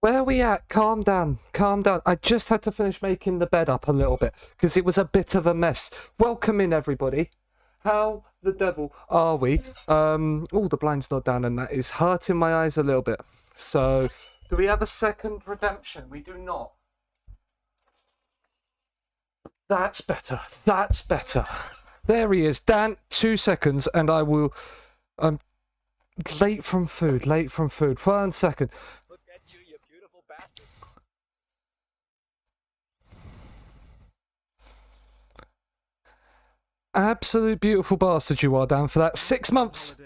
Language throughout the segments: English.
Where are we at? Calm down. Calm down. I just had to finish making the bed up a little bit because it was a bit of a mess. Welcome in, everybody. How the devil are we? Oh, the blind's not down and that is hurting my eyes a little bit. So, do we have a second redemption? We do not. That's better. That's better. There he is. Dan, 2 seconds and I will... late from food. 1 second. Look at you, you beautiful bastard. Absolute beautiful bastard you are, Dan, for that. 6 months.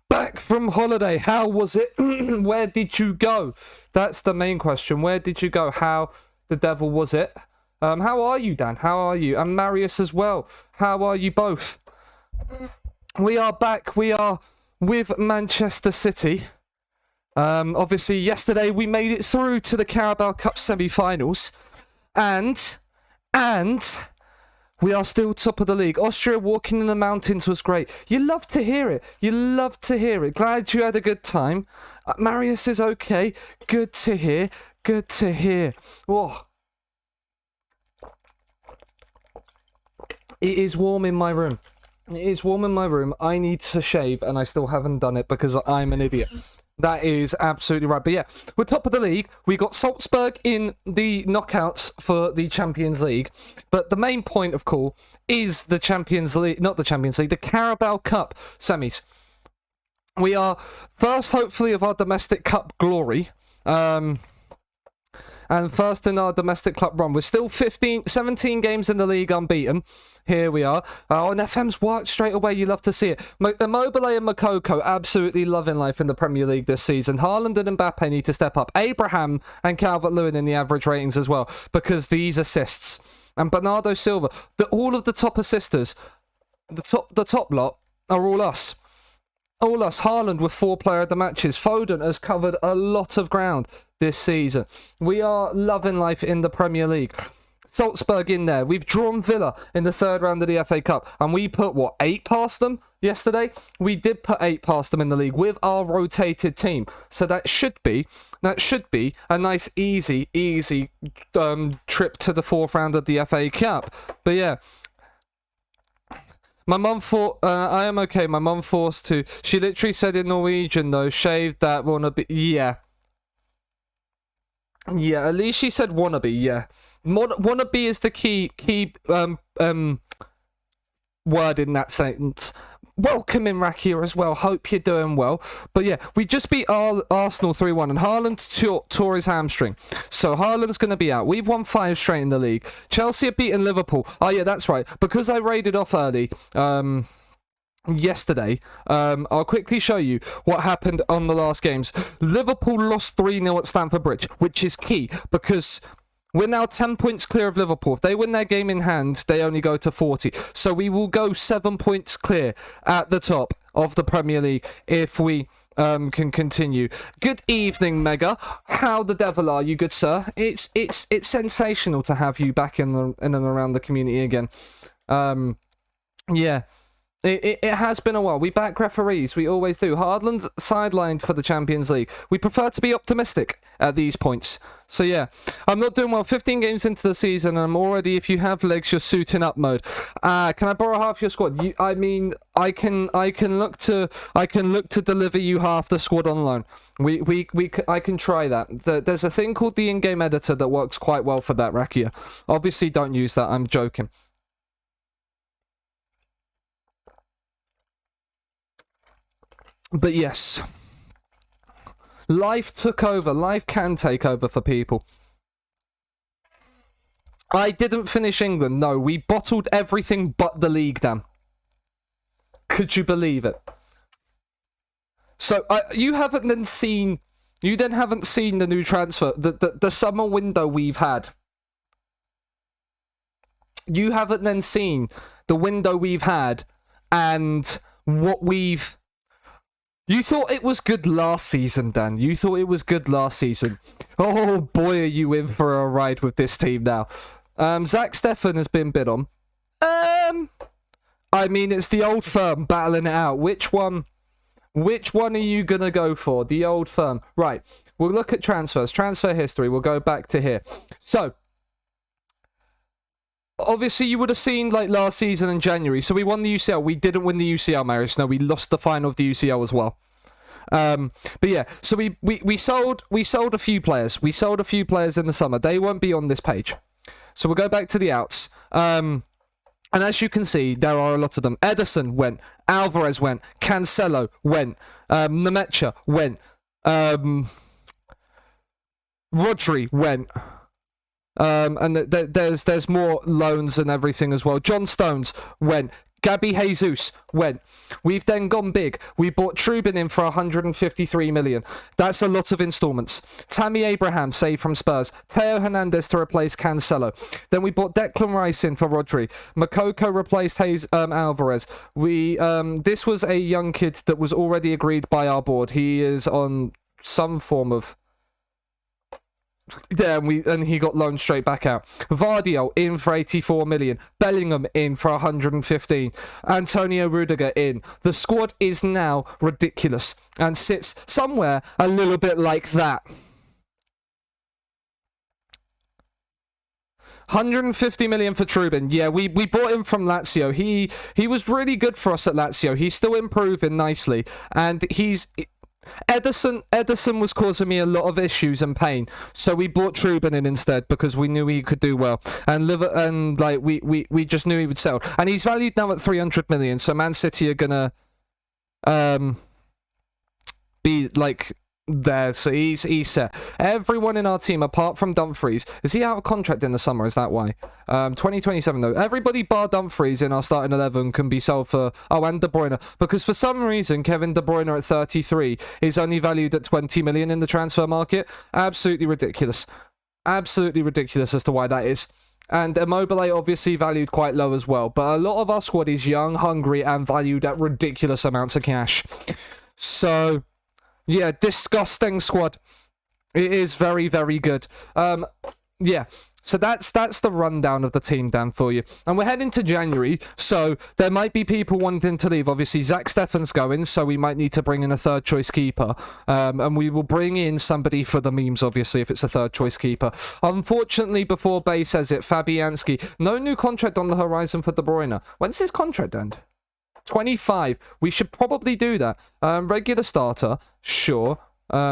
Back from holiday. How was it? Where did you go? That's the main question. Where did you go? How the devil was it? How are you, Dan? How are you? And Marius as well. How are you both? We are back. We are with Manchester City. Obviously, yesterday we made it through to the Carabao Cup semi-finals. And we are still top of the league. Austria walking in the mountains was great. You love to hear it. You love to hear it. Glad you had a good time. Marius is okay. Good to hear. Good to hear. Oh. It is warm in my room. It is warm in my room. I need to shave and I still haven't done it because I'm an idiot. That is absolutely right. But yeah, we're top of the league. We got Salzburg in the knockouts for the Champions League. But the main point of call is the Champions League, not the Champions League, the Carabao Cup semis. We are first, hopefully, of our domestic cup glory. And first in our domestic club run. We're still 17 games in the league unbeaten. Here we are. And FM's worked straight away. You love to see it. Immobile and Makoko absolutely loving life in the Premier League this season. Haaland and Mbappe need to step up. Abraham and Calvert-Lewin in the average ratings as well. Because these assists. And Bernardo Silva. All of the top assisters. The top lot are all us. All us. Haaland with 4 player of the matches. Foden has covered a lot of ground this season. We are loving life in the Premier League. Salzburg in there. We've drawn Villa in the 3rd round of the FA Cup. And we put, what, 8 past them yesterday? We did put 8 past them in the league with our rotated team. So that should be a nice, easy trip to the 4th round of the FA Cup. But yeah. My mum thought, I am okay. My mum forced to. She literally said in Norwegian, though, shaved that wannabe. Yeah. Yeah, at least she said wannabe, yeah. Wannabe is the key word in that sentence. Welcome in, Rakia, as well. Hope you're doing well. But yeah, we just beat Arsenal 3-1, and Haaland tore his hamstring. So Haaland's going to be out. We've won 5 straight in the league. Chelsea have beaten Liverpool. Oh yeah, that's right. Because I raided off early, yesterday, I'll quickly show you what happened on the last games. Liverpool lost 3-0 at Stamford Bridge, which is key because we're now 10 points clear of Liverpool. If they win their game in hand, they only go to 40. So we will go 7 points clear at the top of the Premier League if we can continue. Good evening, Mega. How the devil are you, good sir? It's sensational to have you back in and around the community again. Yeah. It has been a while. We back referees. We always do. Haaland's sidelined for the Champions League. We prefer to be optimistic at these points. So yeah, I'm not doing well. 15 games into the season, and I'm already, if you have legs, you're suiting up mode. Can I borrow half your squad? I mean, I can look to deliver you half the squad on loan. I can try that. There's a thing called the in-game editor that works quite well for that, Rakia. Obviously, don't use that. I'm joking. But yes, life took over. Life can take over for people. I didn't finish England. No, we bottled everything but the league, Dan. Could you believe it? So you haven't then seen the new transfer, the summer window we've had. You haven't then seen the window we've had and what we've. You thought it was good last season, Dan. You thought it was good last season. Oh boy, are you in for a ride with this team now. Zach Steffen has been bid on. I mean, it's the old firm battling it out. Which one Which one are you going to go for? The old firm. Right. We'll look at transfers. Transfer history. We'll go back to here. So, obviously, you would have seen, like, last season in January. So, we won the UCL. We didn't win the UCL, Marius. No, we lost the final of the UCL as well. But yeah, so we sold a few players. We sold a few players in the summer. They won't be on this page. So we'll go back to the outs. And as you can see, there are a lot of them. Ederson went. Alvarez went. Cancelo went. Nemecha went. Rodri went. And there's more loans and everything as well. John Stones went. Gabby Jesus went. We've then gone big. We bought Trubin in for 153 million. That's a lot of installments. Tammy Abraham saved from Spurs. Teo Hernandez to replace Cancelo. Then we bought Declan Rice in for Rodri. Makoko replaced Alvarez. This was a young kid that was already agreed by our board. He is on some form of... Yeah, and he got loaned straight back out. Vardiol in for 84 million. Bellingham in for 115. Antonio Rudiger in. The squad is now ridiculous and sits somewhere a little bit like that. 150 million for Trubin. Yeah, we bought him from Lazio. He was really good for us at Lazio. He's still improving nicely, and Ederson was causing me a lot of issues and pain, so we bought Trubin in instead because we knew he could do well, and we just knew he would sell. And he's valued now at 300 million. So Man City are gonna be like there. So he's set. Everyone in our team apart from Dumfries, is he out of contract in the summer? Is that why? 2027 though. Everybody bar Dumfries in our starting 11 can be sold for. Oh, and De Bruyne, because for some reason Kevin De Bruyne at 33 is only valued at 20 million in the transfer market. Absolutely ridiculous. Absolutely ridiculous as to why that is. And Immobile obviously valued quite low as well. But a lot of our squad is young, hungry, and valued at ridiculous amounts of cash. So yeah, disgusting squad. It is very, very good. Yeah, so that's the rundown of the team, Dan, for you. And we're heading to January, so there might be people wanting to leave. Obviously, Zach Steffen's going, so we might need to bring in a third-choice keeper. And we will bring in somebody for the memes, obviously, if it's a third-choice keeper. Unfortunately, before Bay says it, Fabianski, no new contract on the horizon for De Bruyne. When's his contract end? 25. We should probably do that. Regular starter, sure.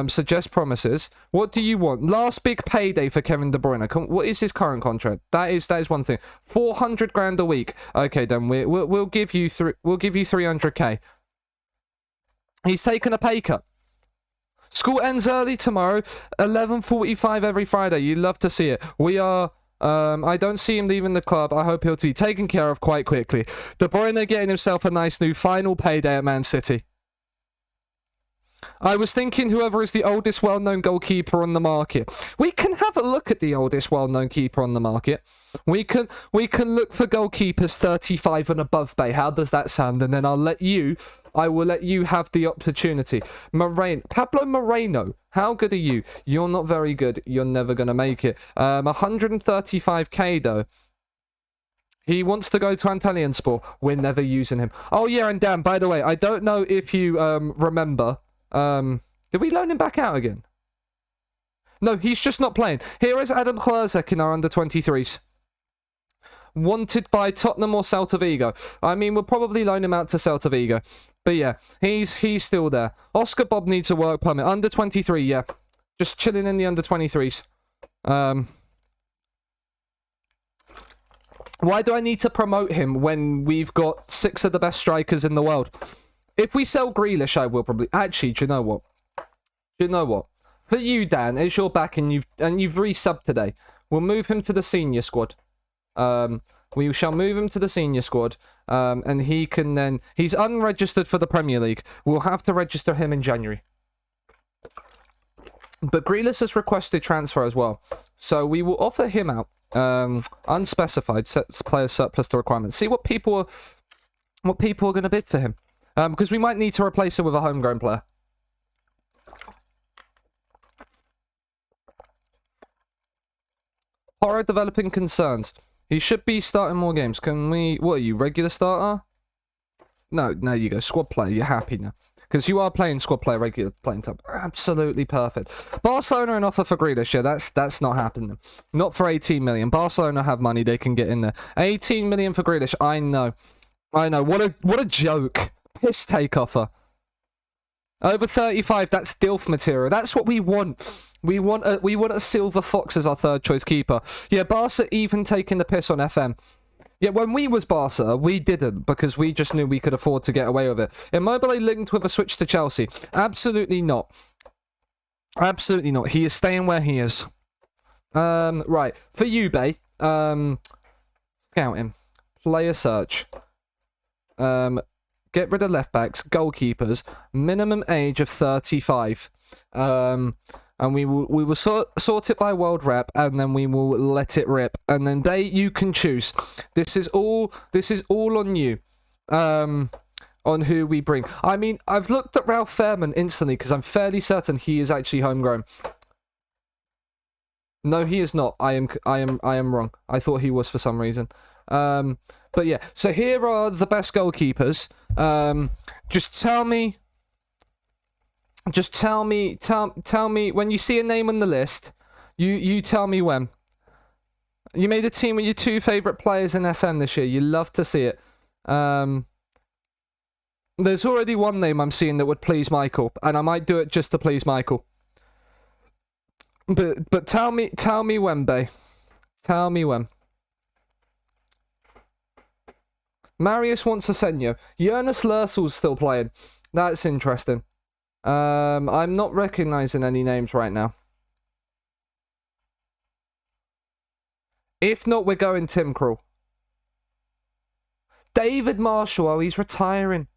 Suggest promises. What do you want? Last big payday for Kevin De Bruyne. What is his current contract? That is one thing. 400 grand a week. Okay, then we'll give you 300k. He's taken a pay cut. School ends early tomorrow. 11:45 every Friday. You love to see it. We are. I don't see him leaving the club. I hope he'll be taken care of quite quickly. De Bruyne getting himself a nice new final payday at Man City. I was thinking whoever is the oldest well-known goalkeeper on the market. We can have a look at the oldest well-known keeper on the market. We can look for goalkeepers 35 and above, Bay. How does that sound? And then I will let you have the opportunity. Pablo Moreno. How good are you? You're not very good. You're never going to make it. 135k though. He wants to go to Antalyaspor. We're never using him. Oh yeah, and Dan, by the way, I don't know if you remember. Did we loan him back out again? No, he's just not playing. Here is Adam Klazek in our under-23s. Wanted by Tottenham or Celta Vigo. I mean, we'll probably loan him out to Celta Vigo. But yeah, he's still there. Oscar Bob needs a work permit. Under-23, yeah. Just chilling in the under-23s. Why do I need to promote him when we've got 6 of the best strikers in the world? If we sell Grealish, I will probably... Actually, do you know what? For you, Dan, as you're back and you've resubbed today, we'll move him to the senior squad. We shall move him to the senior squad, and he can then... He's unregistered for the Premier League. We'll have to register him in January. But Grealish has requested transfer as well. So we will offer him out. Unspecified player surplus to requirements. See what people are going to bid for him. Because we might need to replace him with a homegrown player. Horror developing concerns. He should be starting more games. Can we... What are you, regular starter? No, there you go. Squad player. You're happy now. because you are playing squad player regular playing time. Absolutely perfect. Barcelona an offer for Grealish. Yeah, that's not happening. Not for 18 million. Barcelona have money, they can get in there. 18 million for Grealish. I know. What a joke. Piss take offer. Over 35, that's DILF material. That's what we want. We want a Silver Fox as our third choice keeper. Yeah, Barca even taking the piss on FM. Yeah, when we was Barca, we didn't, because we just knew we could afford to get away with it. Immobile linked with a switch to Chelsea. Absolutely not. Absolutely not. He is staying where he is. Right. For you, Bay. Scout him. Player search. Get rid of left backs, goalkeepers, minimum age of 35. And we will sort it by world rep, and then we will let it rip. And then you can choose. This is all on you. On who we bring. I mean, I've looked at Ralph Fairman instantly because I'm fairly certain he is actually homegrown. No, he is not. I am wrong. I thought he was for some reason. But yeah, so here are the best goalkeepers. Just tell me when you see a name on the list. You tell me when. You made a team with your 2 favourite players in FM this year. You love to see it. There's already one name I'm seeing that would please Michael, and I might do it just to please Michael. But tell me when, Bay. Tell me when. Marius wants Asenio. Jonas Lersel's still playing. That's interesting. I'm not recognising any names right now. If not, we're going Tim Krul. David Marshall, oh, he's retiring.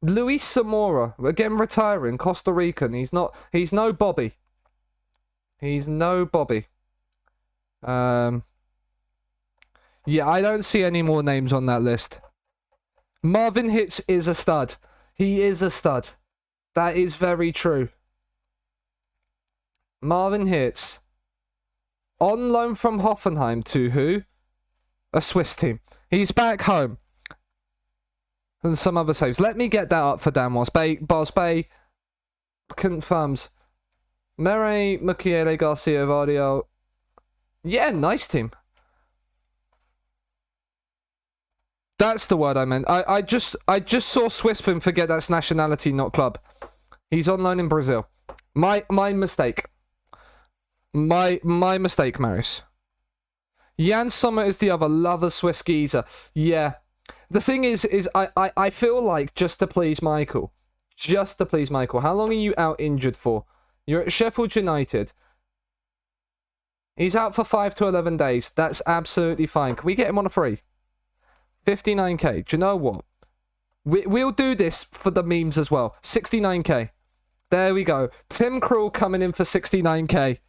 Luis Zamora, again retiring. Costa Rican. He's no Bobby. He's no Bobby. Yeah, I don't see any more names on that list. Marvin Hitz is a stud. He is a stud. That is very true. Marvin Hitz. On loan from Hoffenheim to who? A Swiss team. He's back home. And some other saves. Let me get that up for Dan Boss Bay confirms. Mere Michele Garcia Vardio. Yeah, nice team. That's the word I meant. I just saw Swisspin forget that's nationality, not club. He's on loan in Brazil. My mistake. My mistake, Marius. Jan Sommer is the other. Love a Swiss geezer. Yeah. The thing is I feel like just to please Michael. Just to please Michael. How long are you out injured for? You're at Sheffield United. He's out for 5 to 11 days. That's absolutely fine. Can we get him on a free? 59k. Do you know what? We'll do this for the memes as well. 69k. There we go. Tim Krul coming in for 69k.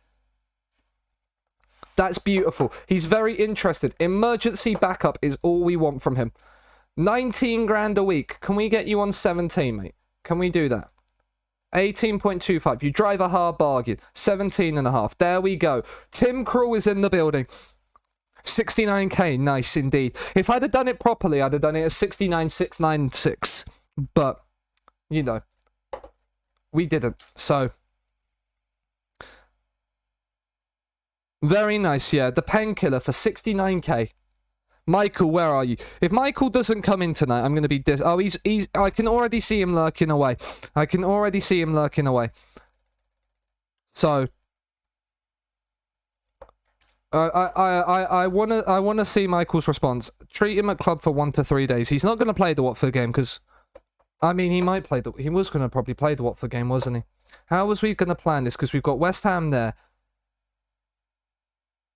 That's beautiful. He's very interested. Emergency backup is all we want from him. 19 grand a week. Can we get you on 17, mate? Can we do that? 18.25. You drive a hard bargain. 17.5. There we go. Tim Krul is in the building. 69k, nice indeed. If I'd have done it properly, I'd have done it at 69,696. But, you know, we didn't. So, very nice, yeah. The painkiller for 69k. Michael, where are you? If Michael doesn't come in tonight, I'm going to be he's I can already see him lurking away. I can already see him lurking away. So, I wanna see Michael's response. Treat him at club for 1 to 3 days. He's not gonna play the Watford game because, I mean, he was gonna probably play the Watford game, wasn't he? How was we gonna plan this? Because we've got West Ham there,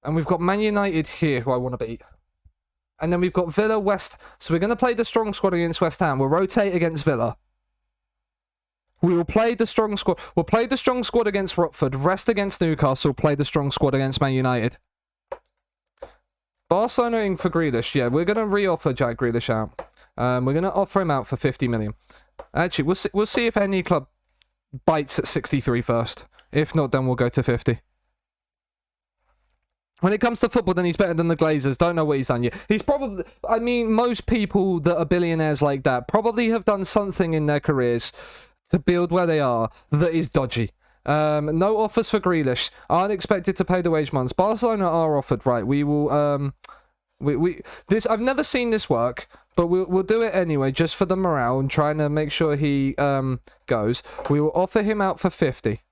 and we've got Man United here, who I want to beat, and then we've got Villa West. So we're gonna play the strong squad against West Ham. We'll rotate against Villa. We will play the strong squad. We'll play the strong squad against Watford. Rest against Newcastle. Play the strong squad against Man United. Barcelona in for Grealish. Yeah, we're going to re-offer Jack Grealish out. We're going to offer him out for 50 million. Actually, we'll see if any club bites at 63 first. If not, then we'll go to 50. When it comes to football, then he's better than the Glazers. Don't know what he's done yet. He's probably... I mean, most people that are billionaires like that probably have done something in their careers to build where they are that is dodgy. No offers for Grealish. Aren't expected to pay the wage months. Barcelona are offered. Right, we will... This... I've never seen this work, but we'll do it anyway, just for the morale and trying to make sure he goes. We will offer him out for 50.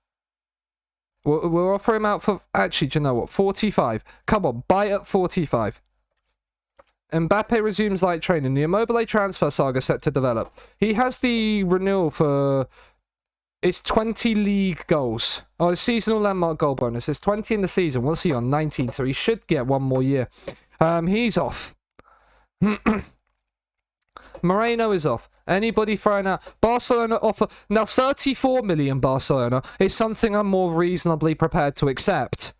We'll offer him out for... Actually, do you know what? 45. Come on, buy at 45. Mbappe resumes light training. The Immobile transfer saga set to develop. He has the renewal for... It's 20 league goals. Oh, seasonal landmark goal bonus. It's 20 in the season. What's he on? 19. So he should get one more year. He's off. Moreno is off. Anybody throwing out? Barcelona offer... Now, 34 million Barcelona is something I'm more reasonably prepared to accept.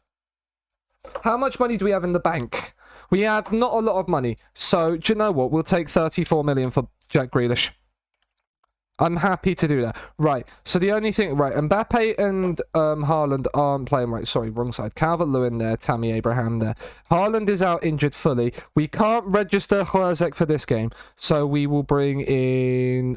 How much money do we have in the bank? We have not a lot of money. So, do you know what? We'll take 34 million for Jack Grealish. I'm happy to do that. Right, so the only thing... Right, Mbappe and Haaland aren't playing right. Sorry, wrong side. Calvert-Lewin there, Tammy Abraham there. Haaland is out injured fully. We can't register Hlazek for this game, so we will bring in...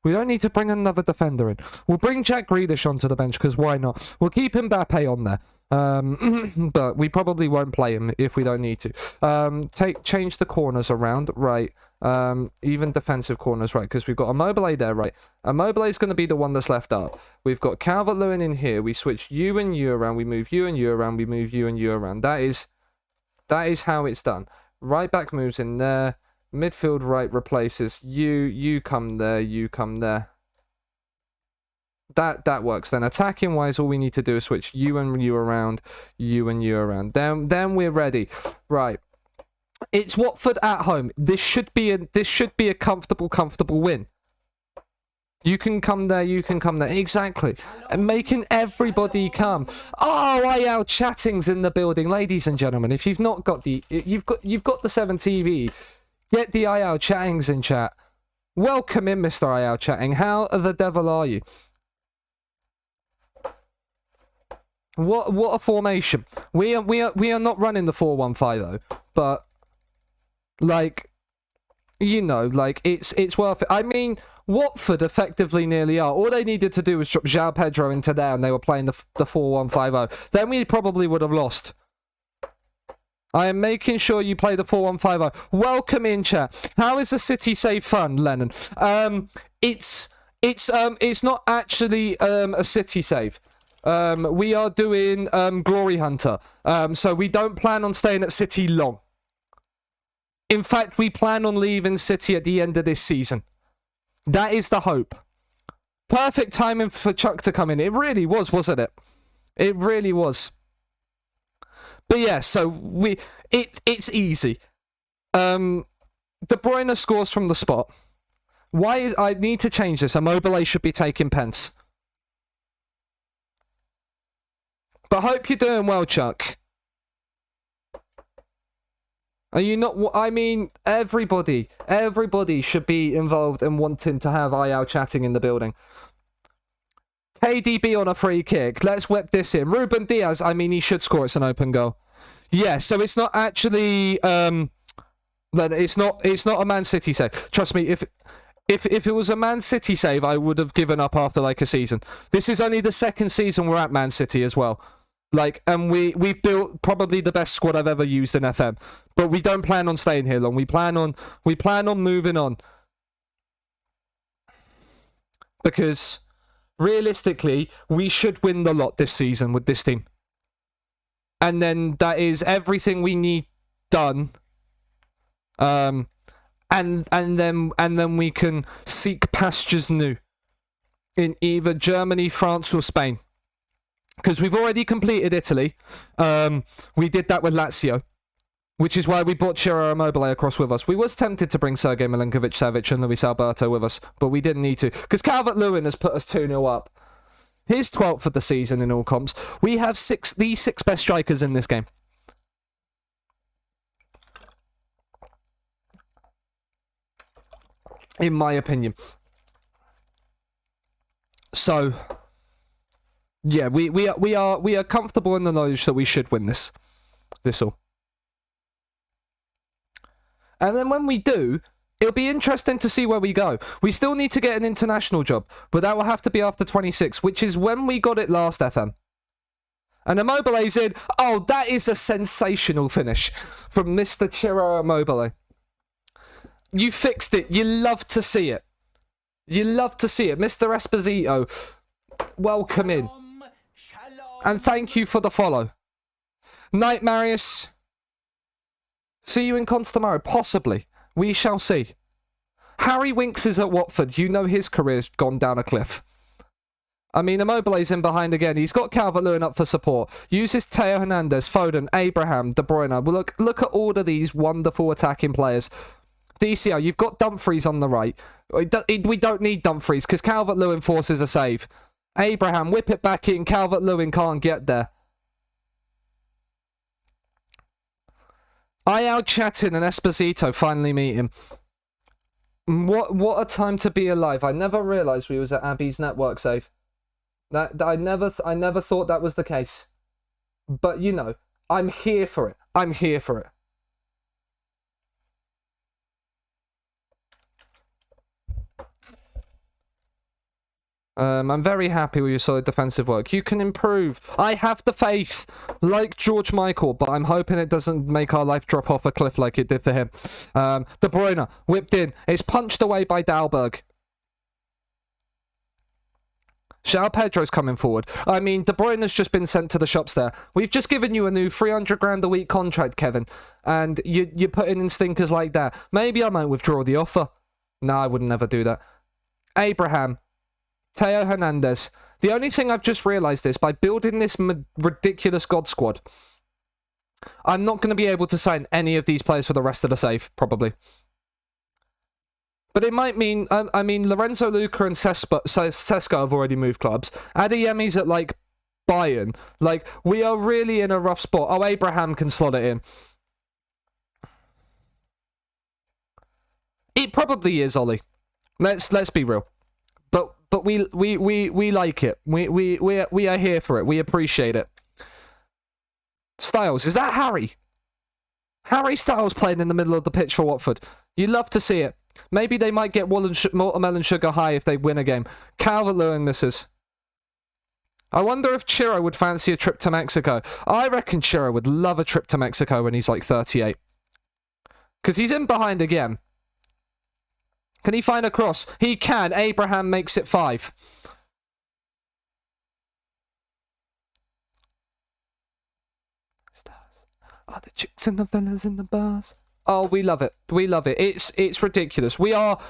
We don't need to bring another defender in. We'll bring Jack Grealish onto the bench, because why not? We'll keep Mbappe on there. But we probably won't play him if we don't need to. Change the corners around. Right. Even defensive corners, right, because we've got Immobile there, right. Immobile is going to be the one that's left up. We've got Calvert-Lewin in here. We switch you and you around. We move you and you around. We move you and you around. That is how it's done. Right back moves in there. Midfield right replaces you come there, you come there. That works. Then attacking wise, all we need to do is switch you and you around, you and you around. Then we're ready. Right. It's Watford at home. This should be a comfortable win. You can come there, you can come there. Exactly. And making everybody come. Oh, IL Chatting's in the building, ladies and gentlemen. If you've not got the you've got the 7TV, get the IL Chattings in chat. Welcome in, Mr. IL Chatting. How the devil are you? What a formation. We are not running the 4-1-5 though, but like, you know, like it's worth it. I mean, Watford effectively nearly are. All they needed to do was drop João Pedro into there, and they were playing the 4-1-5-0. Then we probably would have lost. I am making sure you play the 4-1-5-0. Welcome in, chat. How is the City save fun, Lennon? It's not actually a City save. We are doing Glory Hunter. So we don't plan on staying at City long. In fact, we plan on leaving City at the end of this season. That is the hope. Perfect timing for Chuck to come in. It really was, wasn't it? It really was. But yeah, so it's easy. De Bruyne scores from the spot. I need to change this. Immobile should be taking pence. But hope you're doing well, Chuck. Are you not? I mean, everybody should be involved in wanting to have IL Chatting in the building. KDB on a free kick. Let's whip this in. Ruben Diaz, I mean, he should score. It's an open goal. Yeah, so it's not actually... then it's not a Man City save. Trust me, if it was a Man City save, I would have given up after like a season. This is only the second season we're at Man City as well. Like, and we've built probably the best squad I've ever used in FM. But we don't plan on staying here long. We plan on moving on. Because realistically, we should win the lot this season with this team. And then that is everything we need done. And then we can seek pastures new in either Germany, France, or Spain. Because we've already completed Italy. We did that with Lazio, which is why we brought Ciro Immobile across with us. We was tempted to bring Sergej Milinkovic-Savic and Luis Alberto with us, but we didn't need to. Because Calvert-Lewin has put us 2-0 up. He's 12th of the season in all comps. We have the six best strikers in this game. In my opinion. So... Yeah, we are comfortable in the knowledge that we should win this. This all. And then when we do, it'll be interesting to see where we go. We still need to get an international job, but that will have to be after 26, which is when we got it last, FM. And Immobile's in. Oh, that is a sensational finish from Mr. Ciro Immobile. You fixed it. You love to see it. You love to see it. Mr. Esposito, welcome in. And thank you for the follow. Night, Marius. See you in Cons tomorrow. Possibly. We shall see. Harry Winks is at Watford. You know his career's gone down a cliff. I mean, Immobile's in behind again. He's got Calvert-Lewin up for support. Uses Teo Hernandez, Foden, Abraham, De Bruyne. Well, look at all of these wonderful attacking players. DCL, you've got Dumfries on the right. We don't need Dumfries because Calvert-Lewin forces a save. Abraham, whip it back in. Calvert-Lewin can't get there. Ayal Chatin and Esposito finally meet him. What a time to be alive. I never realised we was at Abby's network save. I never thought that was the case. But, you know, I'm here for it. I'm here for it. I'm very happy with your solid defensive work. You can improve. I have the faith, like George Michael, but I'm hoping it doesn't make our life drop off a cliff like it did for him. De Bruyne, whipped in. It's punched away by Dalberg. João Pedro's coming forward. I mean, De Bruyne's just been sent to the shops there. We've just given you a new 300 grand a week contract, Kevin. And you're putting in stinkers like that. Maybe I might withdraw the offer. No, I would never do that. Abraham. Teo Hernandez. The only thing I've just realised is, by building this ridiculous God squad, I'm not going to be able to sign any of these players for the rest of the save, probably. But it might mean, I mean, Lorenzo Luca and Sesko have already moved clubs. Adeyemi's at, like, Bayern. Like, we are really in a rough spot. Oh, Abraham can slot it in. It probably is, Ollie. Let's be real. But we like it. We are here for it. We appreciate it. Styles, is that Harry? Harry Styles playing in the middle of the pitch for Watford. You love to see it. Maybe they might get watermelon sugar high if they win a game. Calvert-Lewin misses. I wonder if Chiro would fancy a trip to Mexico. I reckon Chiro would love a trip to Mexico when he's like 38. Because he's in behind again. Can he find a cross? He can. Abraham makes it 5. Stars. Oh, the chicks and the fellas in the bars. Oh, we love it. We love it. It's ridiculous. We are,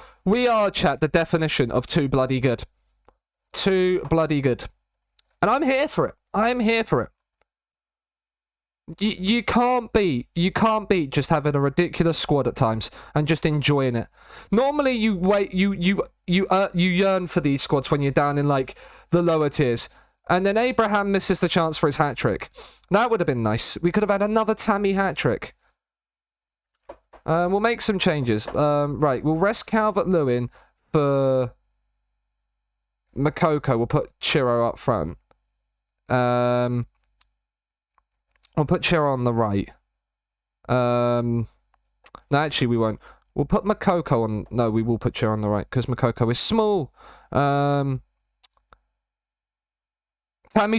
chat, the definition of too bloody good. Too bloody good. And I'm here for it. I'm here for it. You can't beat just having a ridiculous squad at times and just enjoying it. Normally you yearn for these squads when you're down in like the lower tiers, and then Abraham misses the chance for his hat-trick. That would have been nice. We could have had another Tammy hat-trick. We'll make some changes. Right, we'll rest Calvert-Lewin for Makoko. We'll put Chiro up front. We'll put Chiro on the right. No, actually, we won't. We'll put Makoko on... No, we will put Chiro on the right, because Makoko is small. Tammy's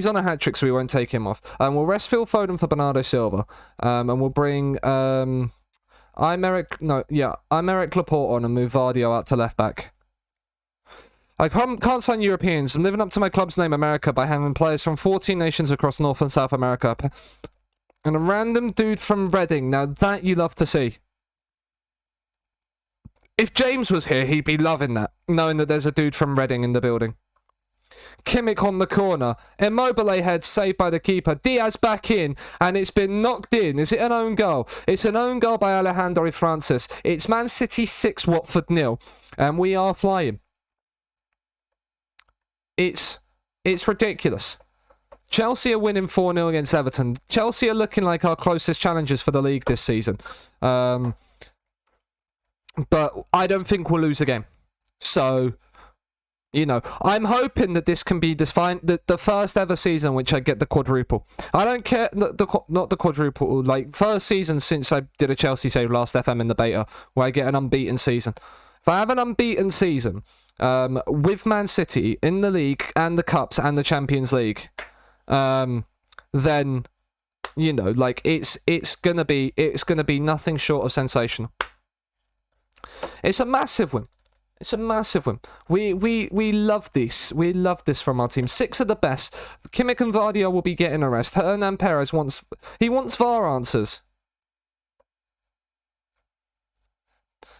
on a hat-trick, so we won't take him off. We'll rest Phil Foden for Bernardo Silva. And we'll bring... I'm Eric Laporte on and move Vardio out to left-back. I can't sign Europeans. I'm living up to my club's name, America, by having players from 14 nations across North and South America. And a random dude from Reading. Now, that you love to see. If James was here, he'd be loving that, knowing that there's a dude from Reading in the building. Kimmich on the corner. Immobile head saved by the keeper. Diaz back in, and it's been knocked in. Is it an own goal? It's an own goal by Alejandro Francis. It's Man City 6, Watford 0. And we are flying. It's ridiculous. Chelsea are winning 4-0 against Everton. Chelsea are looking like our closest challengers for the league this season. But I don't think we'll lose a game. So, You know, I'm hoping that this can be the first ever season in which I get the quadruple. I don't care, not the quadruple, like first season since I did a Chelsea save last FM in the beta, where I get an unbeaten season. If I have an unbeaten season with Man City in the league and the cups and the Champions League, then you know, like it's gonna be nothing short of sensational. It's a massive win. It's a massive one. We love this. We love this from our team. 6 of the best. Kimmich and Vardy will be getting a rest. Hernan Perez wants VAR answers.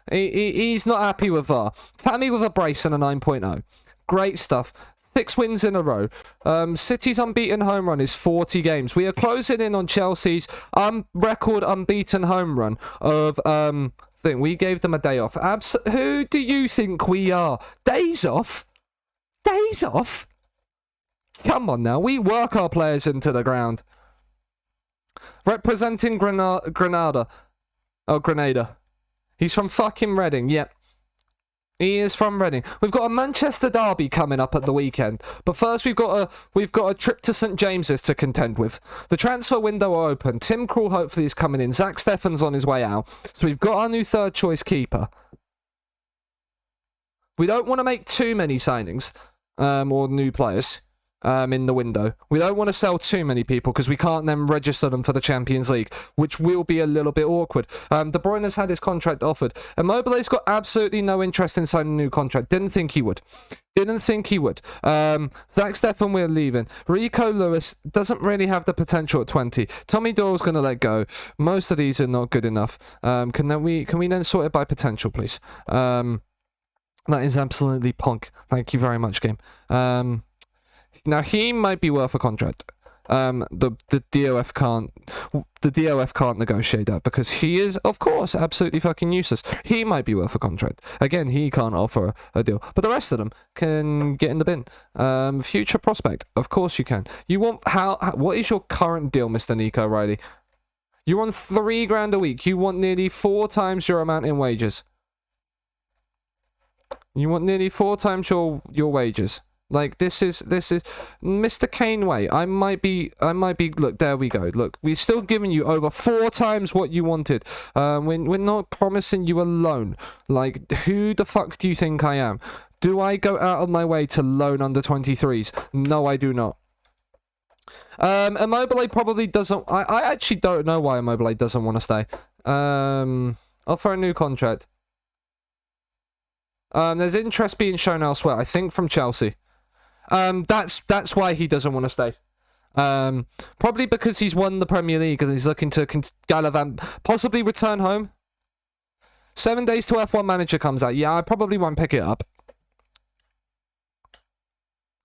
He's not happy with VAR. Tammy with a brace and a 9.0. Great stuff. 6 wins in a row. City's unbeaten home run is 40 games. We are closing in on Chelsea's record unbeaten home run of thing. We gave them a day off. Who do you think we are? Days off? Days off? Come on now. We work our players into the ground. Representing Granada. Oh, Grenada. He's from fucking Reading. Yep. He is from Reading. We've got a Manchester derby coming up at the weekend, but first we've got a trip to St James's to contend with. The transfer window are open. Tim Krul hopefully is coming in. Zach Steffen's on his way out, so we've got our new third choice keeper. We don't want to make too many signings or new players in the window. We don't want to sell too many people because we can't then register them for the Champions League, which will be a little bit awkward. De Bruyne has had his contract offered. Immobile's got absolutely no interest in signing a new contract. Didn't think he would. Zach Steffen, we're leaving. Rico Lewis doesn't really have the potential at 20. Tommy Doyle's going to let go. Most of these are not good enough. Can we then sort it by potential, please? That is absolutely punk. Thank you very much, game. Now he might be worth a contract. The DOF can't negotiate that because he is, of course, absolutely fucking useless. He might be worth a contract. Again, he can't offer a deal, but the rest of them can get in the bin. Future prospect, of course you can. You want what is your current deal, Mr. Nico Riley? You're on $3 a week. You want nearly 4 times your amount in wages. You want nearly 4 times your wages. Like, this is Mr. Caneway. I might be, look, there we go. Look, we're still giving you over 4 times what you wanted. We're not promising you a loan. Like, who the fuck do you think I am? Do I go out of my way to loan under 23s? No, I do not. Immobile probably doesn't, I actually don't know why Immobile doesn't want to stay. Offer a new contract. There's interest being shown elsewhere, I think from Chelsea. That's why he doesn't want to stay. Probably because he's won the Premier League and he's looking to gallivant, possibly return home. 7 days till F1 Manager comes out. Yeah, I probably won't pick it up.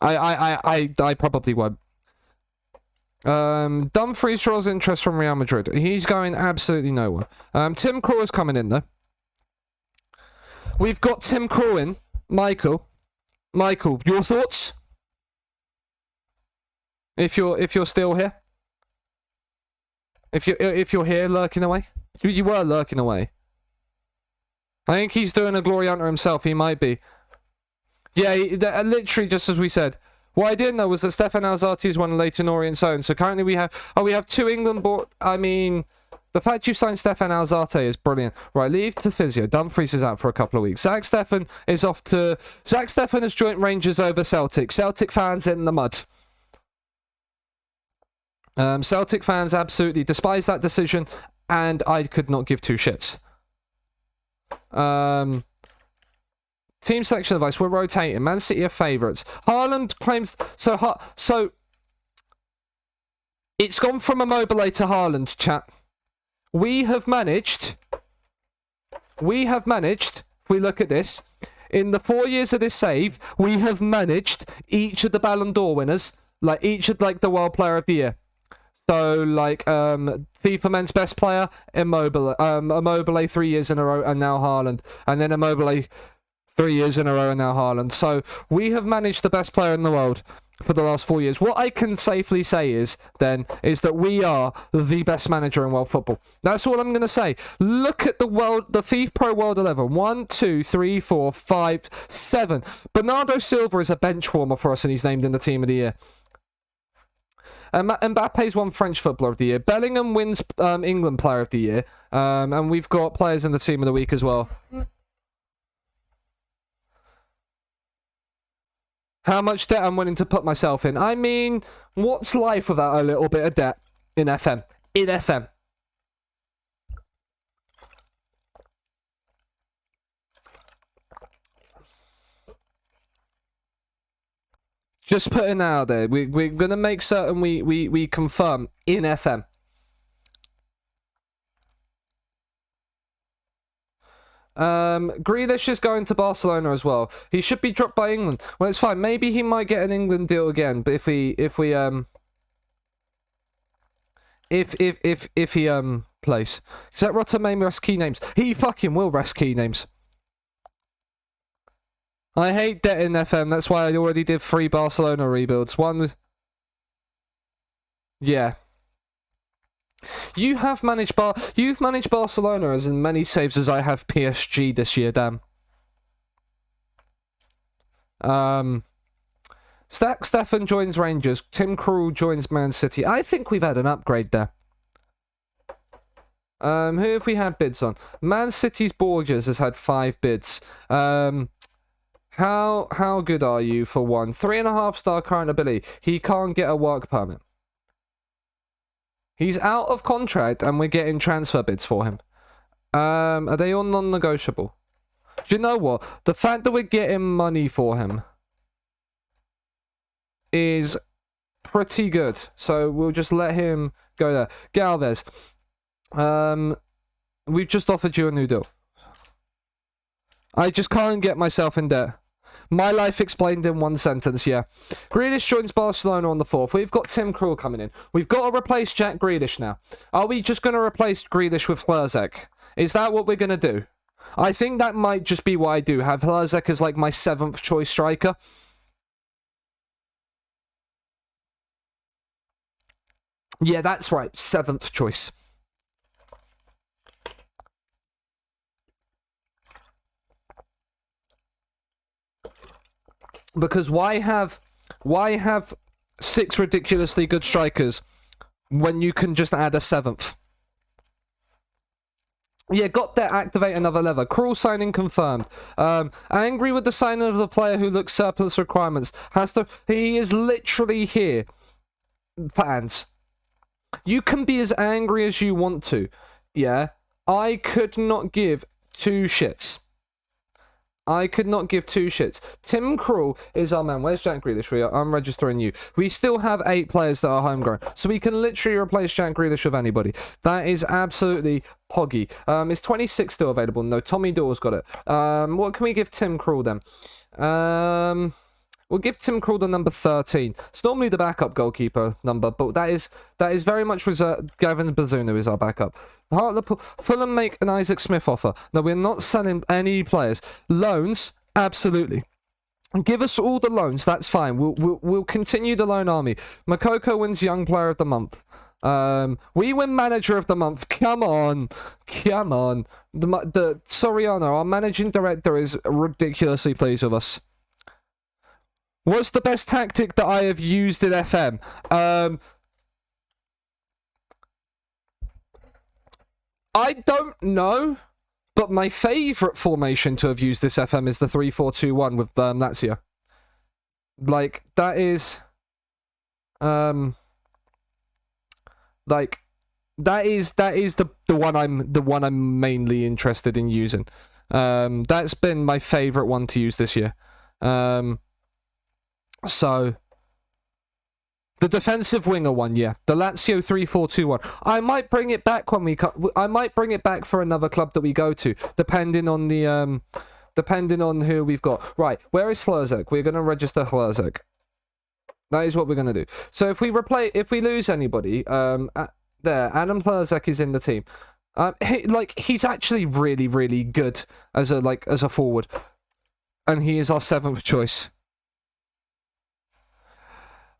I probably won't. Dumfries draws interest from Real Madrid. He's going absolutely nowhere. Tim Krul is coming in though. We've got Tim Krul in. Michael, your thoughts? If you're still here, if you're here lurking away, you were lurking away. I think he's doing a glory hunter himself. He might be. Yeah, literally just as we said. What I didn't know was that Stefan Alzati is one of Leyton Orient's own. So currently we have 2 England bought. I mean, the fact you signed Stefan Alzate is brilliant. Right, leave to physio. Dumfries is out for a couple of weeks. Zach Steffen is off to... Zach Steffen has joint Rangers over Celtic. Celtic fans in the mud. Celtic fans absolutely despise that decision, and I could not give 2 shits. Team selection advice. We're rotating. Man City are favourites. Haaland claims... So... It's gone from Immobile to Haaland, chat. We have managed, if we look at this, in the 4 years of this save, we have managed each of the Ballon d'Or winners, like each of like the World Player of the Year. So like FIFA Men's Best Player, Immobile 3 years in a row, and now Haaland, and then Immobile 3 years in a row, and now Haaland. So we have managed the best player in the world. for the last 4 years. What I can safely say is that we are the best manager in world football. That's all I'm going to say. Look at the FIFA Pro World 11. 1, 2, 3, 4, 5, 7. Bernardo Silva is a bench warmer for us, and he's named in the team of the year. Mbappe's won French Footballer of the Year. Bellingham wins England Player of the Year. And we've got players in the team of the week as well. How much debt I'm willing to put myself in. I mean, what's life without a little bit of debt in FM? In FM. Just putting that out there. We're going to make certain we confirm in FM. Grealish is going to Barcelona as well. He should be dropped by England. Well, it's fine. Maybe he might get an England deal again. But if he plays, is that Rotterdam rest key names? He fucking will rest key names. I hate debt in FM. That's why I already did 3 Barcelona rebuilds. One was, yeah. You've managed Barcelona as many saves as I have PSG this year, damn. Stefan joins Rangers. Tim Krul joins Man City. I think we've had an upgrade there. Who have we had bids on? Man City's Borges has had 5 bids. How good are you for one? 3.5-star current ability. He can't get a work permit. He's out of contract, and we're getting transfer bids for him. Are they all non-negotiable? Do you know what? The fact that we're getting money for him is pretty good. So we'll just let him go there. Galvez. We've just offered you a new deal. I just can't get myself in debt. My life explained in one sentence, yeah. Grealish joins Barcelona on the 4th. We've got Tim Krul coming in. We've got to replace Jack Grealish now. Are we just going to replace Grealish with Hlrzek? Is that what we're going to do? I think that might just be what I do. Have Hlrzek as like my 7th choice striker. Yeah, that's right. 7th choice. Because why have 6 ridiculously good strikers when you can just add a 7th? Yeah, got that. Activate another lever. Krul signing confirmed. Angry with the signing of the player who looks surplus requirements. He is literally here. Fans, you can be as angry as you want to. Yeah, I could not give 2 shits. I could not give 2 shits. Tim Krul is our man. Where's Jack Grealish? I'm registering you. We still have 8 players that are homegrown. So we can literally replace Jack Grealish with anybody. That is absolutely poggy. Is 26 still available? No, Tommy Dawes got it. What can we give Tim Krul then? We'll give Tim Krul the number 13. It's normally the backup goalkeeper number, but that is very much reserved. Gavin Bazunu is our backup. Fulham make an Isaac Smith offer. No, we're not selling any players. Loans, absolutely. Give us all the loans. That's fine. We'll continue the loan army. Makoko wins Young Player of the Month. We win Manager of the Month. Come on. The Soriano, our managing director, is ridiculously pleased with us. What's the best tactic that I have used in FM? I don't know, but my favourite formation to have used this FM is the 3-4-2-1 with Lazio. Like, that is... that is the one I'm mainly interested in using. That's been my favourite one to use this year. So, the defensive winger one, yeah. The Lazio 3-4-2-1. I might bring it back when I might bring it back for another club that we go to, depending on the depending on who we've got. Right, where is Hlrzek? We're gonna register Hlrzek. That is what we're gonna do. So if we lose anybody, there, Adam Hlrzek is in the team. He's actually really, really good as a forward, and he is our 7th choice.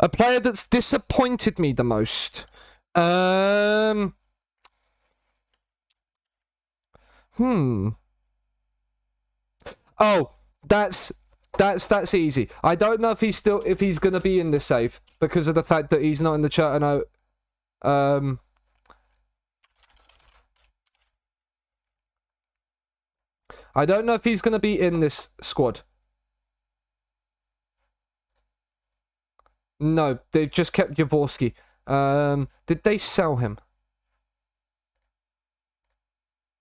A player that's disappointed me the most. Oh, that's easy. I don't know if he's gonna be in this save because of the fact that he's not in the chat. I know. I don't know if he's gonna be in this squad. No, they've just kept Jaworski. Did they sell him?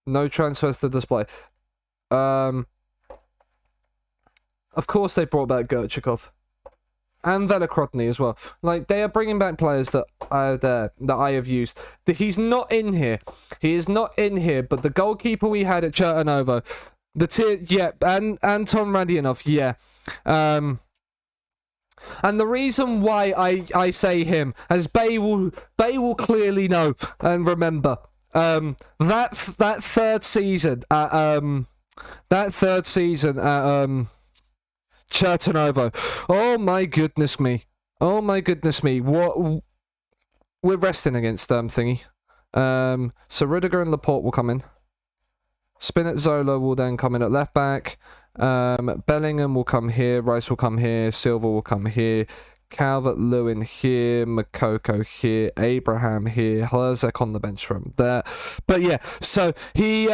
No transfers to display. Of course they brought back Gerchikov. And Velikrodny as well. Like, they are bringing back players that are there, that I have used. He's not in here. He is not in here, but the goalkeeper we had at Chernovo, and Anton Radionov, yeah. And the reason why I say him, as Bay will clearly know and remember, that third season at Chernovo. Oh my goodness me. Oh my goodness me. What we're resting against thingy. So Rudiger and Laporte will come in. Spinazzola will then come in at left back. Bellingham will come here. Rice will come here. Silva will come here. Calvert-Lewin here. Makoko here. Abraham here. Herzeg on the bench from there. But yeah, so he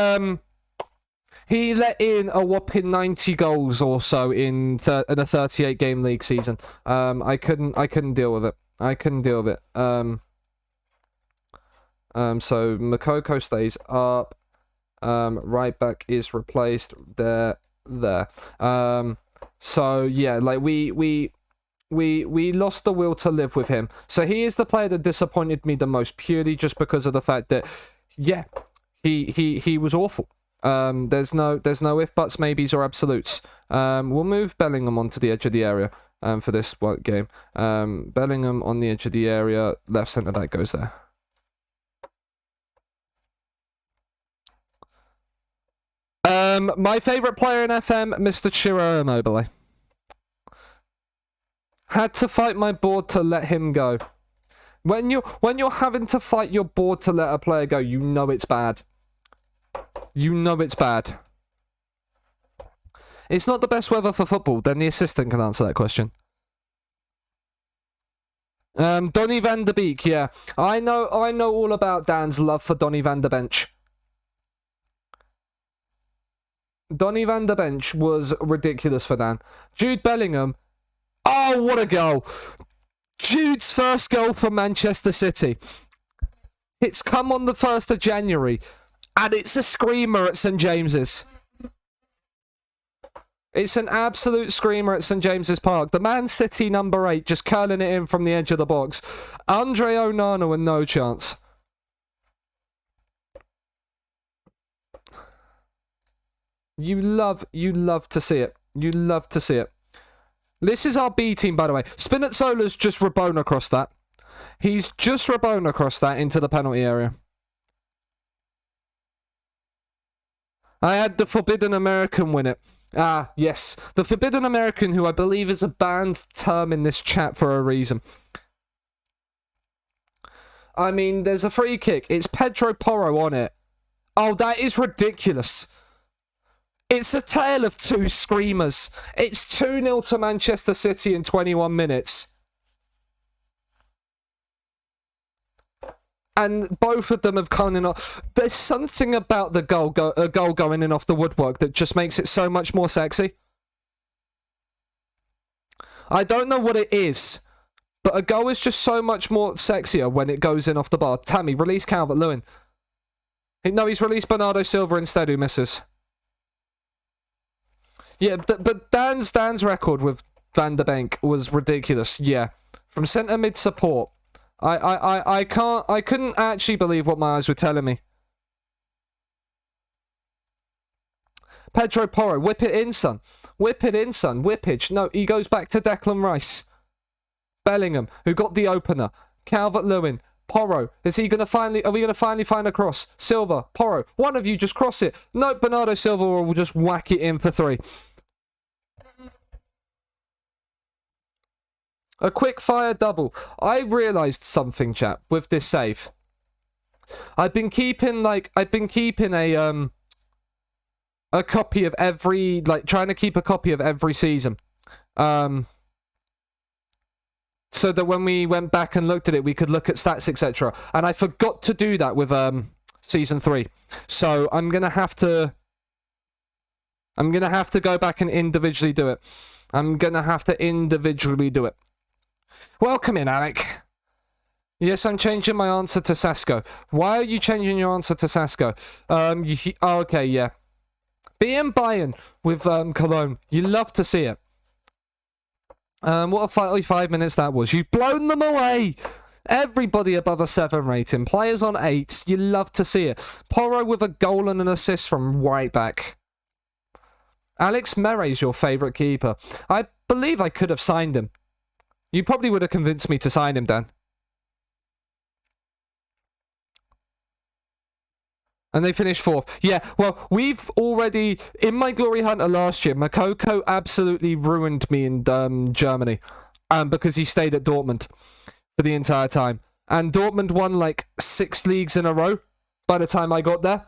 let in a whopping 90 goals or so in a 38 game league season. I couldn't deal with it. I couldn't deal with it. So Makoko stays up. Right back is replaced there. So yeah, like we lost the will to live with him. So he is the player that disappointed me the most, purely just because of the fact that, yeah, he was awful. There's no if, buts, maybes, or absolutes. We'll move Bellingham onto the edge of the area for this game. Bellingham on the edge of the area, left centre back goes there. My favourite player in FM, Mr. Ciro Immobile. Had to fight my board to let him go. When you're having to fight your board to let a player go, you know it's bad. You know it's bad. It's not the best weather for football. Then the assistant can answer that question. Donny van der Beek, yeah. I know all about Dan's love for Donny van der Bench. Donny van der Bench was ridiculous for Dan. Jude Bellingham. Oh, what a goal. Jude's first goal for Manchester City. It's come on the 1st of January. And it's a screamer at St. James's. It's an absolute screamer at St. James's Park. The Man City number 8 just curling it in from the edge of the box. Andre Onana with no chance. You love to see it. You love to see it. This is our B team, by the way. Spinazzola's just Rabona across that. He's just Rabona across that into the penalty area. I had the Forbidden American win it. Ah, yes. The Forbidden American, who I believe is a banned term in this chat for a reason. I mean, there's a free kick. It's Pedro Porro on it. Oh, that is ridiculous. It's a tale of two screamers. It's 2-0 to Manchester City in 21 minutes. And both of them have come in off. There's something about the goal going in off the woodwork that just makes it so much more sexy. I don't know what it is, but a goal is just so much more sexier when it goes in off the bar. Tammy, release Calvert-Lewin. No, he's released Bernardo Silva instead, who misses. Yeah, but Dan's record with Van der Beek was ridiculous. Yeah, from centre mid support, I couldn't actually believe what my eyes were telling me. Pedro Porro, whip it in, son. Whip it in, son. Whippage. No, he goes back to Declan Rice. Bellingham, who got the opener. Calvert-Lewin. Porro, are we going to finally find a cross? Silva, Porro, one of you just cross it. No, Bernardo Silva will just whack it in for 3. A quick fire double. I realised something, chap, with this save. I've been keeping a copy of every, like, trying to keep a copy of every season. So that when we went back and looked at it, we could look at stats, etc. And I forgot to do that with season 3. So I'm gonna have to go back and individually do it. Welcome in, Alec. Yes, I'm changing my answer to Sasko. Why are you changing your answer to Sasko? Oh, okay, yeah. Being Bayern with Cologne. You love to see it. What a 5 minutes that was. You've blown them away. Everybody above a 7 rating. Players on 8s. You love to see it. Porro with a goal and an assist from right back. Alex Merre's your favourite keeper. I believe I could have signed him. You probably would have convinced me to sign him, Dan. And they finished 4th. Yeah, well, we've already... In my Glory Hunter last year, Makoko absolutely ruined me in Germany. Because he stayed at Dortmund for the entire time. And Dortmund won like 6 leagues in a row by the time I got there.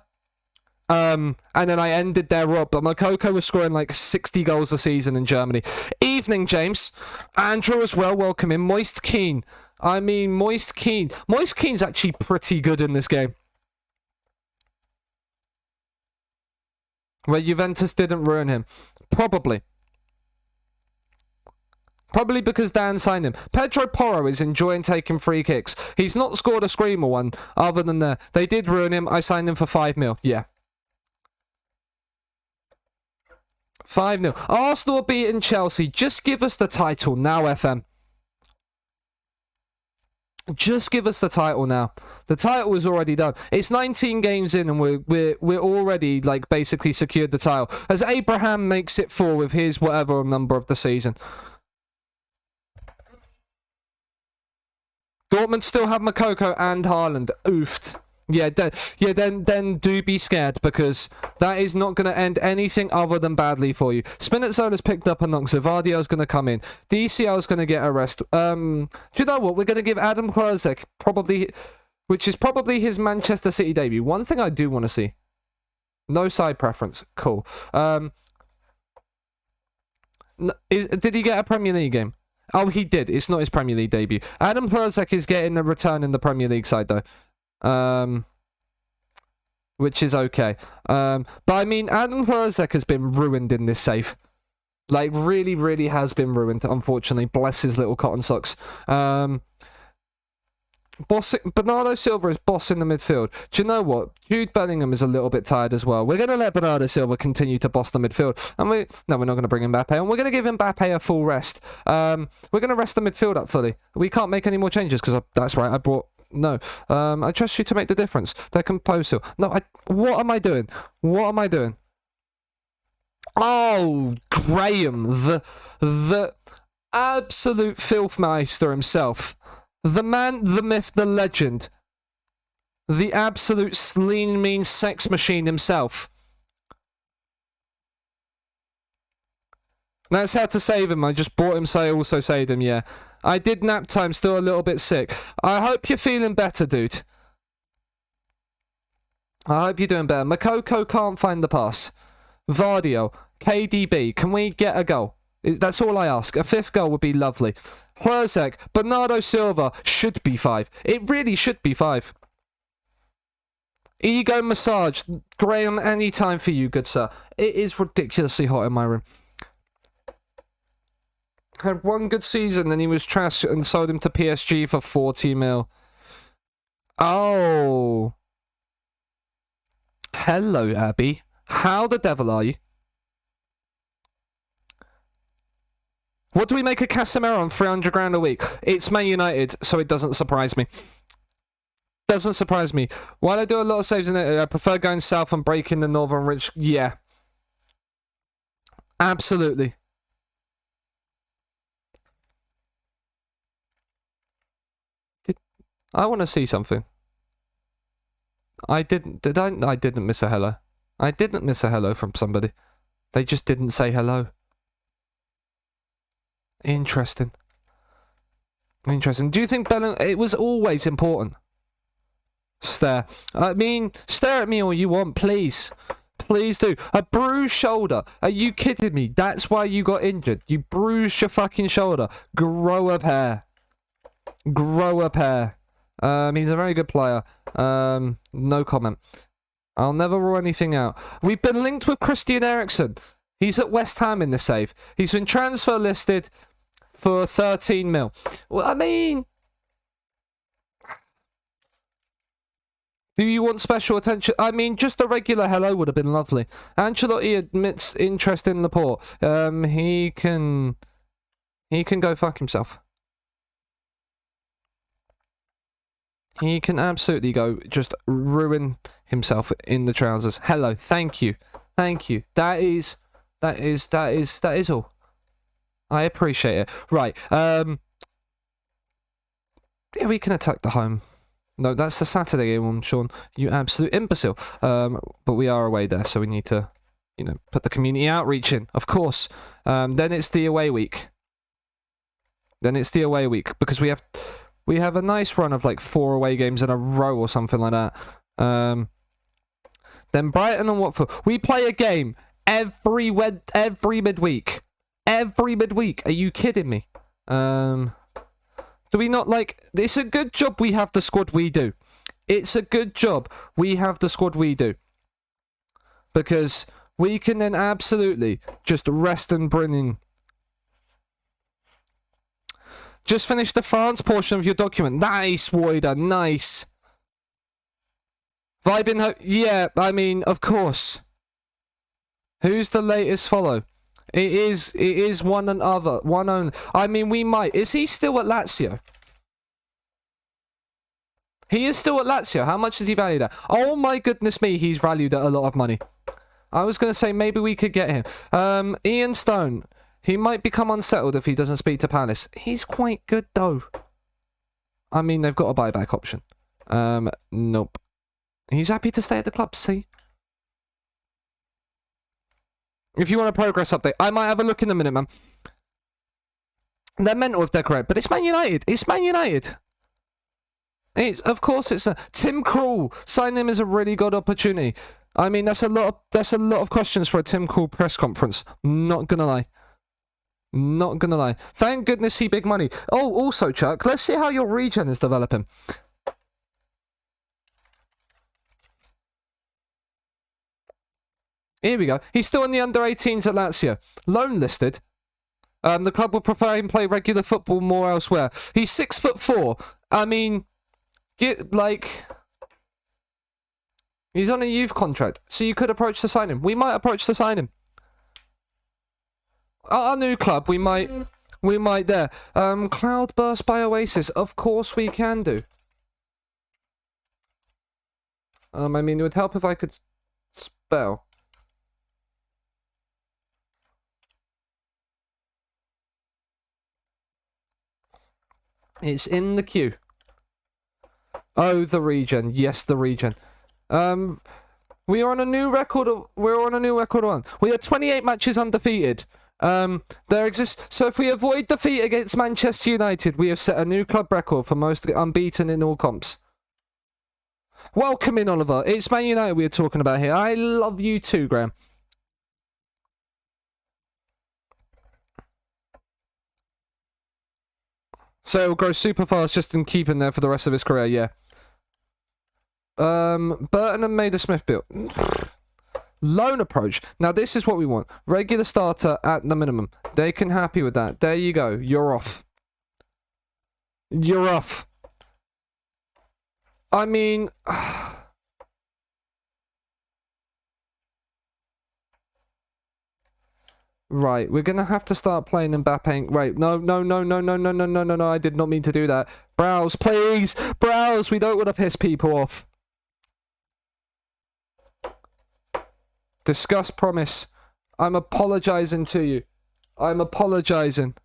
And then I ended there up. But Makoko was scoring like 60 goals a season in Germany. Evening, James. Andrew as well, welcome in. Moist Keen. I mean, Moist Keen. Moist Keen's actually pretty good in this game. Where Juventus didn't ruin him. Probably. Probably because Dan signed him. Pedro Porro is enjoying taking free kicks. He's not scored a screamer one, other than that. They did ruin him. I signed him for 5 mil. Yeah. 5-0. Arsenal are beating Chelsea. Just give us the title now, FM. Just give us the title now. The title is already done. It's 19 games in and we're already like basically secured the title. As Abraham makes it 4 with his whatever number of the season. Dortmund still have Makoko and Haaland. Oofed. Yeah, then do be scared because that is not going to end anything other than badly for you. Spinazzola's picked up a knock, so Vardio's going to come in. DCL's going to get a rest. Do you know what? We're going to give Adam Klozek, which is probably his Manchester City debut. One thing I do want to see. No side preference. Cool. Did he get a Premier League game? Oh, he did. It's not his Premier League debut. Adam Klozek is getting a return in the Premier League side, though. Which is okay. But I mean, Adam Klozek has been ruined in this save. Like, really, really has been ruined, unfortunately. Bless his little cotton socks. Bernardo Silva is boss in the midfield. Do you know what? Jude Bellingham is a little bit tired as well. We're going to let Bernardo Silva continue to boss the midfield. And we're not going to bring Mbappe on. We're going to give Mbappe a full rest. We're going to rest the midfield up fully. We can't make any more changes because that's right, I brought... No. I trust you to make the difference. They're composed still. No, what am I doing? What am I doing? Oh, Graham, the absolute filthmeister himself. The man, the myth, the legend. The absolute lean, mean sex machine himself. That's how to save him. I just bought him, so I also saved him, yeah. I did nap time, still a little bit sick. I hope you're feeling better, dude. I hope you're doing better. Makoko can't find the pass. Vardio, KDB, can we get a goal? That's all I ask. A 5th goal would be lovely. Klozek, Bernardo Silva, should be 5. It really should be 5. Ego massage. Graham, any time for you, good sir. It is ridiculously hot in my room. Had one good season, then he was trash and sold him to PSG for 40 mil. Oh. Hello, Abby. How the devil are you? What do we make of Casemiro on 300 grand a week? It's Man United, so it doesn't surprise me. Doesn't surprise me. While I do a lot of saves in it, I prefer going south and breaking the northern ridge. Yeah. Absolutely. I want to see something. I didn't miss a hello. I didn't miss a hello from somebody. They just didn't say hello. Interesting. Interesting. Do you think it was always important? Stare. I mean, stare at me all you want, please. Please do. A bruised shoulder. Are you kidding me? That's why you got injured. You bruised your fucking shoulder. Grow a pair. Grow a pair. He's a very good player. No comment. I'll never rule anything out. We've been linked with Christian Eriksen. He's at West Ham in the save. He's been transfer listed for 13 mil. Well, I mean, do you want special attention? I mean, just a regular hello would have been lovely. Ancelotti admits interest in Laporte. He can go fuck himself. He can absolutely go just ruin himself in the trousers. Hello, thank you. Thank you. That is all. I appreciate it. Right. Yeah, we can attack the home. No, that's the Saturday game, Sean. You absolute imbecile. But we are away there, so we need to, you know, put the community outreach in, of course. Then it's the away week. Because we have a nice run of like 4 away games in a row or something like that. Then Brighton and Watford. We play a game every midweek. Every midweek. Are you kidding me? Do we not like... It's a good job we have the squad we do. It's a good job we have the squad we do. Because we can then absolutely just rest and bring in... Just finish the France portion of your document. Nice, Woider. Nice. Vibing... Yeah, I mean, of course. Who's the latest follow? It is one and other. One only. I mean, we might. Is he still at Lazio? He is still at Lazio. How much is he valued at? Oh my goodness me, he's valued at a lot of money. I was going to say maybe we could get him. Ian Stone. He might become unsettled if he doesn't speak to Palace. He's quite good though. I mean, they've got a buyback option. Nope. He's happy to stay at the club, see? If you want a progress update, I might have a look in a minute, man. They're mental if they're correct, but it's Man United. It's Man United. Of course it's Tim Krul. Signing him is a really good opportunity. I mean, that's a lot of questions for a Tim Krul press conference. Not gonna lie. Not gonna lie. Thank goodness he big money. Oh, also, Chuck, let's see how your regen is developing. Here we go. He's still in the under-18s at Lazio. Loan listed. The club would prefer him play regular football more elsewhere. He's 6'4". I mean, he's on a youth contract, so you could approach to sign him. We might approach to sign him. Our new club, we might there. Cloudburst by Oasis. Of course we can do. I mean, it would help if I could spell. It's in the queue. Oh, the region. Yes, the region. We are on a new record. We're on a new record one. We are 28 matches undefeated. There exists. So if we avoid defeat against Manchester United, we have set a new club record for most unbeaten in all comps. Welcome in, Oliver. It's Man United we are talking about here. I love you too, Graham. So it'll grow super fast just in keeping there for the rest of his career, yeah. Burton and Maida Smith built. Loan approach. Now this is what we want. Regular starter at the minimum. They can happy with that. There you go. You're off. You're off. I mean... Right, we're gonna have to start playing Mbappe. Right, no, I did not mean to do that. Browse, please! Browse! We don't want to piss people off. Discuss promise. I'm apologizing to you. I'm apologizing.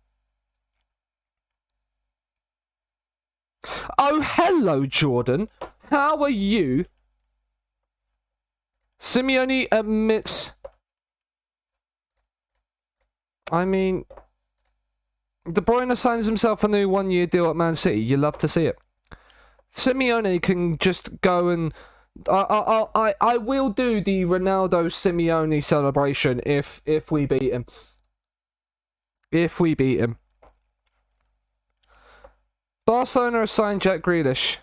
Oh, hello, Jordan. How are you? Simeone admits... I mean... De Bruyne signs himself a new one-year deal at Man City. You love to see it. Simeone can just go and... I will do the Ronaldo Simeone celebration if we beat him. If we beat him. Barcelona have signed Jack Grealish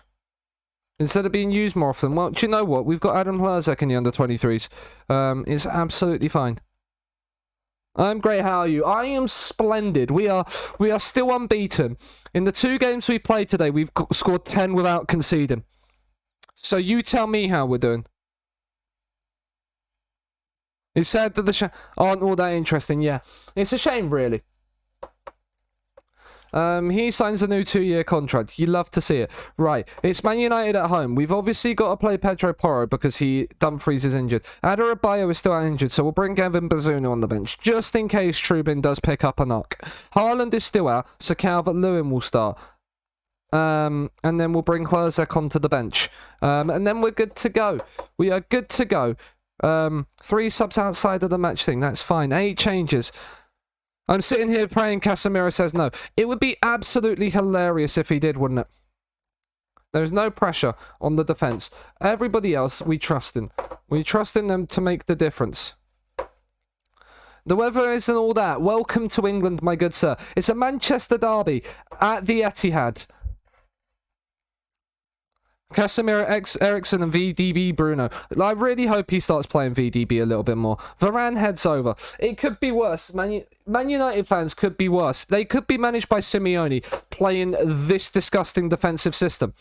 instead of being used more often. Well, do you know what? We've got Adam Hlerzak in the under-23s. It's absolutely fine. I'm great. How are you? I am splendid. We are still unbeaten. In the 2 games we played today, we've scored 10 without conceding. So you tell me how we're doing. It's sad that the aren't all that interesting. Yeah, it's a shame, really. He signs a new 2-year contract. You love to see it. Right, it's Man United at home. We've obviously got to play Pedro Porro because Dumfries is injured. Adarabioyo is still injured, so we'll bring Gavin Bazunu on the bench, just in case Trubin does pick up a knock. Haaland is still out, so Calvert-Lewin will start. And then we'll bring Hlerzak onto the bench. And then we're good to go. We are good to go. 3 subs outside of the match thing, that's fine. 8 changes. I'm sitting here praying Casemiro says no. It would be absolutely hilarious if he did, wouldn't it? There's no pressure on the defence. Everybody else, we trust in. We trust in them to make the difference. The weather isn't all that. Welcome to England, my good sir. It's a Manchester derby at the Etihad. Casemiro, Eriksen and VDB Bruno. I really hope he starts playing VDB a little bit more. Varane heads over. It could be worse. Man United fans could be worse. They could be managed by Simeone playing this disgusting defensive system.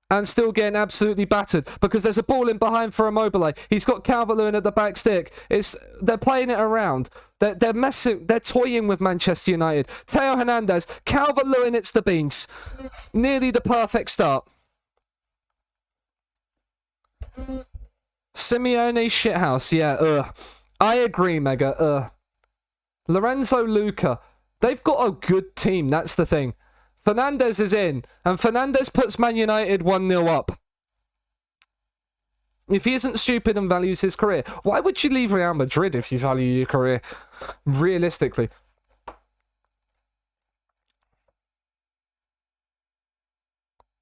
And still getting absolutely battered because there's a ball in behind for Immobile. He's got Calvert-Lewin at the back stick. They're playing it around. They're messing. They're toying with Manchester United. Theo Hernandez, Calvert-Lewin. It's the beans. Nearly the perfect start. Simeone shithouse. Yeah. I agree, Mega. Lorenzo Luca. They've got a good team. That's the thing. Fernandes is in, and Fernandes puts Man United 1-0 up. If he isn't stupid and values his career, why would you leave Real Madrid if you value your career? Realistically.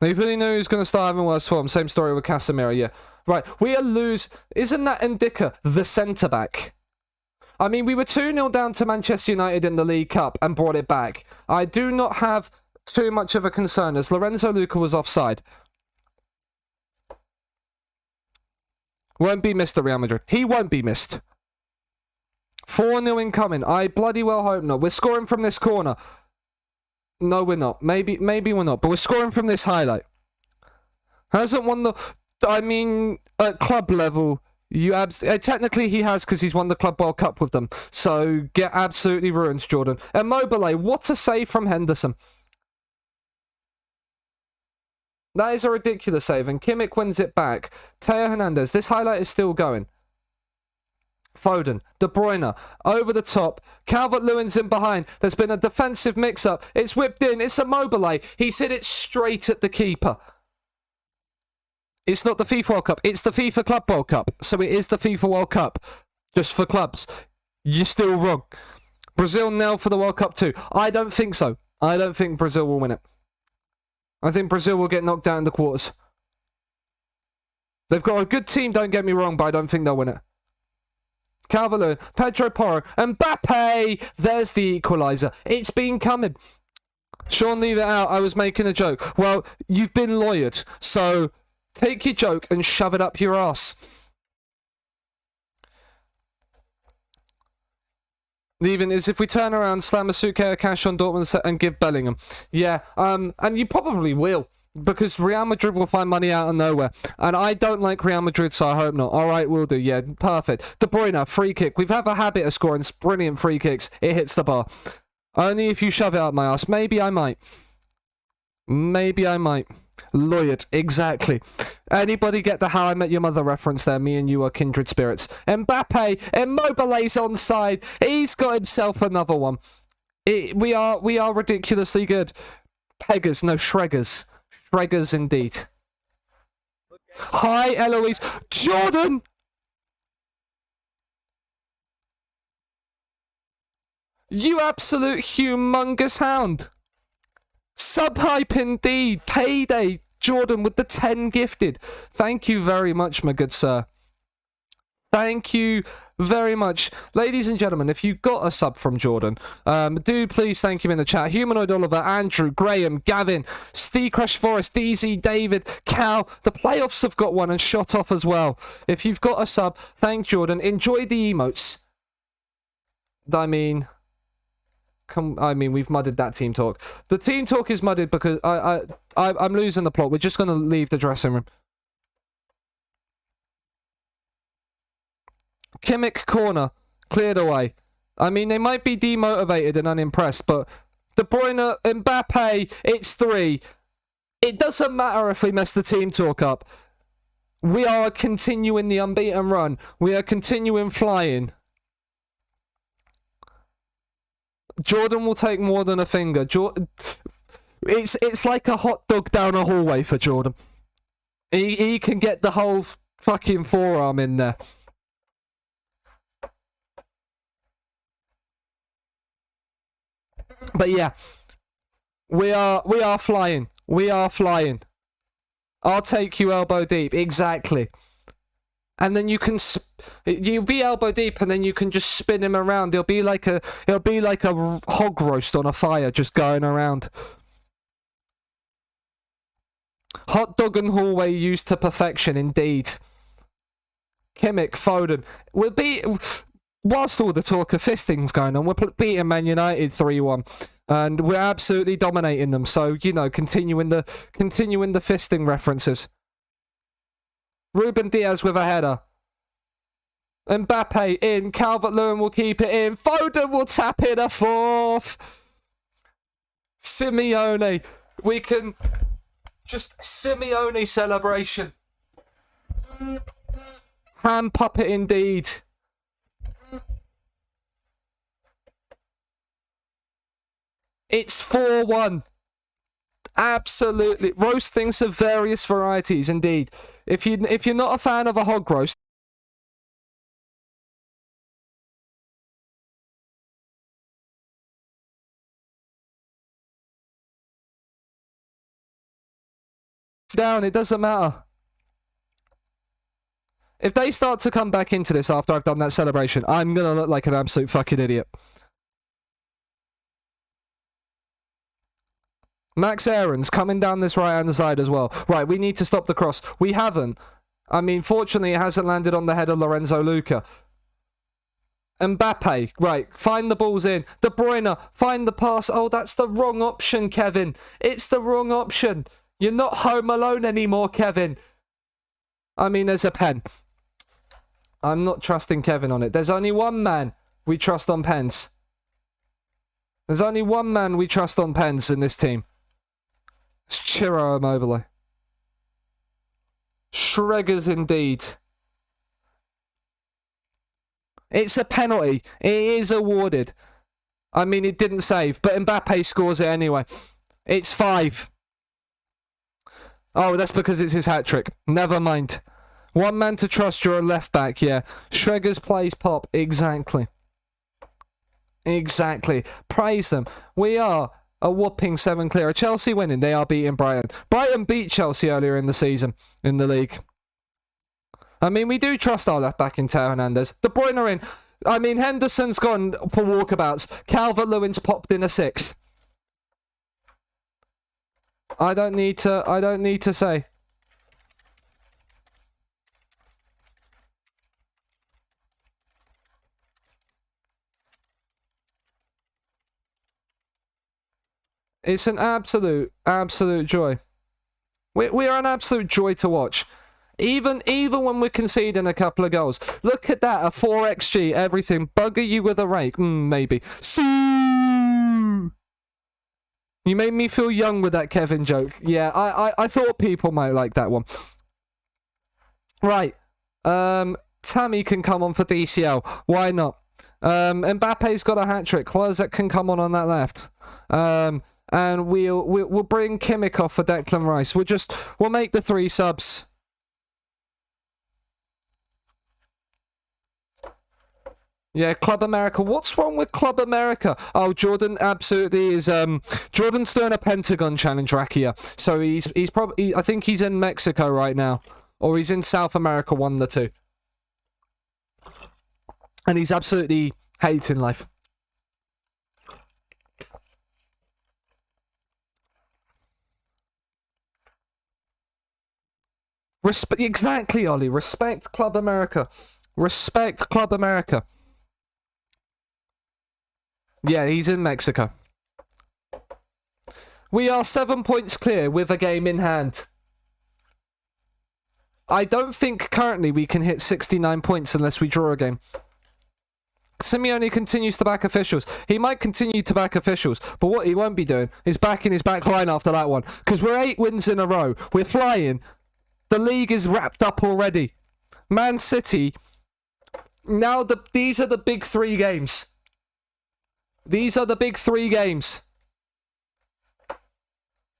If you know who's going to start having worse form, same story with Casemiro, yeah. Right, we are lose. Isn't that Ndicka, the centre-back? I mean, we were 2-0 down to Manchester United in the League Cup and brought it back. I do not have too much of a concern as Lorenzo Luca was offside. Won't be missed at Real Madrid. He won't be missed. 4-0 incoming. I bloody well hope not. We're scoring from this corner. No, we're not. Maybe we're not. But we're scoring from this highlight. Hasn't won the... I mean, at club level, technically he has because he's won the Club World Cup with them. So, get absolutely ruined, Jordan. Immobile, what a save from Henderson. That is a ridiculous save, and Kimmich wins it back. Theo Hernandez, this highlight is still going. Foden, De Bruyne, over the top. Calvert-Lewin's in behind. There's been a defensive mix-up. It's whipped in. It's Immobile. He's hit it straight at the keeper. It's not the FIFA World Cup. It's the FIFA Club World Cup. So it is the FIFA World Cup. Just for clubs. You're still wrong. Brazil now for the World Cup too. I don't think so. I don't think Brazil will win it. I think Brazil will get knocked out in the quarters. They've got a good team, don't get me wrong, but I don't think they'll win it. Calvert-Lewin, Pedro Porro, Mbappe! There's the equaliser. It's been coming. Sean, leave it out. I was making a joke. Well, you've been lawyered, so take your joke and shove it up your ass. Even is if we turn around, slam a suitcase of cash on Dortmund and give Bellingham. Yeah, and you probably will. Because Real Madrid will find money out of nowhere. And I don't like Real Madrid, so I hope not. Alright, we'll do. Yeah, perfect. De Bruyne, free kick. We've had a habit of scoring brilliant free kicks. It hits the bar. Only if you shove it up my ass. Maybe I might. Maybe I might. Lawyered, exactly. Anybody get the How I Met Your Mother reference there? Me and you are kindred spirits. Mbappe, Immobile's onside. He's got himself another one. We are ridiculously good. Peggers, no Shreggers. Shreggers indeed. Hi, Eloise. Jordan! You absolute humongous hound. Sub-hype indeed. Payday. Jordan with the 10 gifted. Thank you very much, my good sir. Thank you very much. Ladies and gentlemen, if you got a sub from Jordan, do please thank him in the chat. Humanoid Oliver, Andrew, Graham, Gavin, Steve Crash Forest, DZ, David, Cal. The playoffs have got one and shot off as well. If you've got a sub, thank Jordan. Enjoy the emotes. I mean, we've mudded that team talk. The team talk is mudded because I'm losing the plot. We're just going to leave the dressing room. Kimmich corner cleared away. I mean, they might be demotivated and unimpressed, but De Bruyne, Mbappe, it's 3. It doesn't matter if we mess the team talk up. We are continuing the unbeaten run. We are continuing flying. Jordan will take more than a finger. It's like a hot dog down a hallway for Jordan. He can get the whole fucking forearm in there. But yeah, we are flying. We are flying. I'll take you elbow deep. Exactly. And then you'll be elbow deep, and then you can just spin him around. It'll be like a hog roast on a fire, just going around. Hot dog and hallway used to perfection, indeed. Kimmich, Foden. Whilst all the talk of fisting's going on, we're beating Man United 3-1, and we're absolutely dominating them. So, you know, continuing the fisting references. Ruben Diaz with a header. Mbappe in. Calvert-Lewin will keep it in. Foden will tap in a 4th. Simeone. We can just Simeone celebration. Hand puppet indeed. It's 4-1. Absolutely. Roastings of various varieties, indeed. If you're not a fan of a hog roast, down, it doesn't matter. If they start to come back into this after I've done that celebration, I'm gonna look like an absolute fucking idiot. Max Aarons coming down this right-hand side as well. Right, we need to stop the cross. We haven't. I mean, fortunately, it hasn't landed on the head of Lorenzo Luca. Mbappe, right, find the balls in. De Bruyne, find the pass. Oh, that's the wrong option, Kevin. It's the wrong option. You're not home alone anymore, Kevin. I mean, there's a pen. I'm not trusting Kevin on it. There's only one man we trust on pens. There's only one man we trust on pens in this team. It's Ciro Immobile. Schreggers indeed. It's a penalty. It is awarded. I mean, it didn't save, but Mbappe scores it anyway. It's 5. Oh, that's because it's his hat-trick. Never mind. One man to trust, you're a left-back, yeah. Schreggers plays pop. Exactly. Exactly. Praise them. We are a whopping 7 clear. Chelsea winning. They are beating Brighton. Brighton beat Chelsea earlier in the season in the league. I mean, we do trust our left back in Teo Hernandez. De Bruyne in. I mean, Henderson's gone for walkabouts. Calvert-Lewin's popped in a 6th. I don't need to say. It's an absolute joy. We are an absolute joy to watch. Even when we're conceding a couple of goals. Look at that, a 4xG, everything. Bugger you with a rake. Maybe. You made me feel young with that Kevin joke. Yeah, I thought people might like that one. Right. Tammy can come on for DCL. Why not? Mbappe's got a hat-trick. Klozek can come on that left. And we'll bring Kimmich off for Declan Rice. We'll make the 3 subs. Yeah, Club America. What's wrong with Club America? Oh, Jordan absolutely is. Jordan's doing a Pentagon challenge, Rakia. So he's probably. I think he's in Mexico right now, or he's in South America, one of the two. And he's absolutely hating life. Exactly, Ollie. Respect Club America. Respect Club America. Yeah, he's in Mexico. We are 7 points clear with a game in hand. I don't think currently we can hit 69 points unless we draw a game. Simeone continues to back officials. He might continue to back officials, but what he won't be doing is backing his back line after that one. Because we're 8 wins in a row. We're flying. The league is wrapped up already. Man City. Now these are the big 3 games. These are the big 3 games.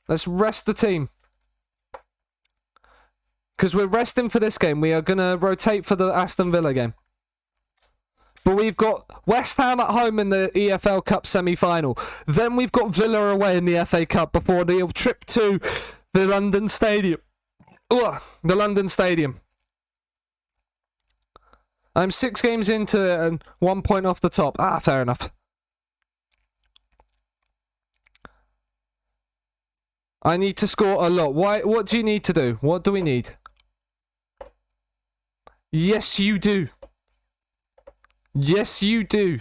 Let's rest the team. Because we're resting for this game. We are going to rotate for the Aston Villa game. But we've got West Ham at home in the EFL Cup semi-final. Then we've got Villa away in the FA Cup before the trip to the London Stadium. Ugh, the London Stadium. I'm 6 games into it and 1 point off the top. Ah, fair enough. I need to score a lot. Why? What do you need to do? What do we need? Yes, you do. Yes, you do.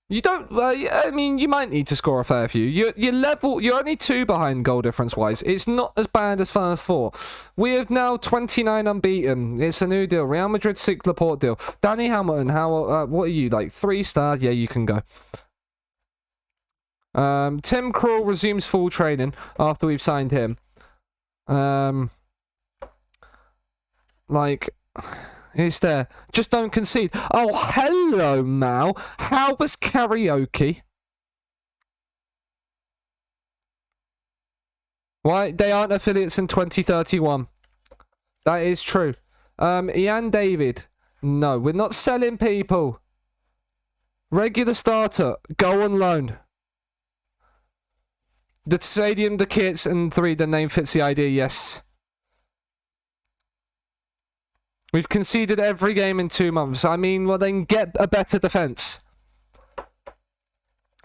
You don't. I mean, you might need to score a fair few. You're level. You're only 2 behind goal difference wise. It's not as bad as first 4. We have now 29 unbeaten. It's a new deal. Real Madrid 6 Laporte deal. Danny Hamilton. How? What are you like? 3 stars? Yeah, you can go. Tim Krul resumes full training after we've signed him. Like, it's there. Just don't concede. Oh, hello, Mal. How was karaoke? Why? They aren't affiliates in 2031. That is true. Ian David. No, we're not selling people. Regular starter. Go on loan. The stadium, the kits, and 3, the name fits the idea, yes. We've conceded every game in 2 months. I mean, well, then get a better defence.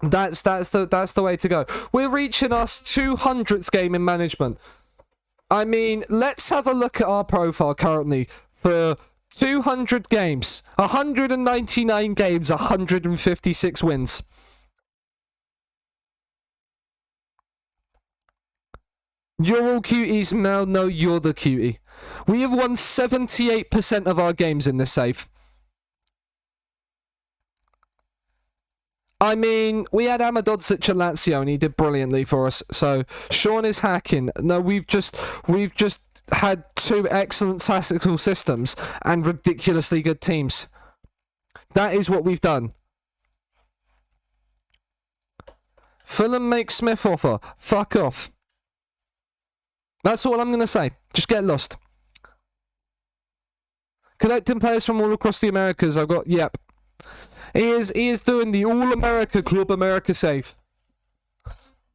That's the way to go. We're reaching our 200th game in management. I mean, let's have a look at our profile currently for 200 games. 199 games, 156 wins. You're all cuties, Mel. No, you're the cutie. We have won 78% of our games in this save. I mean, we had Amadodzic at Lazio and he did brilliantly for us. So Sean is hacking. No, we've just had 2 excellent tactical systems and ridiculously good teams. That is what we've done. Fulham make Smith offer. Fuck off. That's all I'm going to say. Just get lost. Collecting players from all across the Americas. I've got, yep. He is doing the All-America Club America save.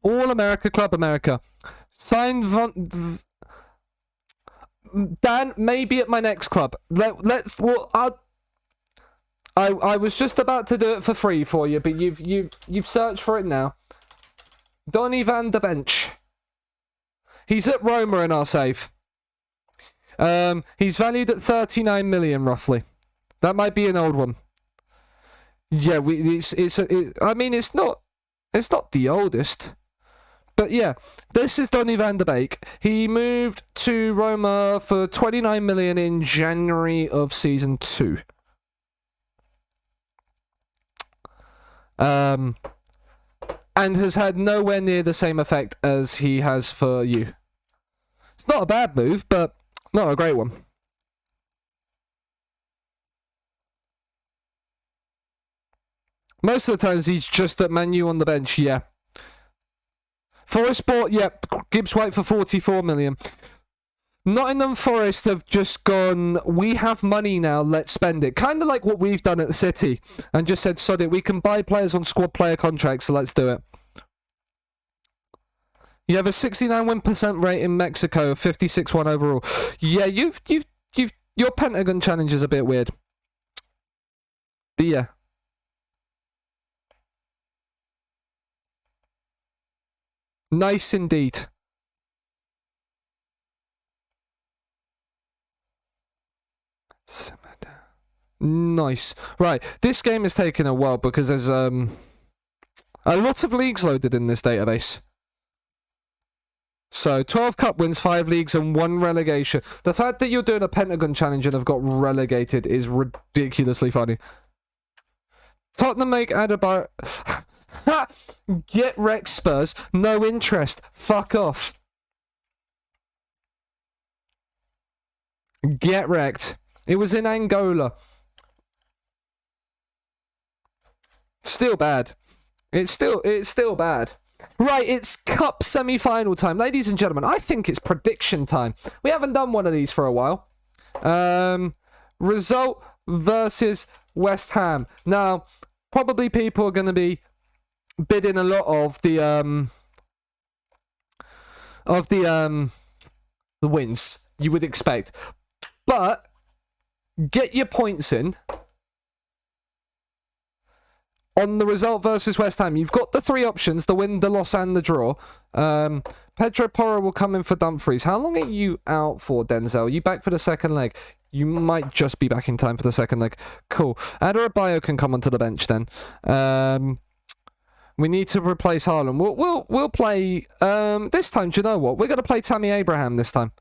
All-America Club America. Sign Dan, maybe at my next club. Let's. Well, I was just about to do it for free for you, but you've searched for it now. Donny van der Bench. He's at Roma in our save. He's valued at 39 million roughly. That might be an old one. Yeah, I mean, it's not the oldest. But yeah, this is Donny van der Beek. He moved to Roma for 29 million in January of season 2. And has had nowhere near the same effect as he has for you. It's not a bad move, but not a great one. Most of the times he's just at Man U on the bench, yeah. Forest bought, yep, Gibbs White for 44 million. Nottingham Forest have just gone, we have money now, let's spend it. Kind of like what we've done at City. And just said, sod it, we can buy players on squad player contracts, so let's do it. You have a 69 win% rate in Mexico, 56-1 overall. Yeah, your Pentagon challenge is a bit weird. But yeah. Nice indeed. Nice. Right, this game is taking a while because there's a lot of leagues loaded in this database. So 12 cup wins, 5 leagues, and 1 relegation. The fact that you're doing a Pentagon challenge and have got relegated is ridiculously funny. Tottenham make Adebayo. Get wrecked, Spurs. No interest. Fuck off. Get wrecked. It was in Angola. Still bad. It's still bad. Right, it's cup semi-final time. Ladies and gentlemen, I think it's prediction time. We haven't done one of these for a while. Result versus West Ham. Now, probably people are going to be bidding a lot of the wins you would expect. But get your points in. On the result versus West Ham, you've got the 3 options, the win, the loss, and the draw. Pedro Porro will come in for Dumfries. How long are you out for, Denzel? Are you back for the second leg? You might just be back in time for the second leg. Cool. Adebayo can come onto the bench then. We need to replace Haaland. We'll play... this time, do you know what? We're going to play Tammy Abraham this time.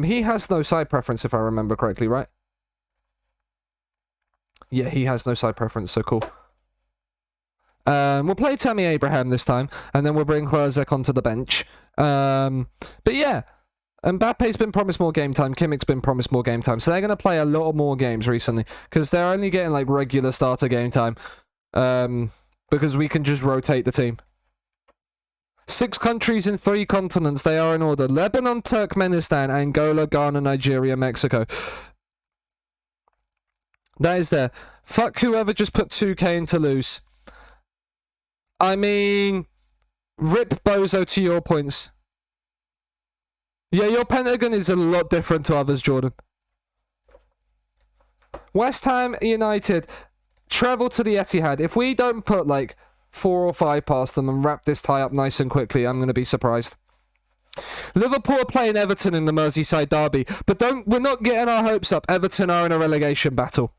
He has no side preference, if I remember correctly, right? Yeah, he has no side preference, so cool. We'll play Tammy Abraham this time, and then we'll bring Hlazek onto the bench. But yeah, Mbappe's been promised more game time. Kimmich's been promised more game time. So they're going to play a lot more games recently, because they're only getting like regular starter game time. Because we can just rotate the team. 6 countries in 3 continents. They are in order: Lebanon, Turkmenistan, Angola, Ghana, Nigeria, Mexico. That is there. Fuck whoever just put 2k in Toulouse. I mean, rip Bozo to your points. Yeah, your Pentagon is a lot different to others, Jordan. West Ham United travel to the Etihad. If we don't put like 4 or 5 past them and wrap this tie up nice and quickly, I'm going to be surprised. Liverpool are playing Everton in the Merseyside derby, but we're not getting our hopes up. Everton are in a relegation battle.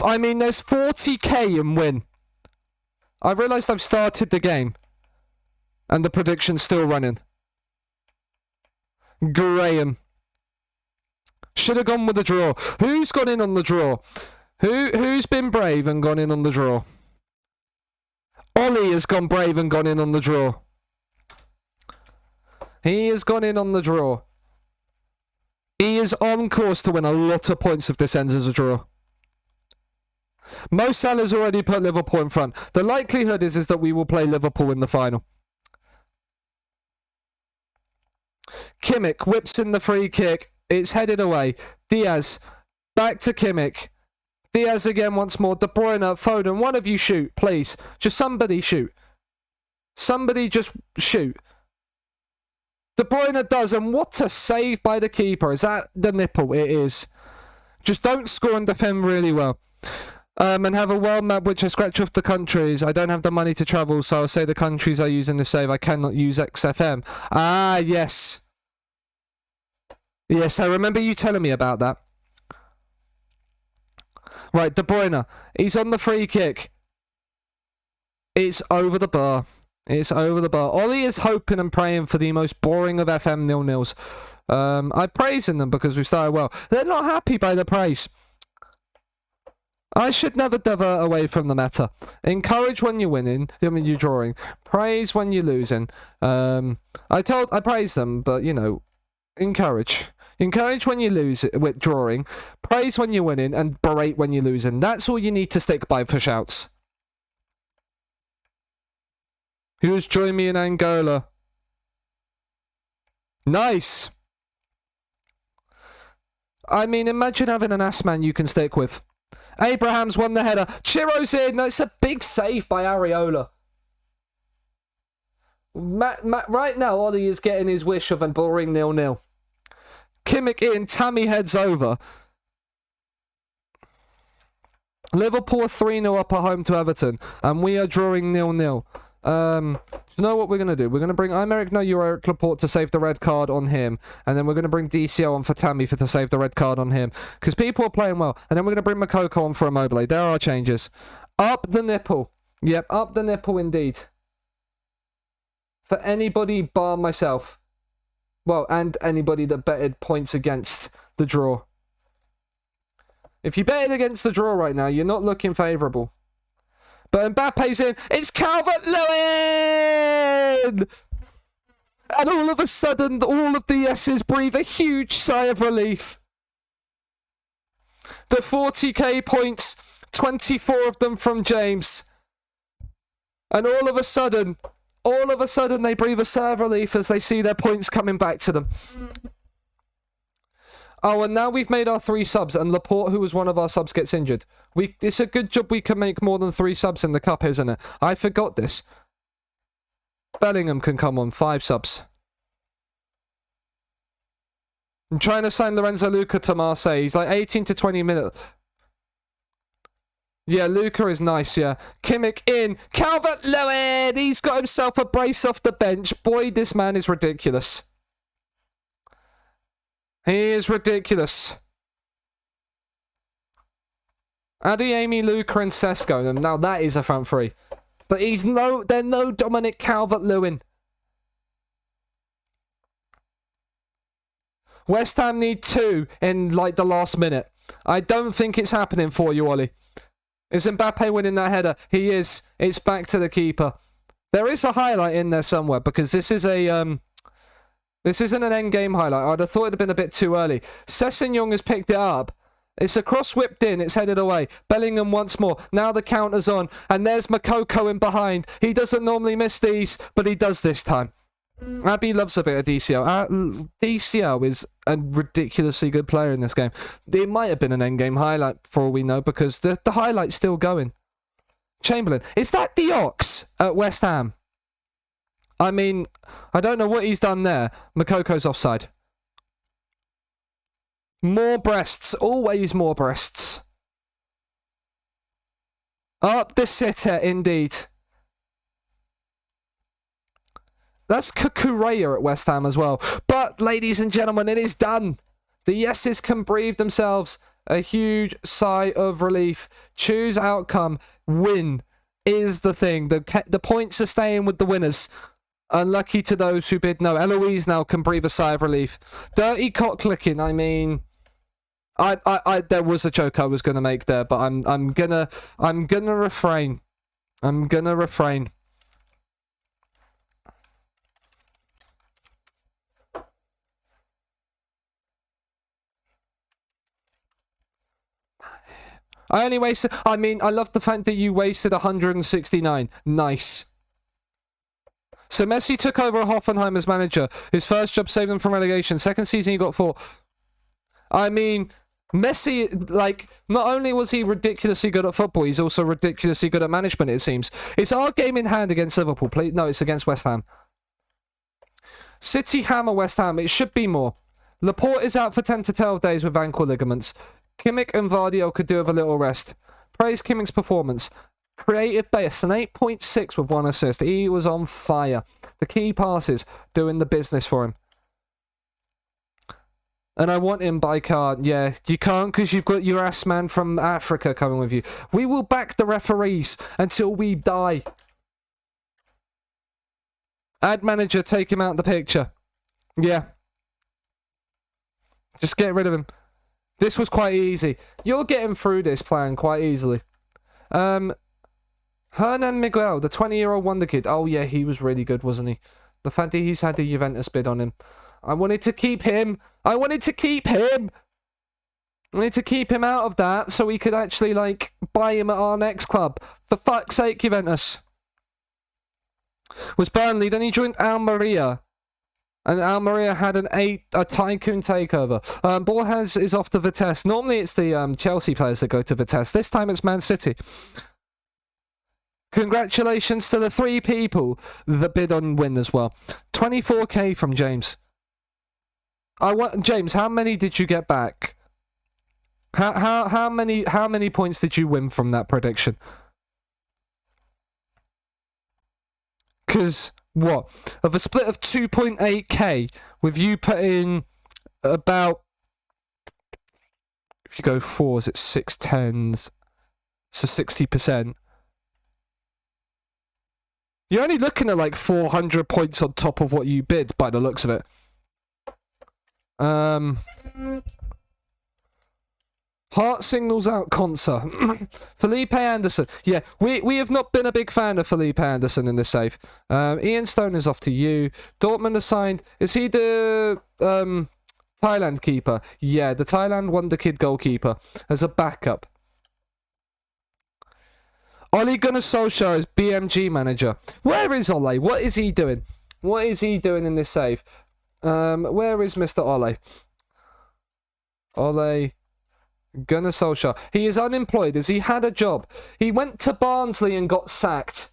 I mean, there's 40k in win. I've realised I've started the game. And the prediction's still running. Graham. Should have gone with the draw. Who's gone in on the draw? Who's been brave and gone in on the draw? Ollie has gone brave and gone in on the draw. He has gone in on the draw. He is on course to win a lot of points if this ends as a draw. Mo Salah's already put Liverpool in front. The likelihood is that we will play Liverpool in the final. Kimmich whips in the free kick. It's headed away. Diaz. Back to Kimmich. Diaz again once more. De Bruyne, Foden. One of you shoot, please. Just somebody shoot. Somebody just shoot. De Bruyne does, and what a save by the keeper. Is that the nipple? It is. Just don't score and defend really well. And have a world map which I scratch off the countries. I don't have the money to travel, so I'll say the countries I use in the save. I cannot use XFM. Ah, yes. Yes, I remember you telling me about that. Right, De Bruyne. He's on the free kick. It's over the bar. It's over the bar. Ollie is hoping and praying for the most boring of FM 0-0s. I'm praising them because we started well. They're not happy by the praise. I should never divert away from the meta. Encourage when you're winning. I mean, you're drawing. Praise when you're losing. I praise them, but you know, encourage. Encourage when you lose with drawing. Praise when you're winning, and berate when you're losing. That's all you need to stick by for shouts. Who's joined me in Angola? Nice. I mean, imagine having an ass man you can stick with. Abraham's won the header. Chiro's in. It's a big save by Areola. Right now, Ollie is getting his wish of a boring 0-0. Kimmich in. Tammy heads over. Liverpool 3-0 up at home to Everton. And we are drawing 0-0. You know what we're going to do? We're going to bring Aymeric No Eric Laporte to save the red card on him. And then we're going to bring DCO on for Tammy to save the red card on him. Because people are playing well. And then we're going to bring Makoko on for Immobile. There are changes. Up the nipple. Yep, up the nipple indeed. For anybody bar myself. Well, and anybody that betted points against the draw. If you betted against the draw right now, you're not looking favourable. But Mbappe's in. It's Calvert-Lewin! And all of a sudden, all of the yeses breathe a huge sigh of relief. The 40k points, 24 of them from James. And all of a sudden, they breathe a sigh of relief as they see their points coming back to them. Oh, and now we've made our 3 subs, and Laporte, who was one of our subs, gets injured. It's a good job we can make more than 3 subs in the cup, isn't it? I forgot this. Bellingham can come on 5 subs. I'm trying to sign Lorenzo Luca to Marseille. He's like 18 to 20 minutes. Yeah, Luca is nice, yeah. Kimmich in. Calvert-Lewin! He's got himself a brace off the bench. Boy, this man is ridiculous. He is ridiculous. Adeyemi, Luca, and Sesko. Now that is a front 3. But they're no Dominic Calvert-Lewin. West Ham need 2 in like the last minute. I don't think it's happening for you, Ollie. Is Mbappe winning that header? He is. It's back to the keeper. There is a highlight in there somewhere because this is a this isn't an end-game highlight. I'd have thought it had been a bit too early. Sessegnon has picked it up. It's a cross whipped in. It's headed away. Bellingham once more. Now the counter's on. And there's Makoko in behind. He doesn't normally miss these, but he does this time. Abby loves a bit of DCO. DCO is a ridiculously good player in this game. It might have been an end-game highlight for all we know because the highlight's still going. Chamberlain. Is that the Ox at West Ham? I mean, I don't know what he's done there. Makoko's offside. More breasts. Always more breasts. Up the sitter, indeed. That's Kukureya at West Ham as well. But, ladies and gentlemen, it is done. The yeses can breathe themselves a huge sigh of relief. Choose outcome. Win is the thing. The points are staying with the winners. Unlucky to those who bid no. Eloise now can breathe a sigh of relief. Dirty cock clicking. I mean, I there was a joke I was gonna make there, but I'm gonna refrain. I'm gonna refrain. I only wasted. I mean, I love the fact that you wasted 169. Nice. So Messi took over Hoffenheim as manager. His first job saved them from relegation. Second season he got 4. I mean, Messi, like, not only was he ridiculously good at football, he's also ridiculously good at management, it seems. It's our game in hand against Liverpool. Please, no, it's against West Ham. City hammer West Ham. It should be more. Laporte is out for 10 to 12 days with ankle ligaments. Kimmich and Vardiel could do with a little rest. Praise Kimmich's performance. Creative base, an 8.6 with 1 assist. He was on fire. The key passes, doing the business for him. And I want him by card. Yeah, you can't because you've got your ass man from Africa coming with you. We will back the referees until we die. Add manager, take him out of the picture. Yeah. Just get rid of him. This was quite easy. You're getting through this plan quite easily. Hernan Miguel, the 20-year-old wonder kid. Oh, yeah, he was really good, wasn't he? The fact that he's had a Juventus bid on him. I wanted to keep him. I wanted to keep him. I wanted to keep him out of that so we could actually, like, buy him at our next club. For fuck's sake, Juventus. Was Burnley. Then he joined Almeria. And Almeria had a Tycoon takeover. Borges is off to Vitesse. Normally it's the Chelsea players that go to Vitesse. This time it's Man City. Congratulations to the 3 people that bid on win as well. 24k from James. James, how many did you get back? How many points did you win from that prediction? Because what? Of a split of 2.8k, with you putting about, if you go 4s, it's 6 10s, so 60%. You're only looking at like 400 points on top of what you bid by the looks of it. Heart signals out concert. Felipe Anderson. Yeah, we have not been a big fan of Felipe Anderson in this save. Ian Stone is off to you. Dortmund assigned. Is he the Thailand keeper? Yeah, the Thailand Wonder Kid goalkeeper as a backup. Ole Gunnar Solskjaer is BMG manager. Where is Ole? What is he doing? What is he doing in this save? Where is Mr. Ole? Ole Gunnar Solskjaer. He is unemployed. Has he had a job? He went to Barnsley and got sacked.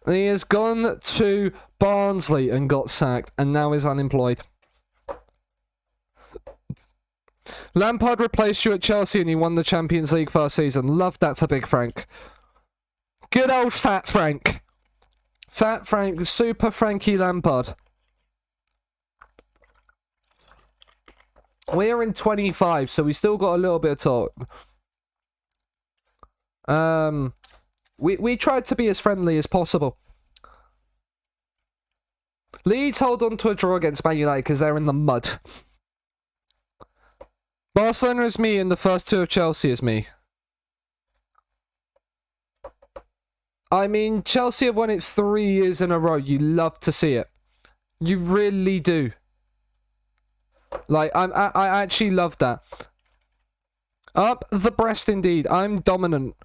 He has gone to Barnsley and got sacked and now is unemployed. Lampard replaced you at Chelsea and he won the Champions League first season. Love that for Big Frank. Good old Fat Frank. Fat Frank, Super Frankie Lampard. We're in 25, so we still got a little bit of talk. We tried to be as friendly as possible. Leeds hold on to a draw against Man United because they're in the mud. Barcelona is me and the first 2 of Chelsea is me. I mean, Chelsea have won it 3 years in a row. You love to see it. You really do. Like, I actually love that. Up the breast indeed. I'm dominant.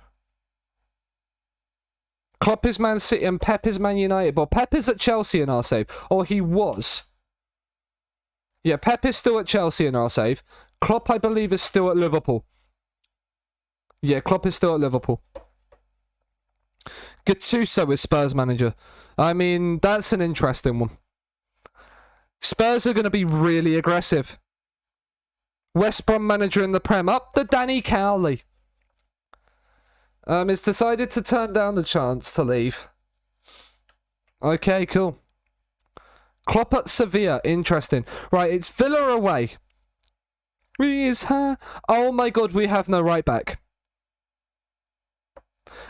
Klopp is Man City and Pep is Man United. But Pep is at Chelsea in our save. Or he was. Yeah, Pep is still at Chelsea in our save. Klopp, I believe, is still at Liverpool. Yeah, Klopp is still at Liverpool. Gattuso is Spurs manager. I mean, that's an interesting one. Spurs are going to be really aggressive. West Brom manager in the Prem. Up the Danny Cowley. It's decided to turn down the chance to leave. Okay, cool. Klopp at Sevilla. Interesting. Right, it's Villa away. Oh my god, we have no right back.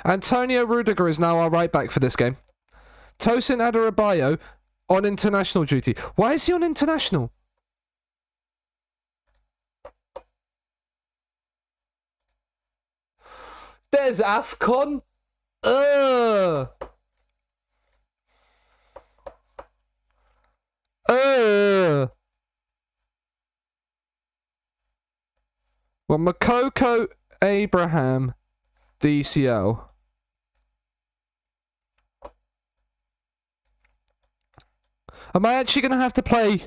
Antonio Rudiger is now our right back for this game. Tosin Adarabioyo on international duty. Why is he on international? There's AFCON. Well, Makoko Abraham, DCL. Am I actually going to have to play?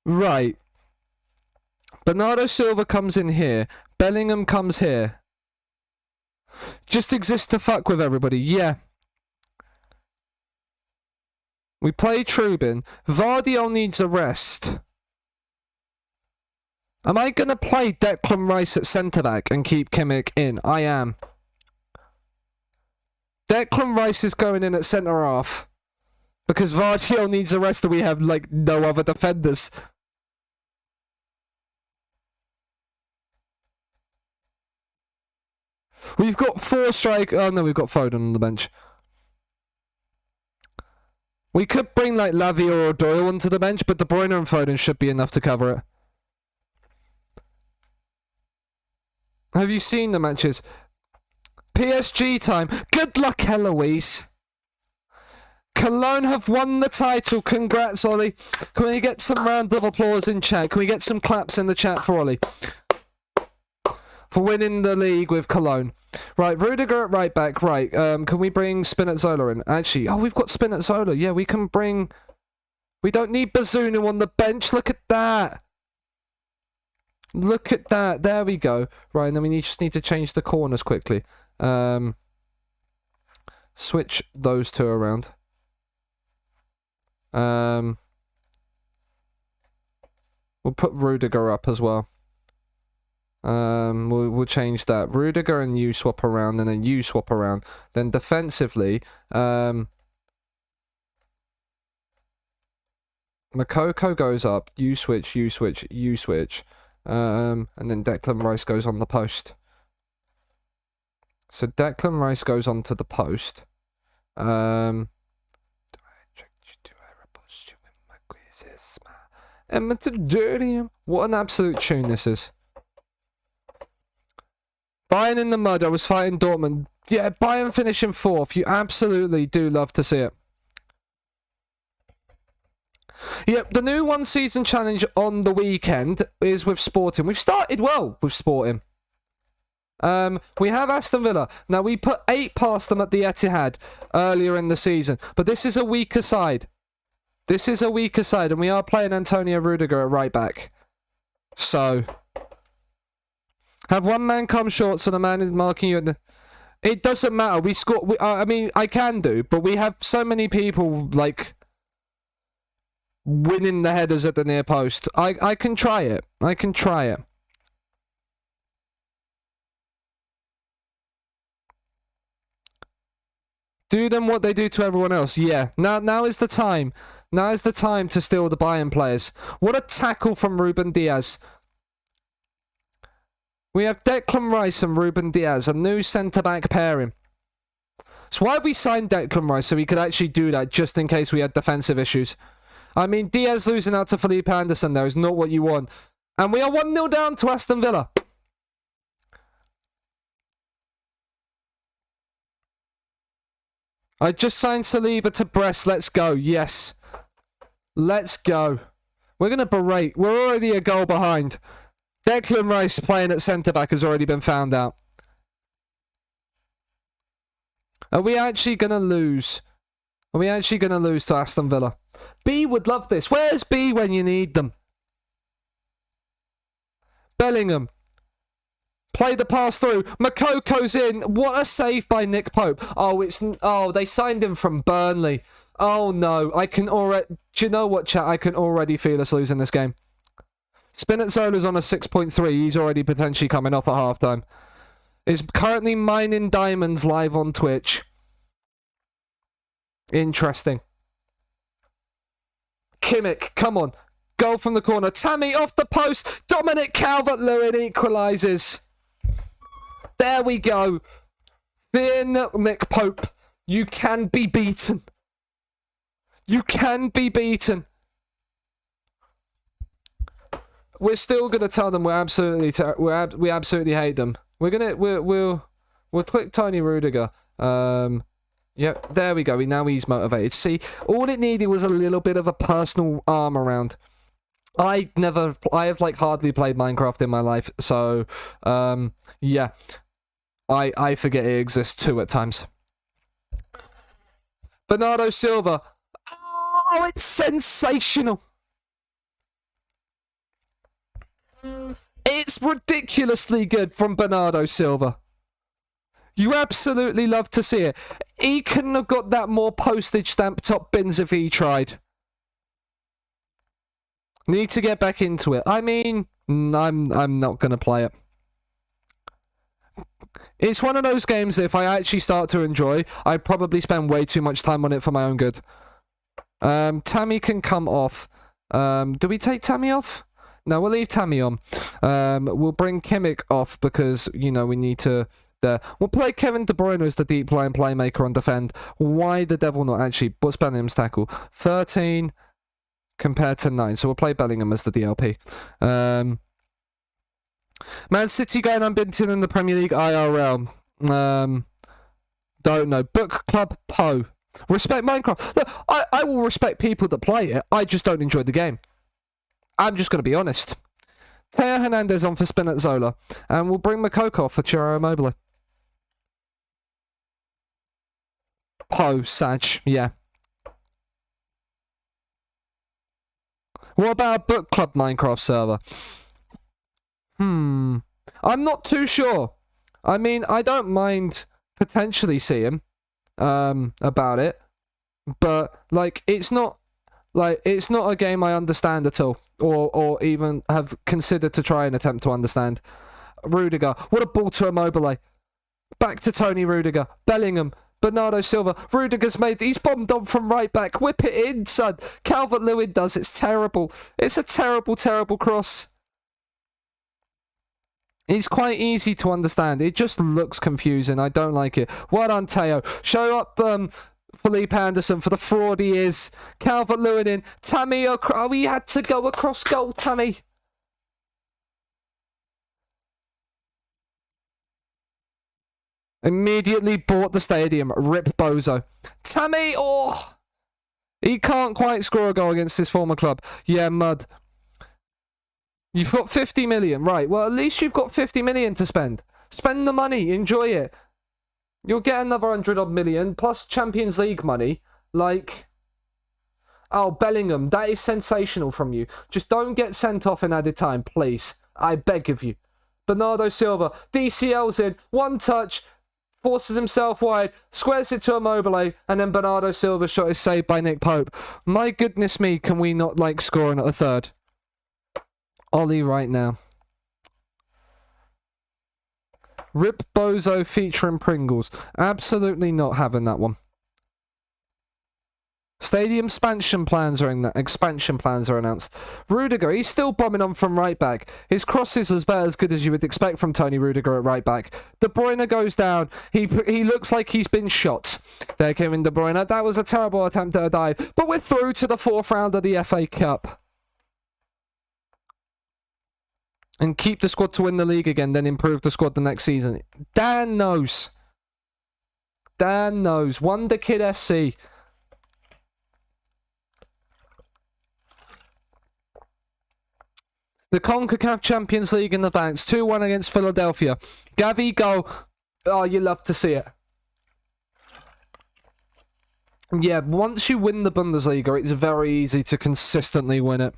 Right. Bernardo Silva comes in here. Bellingham comes here. Just exists to fuck with everybody. Yeah. We play Trubin. Vardio needs a rest. Am I going to play Declan Rice at centre-back and keep Kimmich in? I am. Declan Rice is going in at centre-half. Because Vardio needs a rest and we have, like, no other defenders. We've got 4 strike... Oh, no, we've got Foden on the bench. We could bring, like, Lavia or Doyle onto the bench, but De Bruyne and Foden should be enough to cover it. Have you seen the matches? PSG time. Good luck, Eloise. Cologne have won the title. Congrats, Ollie. Can we get some round of applause in chat? Can we get some claps in the chat for Ollie? for winning the league with Cologne. Right, Rudiger at right back. Right, can we bring Spinazzola in? Actually, oh, we've got Spinazzola. Yeah, we can bring... We don't need Bazunu on the bench. Look at that. Look at that. There we go. Right, and then we just need to change the corners quickly. Switch those two around. We'll put Rudiger up as well. We'll change that. Rudiger and you swap around, and then you swap around. Then defensively, Makoko goes up. You switch, you switch, you switch. And then Declan Rice goes on the post. So Declan Rice goes onto the post. Do I repulse you in my quizzes? Emma to dirty him. What an absolute tune this is. Bayern in the mud. I was fighting Dortmund. Yeah, Bayern finishing 4th. You absolutely do love to see it. Yep, the new one season challenge on the weekend is with Sporting. We've started well with Sporting. We have Aston Villa. Now, we put 8 past them at the Etihad earlier in the season. But this is a weaker side. This is a weaker side. And we are playing Antonio Rudiger at right back. So... have one man come short, so the man is marking you. It doesn't matter. We score. I mean, I can do, but we have so many people like winning the headers at the near post. I can try it. I can try it. Do them what they do to everyone else. Yeah. Now is the time. Now is the time to steal the Bayern players. What a tackle from Ruben Diaz. We have Declan Rice and Ruben Diaz, a new centre-back pairing. So why have we signed Declan Rice? So we could actually do that just in case we had defensive issues. I mean, Diaz losing out to Felipe Anderson there is not what you want. And we are 1-0 down to Aston Villa. I just signed Saliba to Brest. Let's go. Yes. Let's go. We're going to berate. We're already a goal behind. Declan Rice playing at centre-back has already been found out. Are we actually going to lose? Are we actually going to lose to Aston Villa? B would love this. Where's B when you need them? Bellingham. Play the pass through. Makoko's in. What a save by Nick Pope. Oh, they signed him from Burnley. Oh, no. I can already... Do you know what, chat? I can already feel us losing this game. Spinazzola's on a 6.3. He's already potentially coming off at halftime. Is currently mining diamonds live on Twitch. Interesting. Kimmich, come on. Goal from the corner. Tammy off the post. Dominic Calvert-Lewin equalises. There we go. Fear not, Nick Pope. You can be beaten. You can be beaten. We're still gonna tell them we absolutely hate them. We'll click Tony Rudiger. Yep, there we go. Now he's motivated. See, all it needed was a little bit of a personal arm around. I have like hardly played Minecraft in my life, so yeah, I forget it exists too at times. Bernardo Silva. Oh, it's sensational. It's ridiculously good from Bernardo Silva. You absolutely love to see it. He couldn't have got that more postage stamp top bins if he tried. Need to get back into it. I mean, I'm not going to play it. It's one of those games that if I actually start to enjoy, I probably spend way too much time on it for my own good. Tammy can come off. Do we take Tammy off? No, we'll leave Tammy on. We'll bring Kimmich off because, you know, we need to... We'll play Kevin De Bruyne as the deep line playmaker on defend. Why the devil not? Actually, what's Bellingham's tackle? 13 compared to 9. So we'll play Bellingham as the DLP. Man City going unbeaten in the Premier League IRL. Don't know. Book Club Poe. Respect Minecraft. Look, I will respect people that play it. I just don't enjoy the game. I'm just going to be honest. Teo Hernandez on for Spinazzola. And we'll bring Makoko off for Ciro Immobile. Saj, yeah. What about a book club Minecraft server? I'm not too sure. I mean, I don't mind potentially seeing about it, but like it's not a game I understand at all, or even have considered to try and attempt to understand. Rudiger, what a ball to Immobile. Back to Tony Rudiger. Bellingham. Bernardo Silva. He's bombed on from right back. Whip it in, son. Calvert-Lewin does. It's terrible. It's a terrible, terrible cross. It's quite easy to understand. It just looks confusing. I don't like it. Well done, Teo. Show up Felipe Anderson for the fraud he is. Calvert-Lewin in. Tammy, he had to go across goal, Tammy. Immediately bought the stadium. Rip Bozo. Tammy, he can't quite score a goal against his former club. Yeah, mud. You've got 50 million. Right, well, at least you've got 50 million to spend. Spend the money. Enjoy it. You'll get another 100-odd million, plus Champions League money. Like, oh, Bellingham, that is sensational from you. Just don't get sent off in added time, please. I beg of you. Bernardo Silva, DCL's in. One touch. Forces himself wide, squares it to Immobile, and then Bernardo Silva's shot is saved by Nick Pope. My goodness me, can we not like scoring at a third? Ollie right now. Rip Bozo featuring Pringles. Absolutely not having that one. Stadium expansion plans are announced. Rudiger, he's still bombing on from right back. His crosses is about as good as you would expect from Tony Rudiger at right back. De Bruyne goes down. He looks like he's been shot. There came in De Bruyne. That was a terrible attempt at a dive. But we're through to the 4th round of the FA Cup. And keep the squad to win the league again, then improve the squad the next season. Dan knows. Dan knows. Wonder Kid FC. The CONCACAF Champions League in the banks. 2-1 against Philadelphia. Gavi goal. Oh, you love to see it. Yeah, once you win the Bundesliga, it's very easy to consistently win it.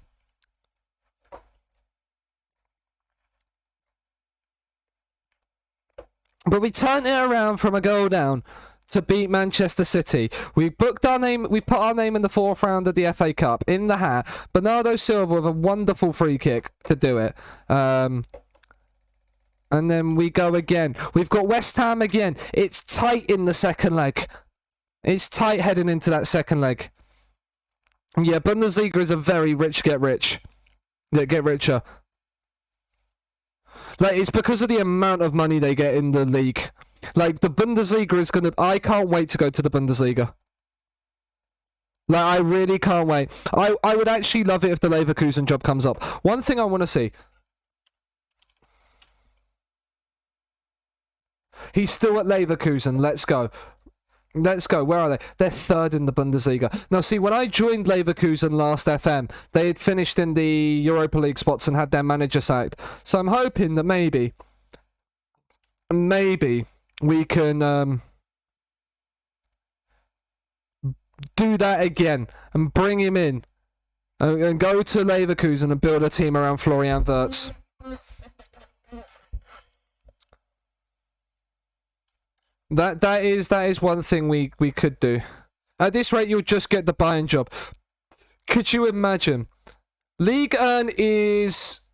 But we turned it around from a goal down to beat Manchester City. We put our name in the 4th round of the FA Cup in the hat. Bernardo Silva with a wonderful free kick to do it. And then we go again. We've got West Ham again. It's tight in the second leg. It's tight heading into that second leg. Yeah, Bundesliga is a very rich get rich. Yeah, get richer. Like, it's because of the amount of money they get in the league. Like, the Bundesliga is going to... I can't wait to go to the Bundesliga. Like, I really can't wait. I would actually love it if the Leverkusen job comes up. One thing I want to see. He's still at Leverkusen. Let's go. Let's go. Where are they? They're 3rd in the Bundesliga. Now, see, when I joined Leverkusen last FM, they had finished in the Europa League spots and had their manager sacked. So I'm hoping that maybe we can do that again and bring him in and go to Leverkusen and build a team around Florian Wirtz. That is one thing we could do. At this rate, you'll just get the Bayern job. Could you imagine? Ligue 1 is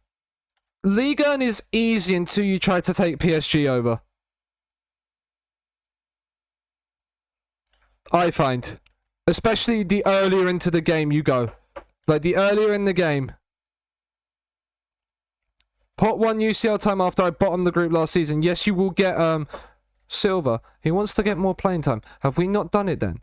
easy until you try to take PSG over. I find. Especially the earlier into the game you go. Like, the earlier in the game. Pot 1 UCL time after I bottomed the group last season. Yes, you will get Silva. He wants to get more playing time. Have we not done it then?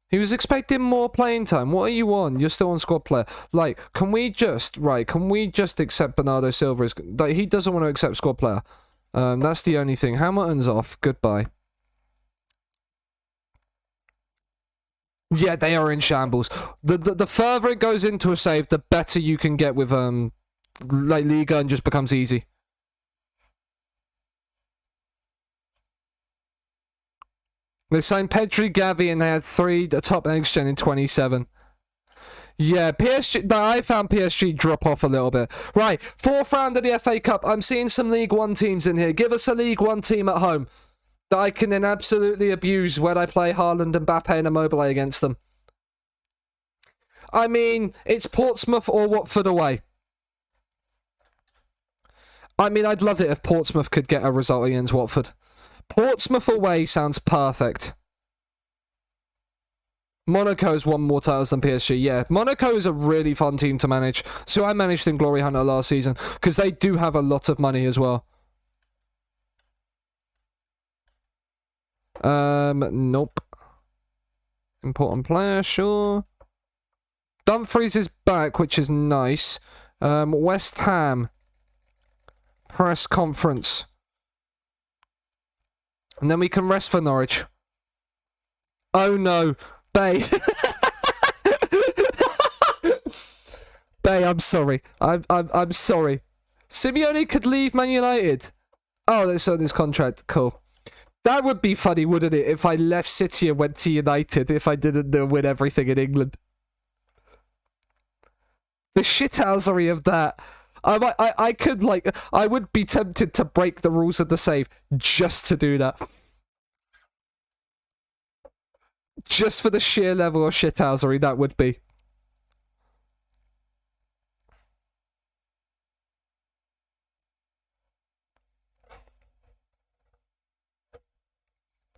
He was expecting more playing time. What are you on? You're still on squad player. Like, can we just accept Bernardo Silva? Like, he doesn't want to accept squad player. That's the only thing. Hamilton's off. Goodbye. Yeah, they are in shambles. The further it goes into a save, the better you can get with like Liga, and just becomes easy. They signed Pedri, Gavi, and they had 3 top next gen in 27. Yeah, PSG. I found PSG drop off a little bit. Right, 4th round of the FA Cup. I'm seeing some League One teams in here. Give us a League One team at home that I can then absolutely abuse when I play Haaland, Mbappe, and Immobile against them. I mean, it's Portsmouth or Watford away. I mean, I'd love it if Portsmouth could get a result against Watford. Portsmouth away sounds perfect. Monaco's won more titles than PSG. Yeah, Monaco is a really fun team to manage. So I managed in Glory Hunter last season because they do have a lot of money as well. Nope. Important player, sure. Dumfries is back, which is nice. West Ham. Press conference. And then we can rest for Norwich. Oh no. Bay. Bay, I'm sorry. I'm sorry. Simeone could leave Man United. Oh, that's on his contract. Cool. That would be funny, wouldn't it, if I left City and went to United if I didn't win everything in England. The shithousery of that. I could, like, I would be tempted to break the rules of the save just to do that. Just for the sheer level of shithousery that would be.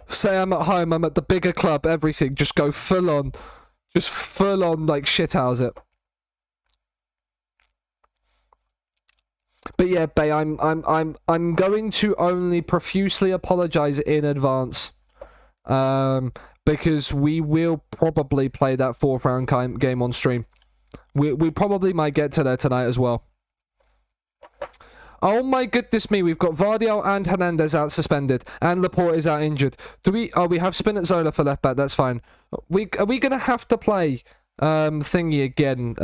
Say I'm at home, I'm at the bigger club, everything. Just go full on. Just full on, like, shithouse it. But yeah, Bay, I'm going to only profusely apologize in advance. Because we will probably play that 4th round game on stream. We probably might get to there tonight as well. Oh my goodness me, we've got Vardiel and Hernandez out suspended, and Laporte is out injured. Do we? Oh, we have Spinazzola for left back. That's fine. Are we gonna have to play thingy again?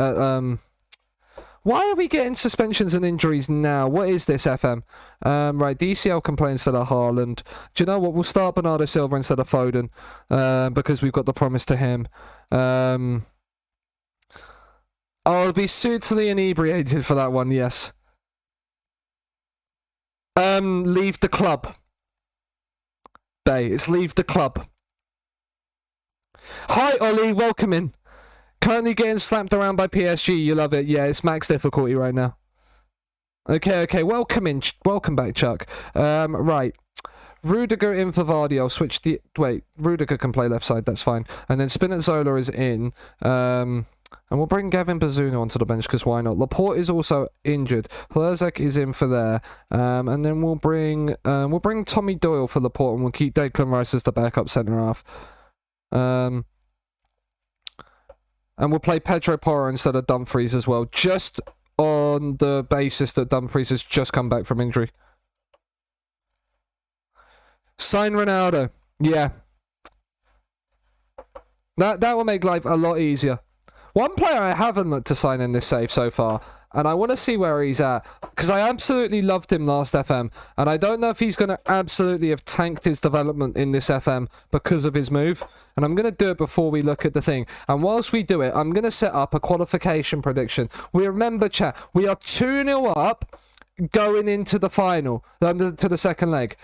Why are we getting suspensions and injuries now? What is this, FM? Right, DCL can play instead of Haaland. Do you know what? We'll start Bernardo Silva instead of Foden, because we've got the promise to him. I'll be suitably inebriated for that one, yes. Leave the club. Bay, it's leave the club. Hi, Ollie, welcome in. Currently getting slapped around by PSG. You love it. Yeah, it's max difficulty right now. Okay. Welcome in. Welcome back, Chuck. Right. Rudiger in for Vardy. I'll switch the... Wait, Rudiger can play left side. That's fine. And then Spinazzola is in. And we'll bring Gavin Bazunu onto the bench because why not? Laporte is also injured. Herzeg is in for there. And then we'll bring Tommy Doyle for Laporte, and we'll keep Declan Rice as the backup centre half. And we'll play Pedro Porro instead of Dumfries as well, just on the basis that Dumfries has just come back from injury. Sign Ronaldo. Yeah. That will make life a lot easier. One player I haven't looked to sign in this save so far, and I want to see where he's at, because I absolutely loved him last FM, and I don't know if he's going to absolutely have tanked his development in this FM because of his move, and I'm going to do it before we look at the thing. And whilst we do it, I'm going to set up a qualification prediction. We remember, chat, we are 2-0 up going into the final, to the second leg.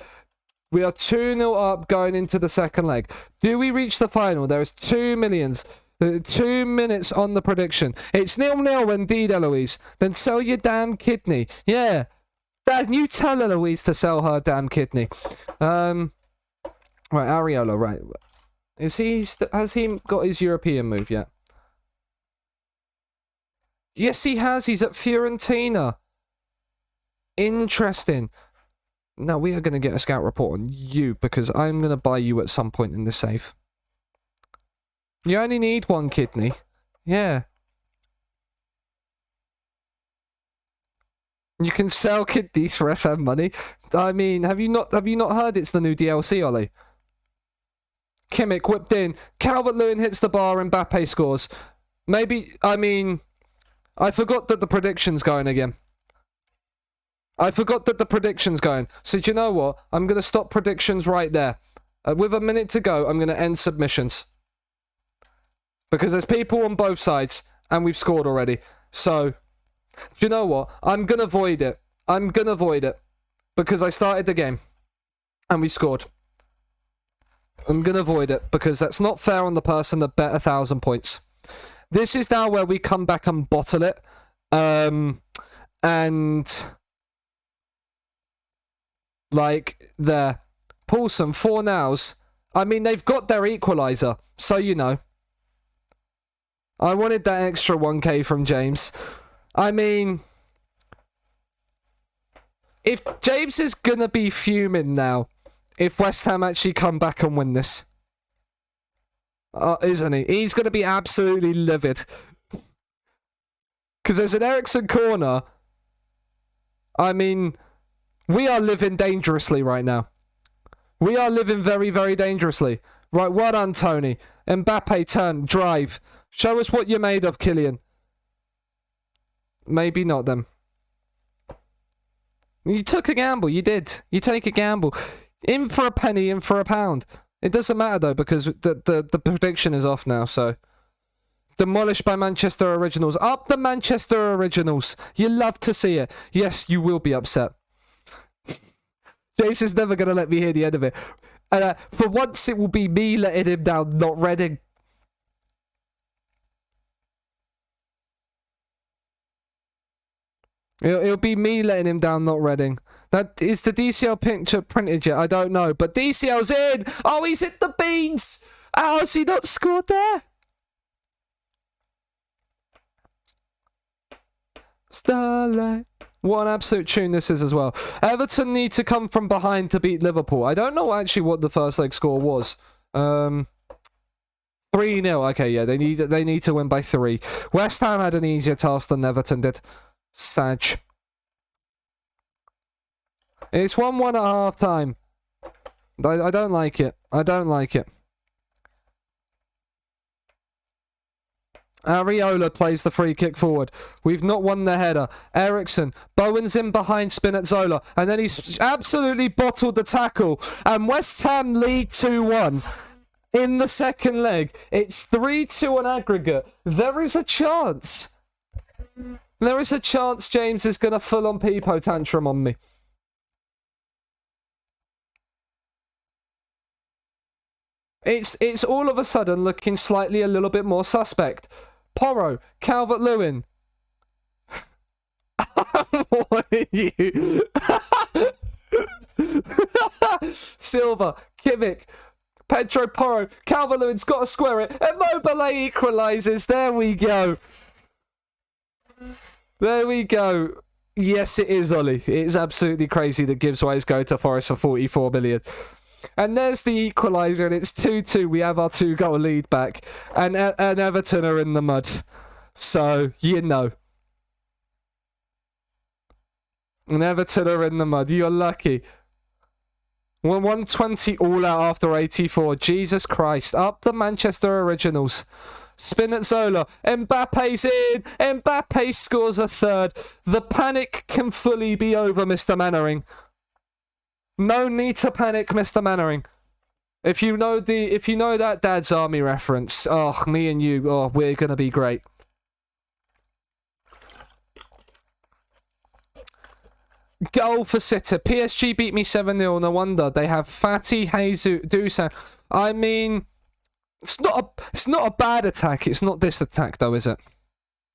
We are 2-0 up going into the second leg. Do we reach the final? There is 2 millions... 2 minutes on the prediction. It's 0-0 indeed, Eloise. Then sell your damn kidney. Yeah. Dad, you tell Eloise to sell her damn kidney. Right, Areola, right. Is he... has he got his European move yet? Yes, he has. He's at Fiorentina. Interesting. Now, we are going to get a scout report on you, because I'm going to buy you at some point in this save. You only need 1 kidney. Yeah. You can sell kidneys for FM money. I mean, have you not heard it's the new DLC, Ollie? Kimmich whipped in. Calvert-Lewin hits the bar and Mbappe scores. I forgot that the prediction's going again. So do you know what? I'm going to stop predictions right there. With a minute to go, I'm going to end submissions. Because there's people on both sides, and we've scored already. So, do you know what? I'm going to void it. Because I started the game, and we scored. I'm going to void it, because that's not fair on the person that bet 1,000 points. This is now where we come back and bottle it. And... like, there. Paulson, 4 nows. I mean, they've got their equaliser, so you know. I wanted that extra 1k from James. I mean, if James is gonna be fuming now, if West Ham actually come back and win this. Isn't he? He's gonna be absolutely livid. Because there's an Ericsson corner. I mean... we are living dangerously right now. We are living very, very dangerously. Right, well done, Tony. Mbappe, turn, drive. Show us what you're made of, Kylian. Maybe not, then. You took a gamble, you did. You take a gamble. In for a penny, in for a pound. It doesn't matter, though, because the prediction is off now, so... demolished by Manchester Originals. Up the Manchester Originals. You love to see it. Yes, you will be upset. James is never going to let me hear the end of it. For once, it will be me letting him down, not Reading. It'll be me letting him down, not Reading. That is the DCL picture printed yet? I don't know. But DCL's in! Oh, he's hit the beans! How has he not scored there? Starlight. What an absolute tune this is as well. Everton need to come from behind to beat Liverpool. I don't know actually what the first leg score was. 3-0. Okay, yeah, they need to win by 3. West Ham had an easier task than Everton did. Sag. It's 1-1 at half time. I don't like it. I don't like it. Areola plays the free kick forward. We've not won the header. Ericsson. Bowen's in behind Spinazzola. And then he's absolutely bottled the tackle. And West Ham lead 2-1 in the second leg. It's 3-2 on aggregate. There is a chance. There is a chance James is going to full-on peepo tantrum on me. It's all of a sudden looking slightly a little bit more suspect. Porro, Calvert-Lewin. I'm warning you. Silva, Kimmich, Pedro Porro, Calvert-Lewin's got to square it. Immobile equalises. There we go. There we go. Yes, it is, Ollie. It's absolutely crazy that Gibbs-White is going to Forest for 44 million. And there's the equaliser, and it's 2-2. We have our 2-goal lead back. And Everton are in the mud. So, you know. And Everton are in the mud. You're lucky. 120 all out after 84. Jesus Christ. Up the Manchester Originals. Spinazzola. Mbappe's in. Mbappe scores a third. The panic can fully be over, Mr. Mannering. No need to panic, Mr. Mannering. If you know that Dad's Army reference, oh, me and you, oh, we're gonna be great. Goal for City. PSG beat me 7-0. No wonder they have Fatty, Jesus, Dusan. I mean, it's not a bad attack. It's not this attack though, is it?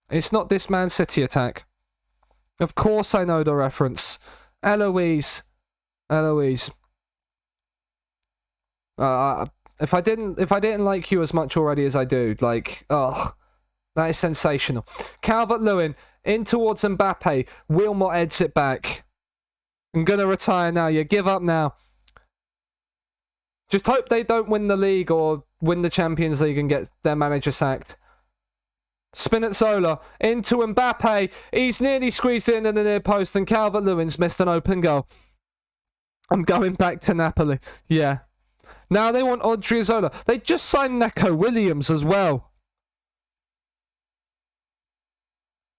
It's not this Man City attack. Of course, I know the reference. Eloise. If I didn't like you as much already as I do, like, oh, that is sensational. Calvert-Lewin in towards Mbappe. Wilmot heads it back. I'm gonna retire now. You give up now. Just hope they don't win the league or win the Champions League and get their manager sacked. Spinazzola into Mbappe. He's nearly squeezed in the near post, and Calvert-Lewin's missed an open goal. I'm going back to Napoli. Yeah. Now they want Odriozola. They just signed Neco Williams as well.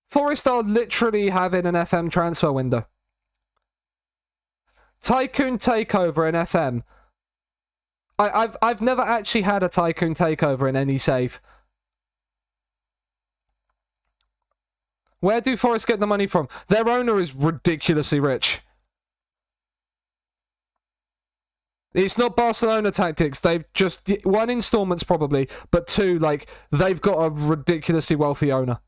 Forest are literally having an FM transfer window. Tycoon takeover in FM. I've never actually had a Tycoon takeover in any save. Where do Forest get the money from? Their owner is ridiculously rich. It's not Barcelona tactics. They've just... one, installments probably, but two, like, they've got a ridiculously wealthy owner.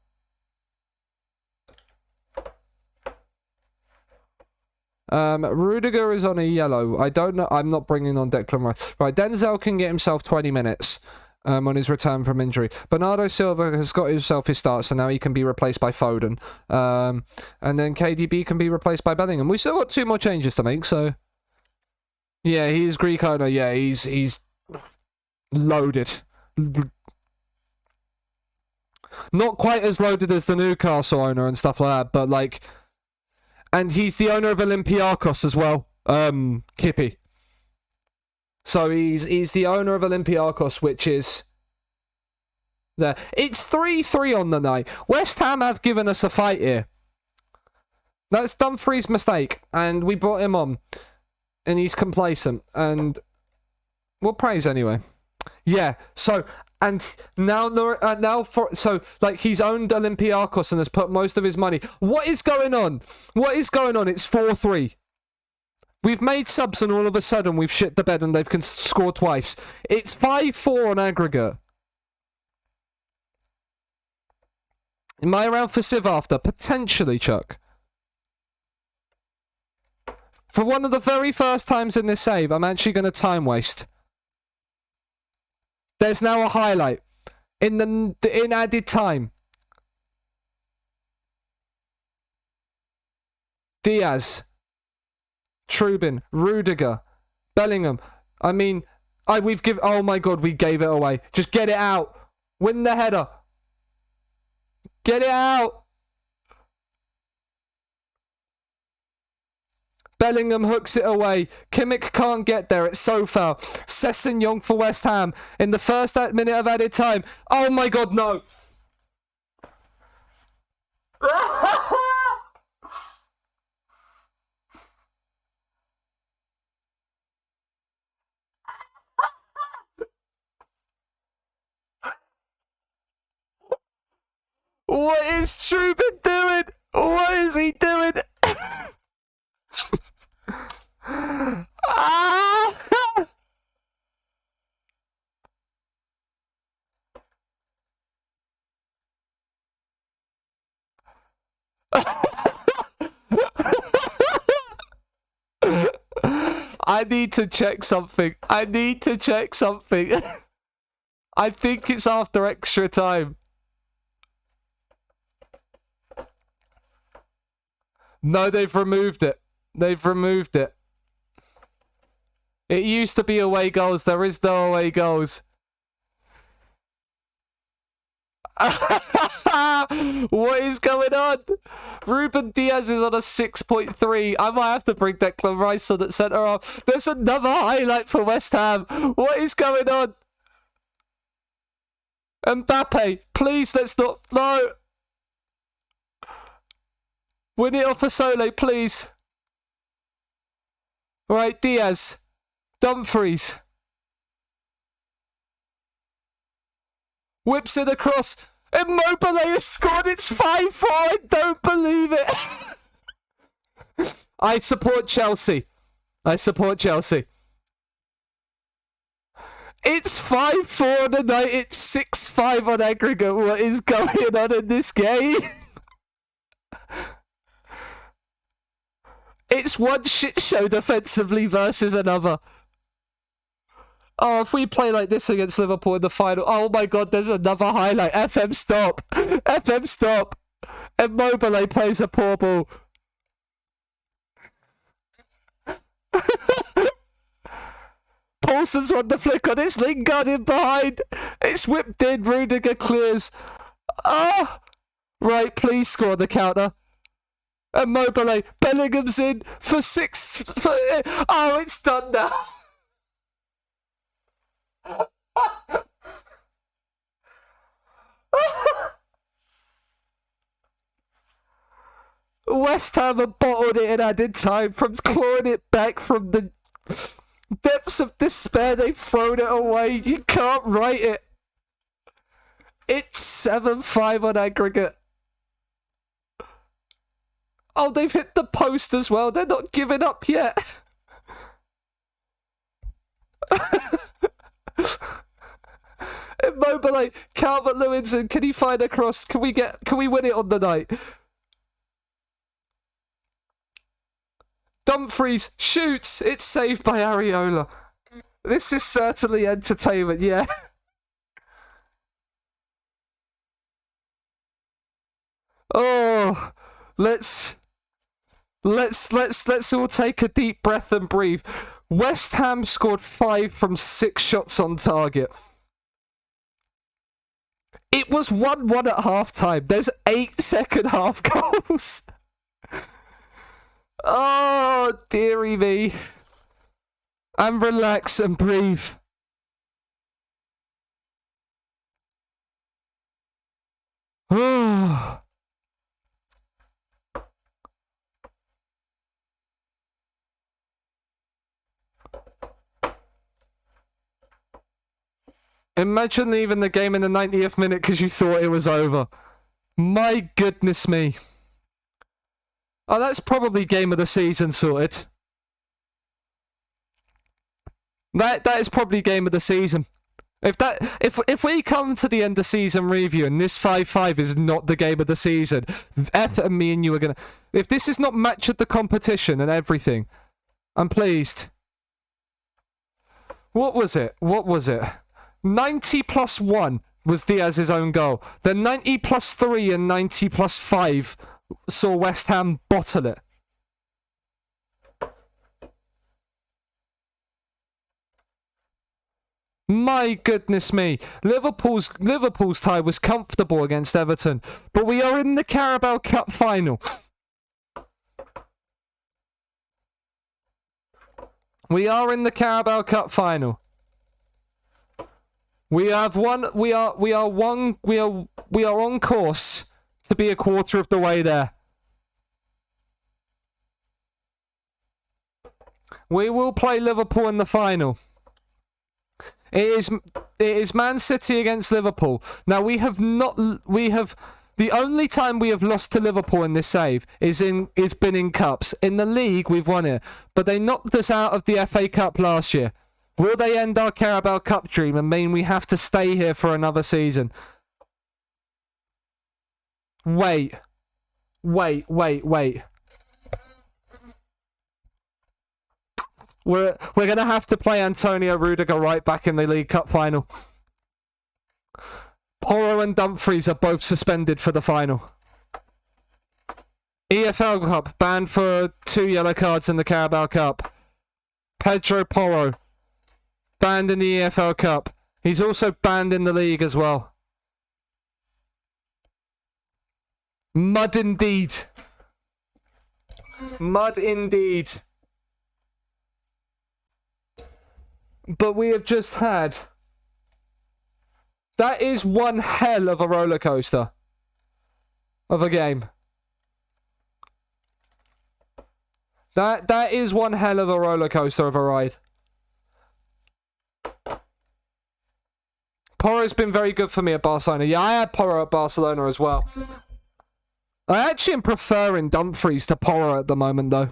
Rudiger is on a yellow. I don't know. I'm not bringing on Declan Rice. Right, Denzel can get himself 20 minutes on his return from injury. Bernardo Silva has got himself his start, so now he can be replaced by Foden. And then KDB can be replaced by Bellingham. We've still got 2 more changes to make, so... yeah, he's Greek owner. Yeah, he's loaded. Not quite as loaded as the Newcastle owner and stuff like that, but like... and he's the owner of Olympiacos as well, Kippy. So he's the owner of Olympiacos, which is there. It's 3-3 on the night. West Ham have given us a fight here. That's Dumfries' mistake, and we brought him on, and he's complacent, and we'll praise anyway. Yeah. So. And now so like he's owned Olympiacos and has put most of his money. What is going on? What is going on? It's 4-3. We've made subs and all of a sudden we've shit the bed and they've scored twice. It's 5-4 on aggregate. Am I around for Civ after? Potentially, Chuck. For one of the very first times in this save, I'm actually going to time waste. There's now a highlight in added time. Diaz, Trubin, Rudiger, Bellingham. I mean, oh my god, we gave it away. Just get it out. Win the header. Get it out. Bellingham hooks it away. Kimmich can't get there. It's so foul. Sessegnon for West Ham in the first minute of added time. Oh my god, no. What is Trubin doing? What is he doing? Ah! I need to check something. I need to check something. I think it's after extra time. No, they've removed it. They've removed it. It used to be away goals. There is no away goals. What is going on? Ruben Diaz is on a 6.3. I might have to bring Declan Rice on at centre half. There's another highlight for West Ham. What is going on? Mbappe, please let's not... No. Win it off a Sole, please. Right, Diaz. Dumfries. Whips it across. Immobile has scored. It's 5-4. I don't believe it. I support Chelsea. I support Chelsea. It's 5-4 on the night. It's 6-5 on aggregate. What is going on in this game? It's one shit show defensively versus another. Oh, if we play like this against Liverpool in the final... Oh my god, there's another highlight. FM stop. FM stop. Immobile plays a poor ball. Paulson's won the flick on. It's Lingard in behind. It's whipped in. Rudiger clears. Ah! Right, please score the counter. Immobile. Bellingham's in for 6... oh, it's done now. West Ham have bottled it and added time from clawing it back from the depths of despair. They've thrown it away. You can't write it. It's 7-5 on aggregate. Oh, they've hit the post as well. They're not giving up yet. Immobile, Calvert-Lewin, can he find a cross? Can we win it on the night? Dumfries shoots. It's saved by Areola. This is certainly entertainment, yeah. Oh, let's all take a deep breath and breathe. West Ham scored 5 from 6 shots on target. It was 1-1 at half-time. There's 8 second-half goals. Oh, dearie me. And relax and breathe. Oh. Imagine leaving the game in the 90th minute because you thought it was over. My goodness me. Oh, that's probably game of the season sorted. That is probably game of the season. If we come to the end of season review and this 5-5 is not the game of the season, Eth and me and you are gonna. If this is not match of the competition and everything, I'm pleased. What was it? 90 plus 1 was Diaz's own goal. Then 90 plus 3 and 90 plus 5 saw West Ham bottle it. My goodness me. Liverpool's tie was comfortable against Everton. But we are in the Carabao Cup final. We are in the Carabao Cup final. We have won. We are on course to be a quarter of the way there. We will play Liverpool in the final. It is Man City against Liverpool. Now the only time we have lost to Liverpool in this save is been in cups. In the league we've won it, but they knocked us out of the FA Cup last year. Will they end our Carabao Cup dream and mean we have to stay here for another season? Wait. We're gonna have to play Antonio Rudiger right back in the League Cup final. Porro and Dumfries are both suspended for the final. EFL Cup, banned for 2 yellow cards in the Carabao Cup. Pedro Porro, banned in the EFL Cup. He's also banned in the league as well. Mud indeed. Mud indeed. But we have just had... That is one hell of a roller coaster of a game. That is one hell of a roller coaster of a ride. Porro's been very good for me at Barcelona. Yeah, I had Porro at Barcelona as well. I actually am preferring Dumfries to Porro at the moment, though.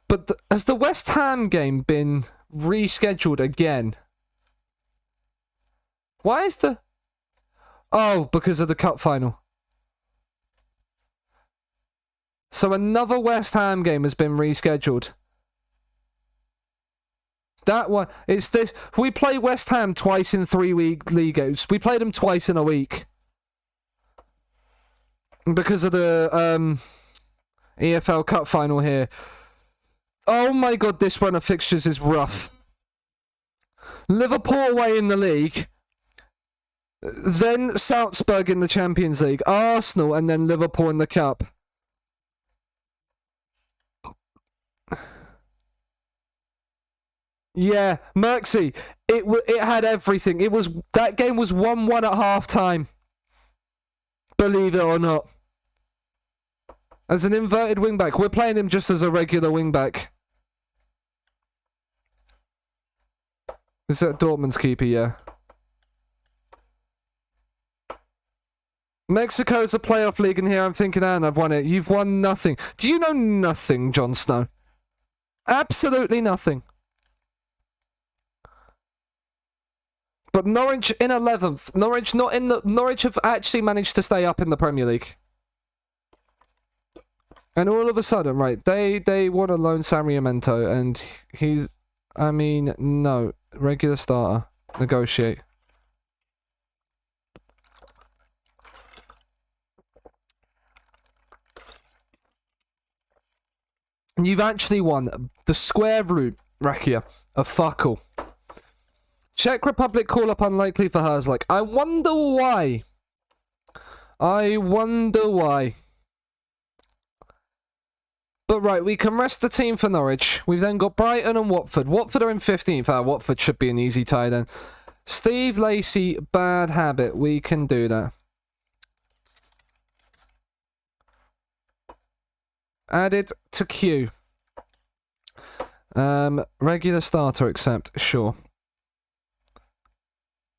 But has the West Ham game been rescheduled again? Why is the... Oh, because of the cup final. So another West Ham game has been rescheduled. That one... It's this... We play West Ham twice in 3-week leagues. We played them twice in a week. Because of the EFL Cup final here. Oh my god, this run of fixtures is rough. Liverpool away in the league. Then Salzburg in the Champions League. Arsenal and then Liverpool in the Cup. Yeah, Merksy, it had everything. That game was 1-1 at half time. Believe it or not. As an inverted wingback. We're playing him just as a regular wingback. Is that Dortmund's keeper? Yeah. Mexico's a playoff league, and here I'm thinking, Anne, I've won it. You've won nothing. Do you know nothing, Jon Snow? Absolutely nothing. But Norwich in 11th. Norwich have actually managed to stay up in the Premier League. And all of a sudden, right, they want to loan Sarmiento, and he's, I mean, no, regular starter, negotiate. And you've actually won the square root, Rakia, of fuck all. Czech Republic call up unlikely for hers. Like, I wonder why. I wonder why. But right, we can rest the team for Norwich. We've then got Brighton and Watford. Watford are in 15th. Watford should be an easy tie then. Steve Lacey, bad habit. We can do that. Added to queue. Regular starter accept. Sure.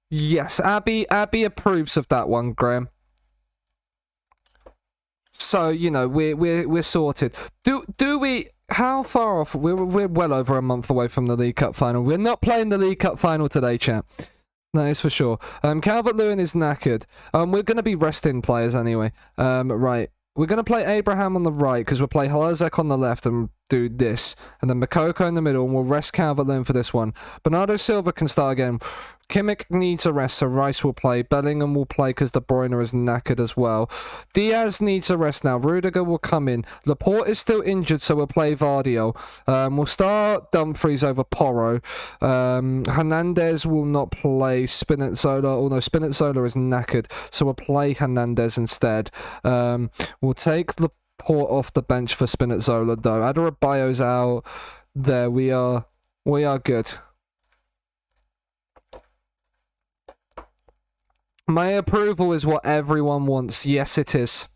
Yes, Abby approves of that one, Graham. So, you know, we're sorted. Do we, how far off? We're well over a month away from the League Cup final. We're not playing the League Cup final today, chat. That is for sure. Calvert-Lewin is knackered. We're going to be resting players anyway. Right. We're going to play Abraham on the right because we'll play Halazek on the left and do this. And then Makoko in the middle, and we'll rest Calvert-Lewin for this one. Bernardo Silva can start again. Kimmich needs a rest, so Rice will play. Bellingham will play because De Bruyne is knackered as well. Diaz needs a rest now. Rudiger will come in. Laporte is still injured, so we'll play Vardio. We'll start Dumfries over Porro. Hernandez will not play Spinazzola, although Spinazzola is knackered, so we'll play Hernandez instead. We'll take Laporte off the bench for Spinazzola, though. Adebayo's out. There, we are good. My approval is what everyone wants. Yes, it is.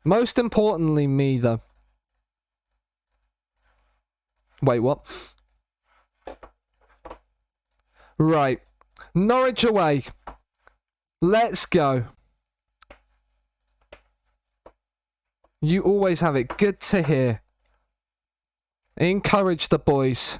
Most importantly, me, though. Wait, what? Right. Norwich away. Let's go. You always have it. Good to hear. Encourage the boys.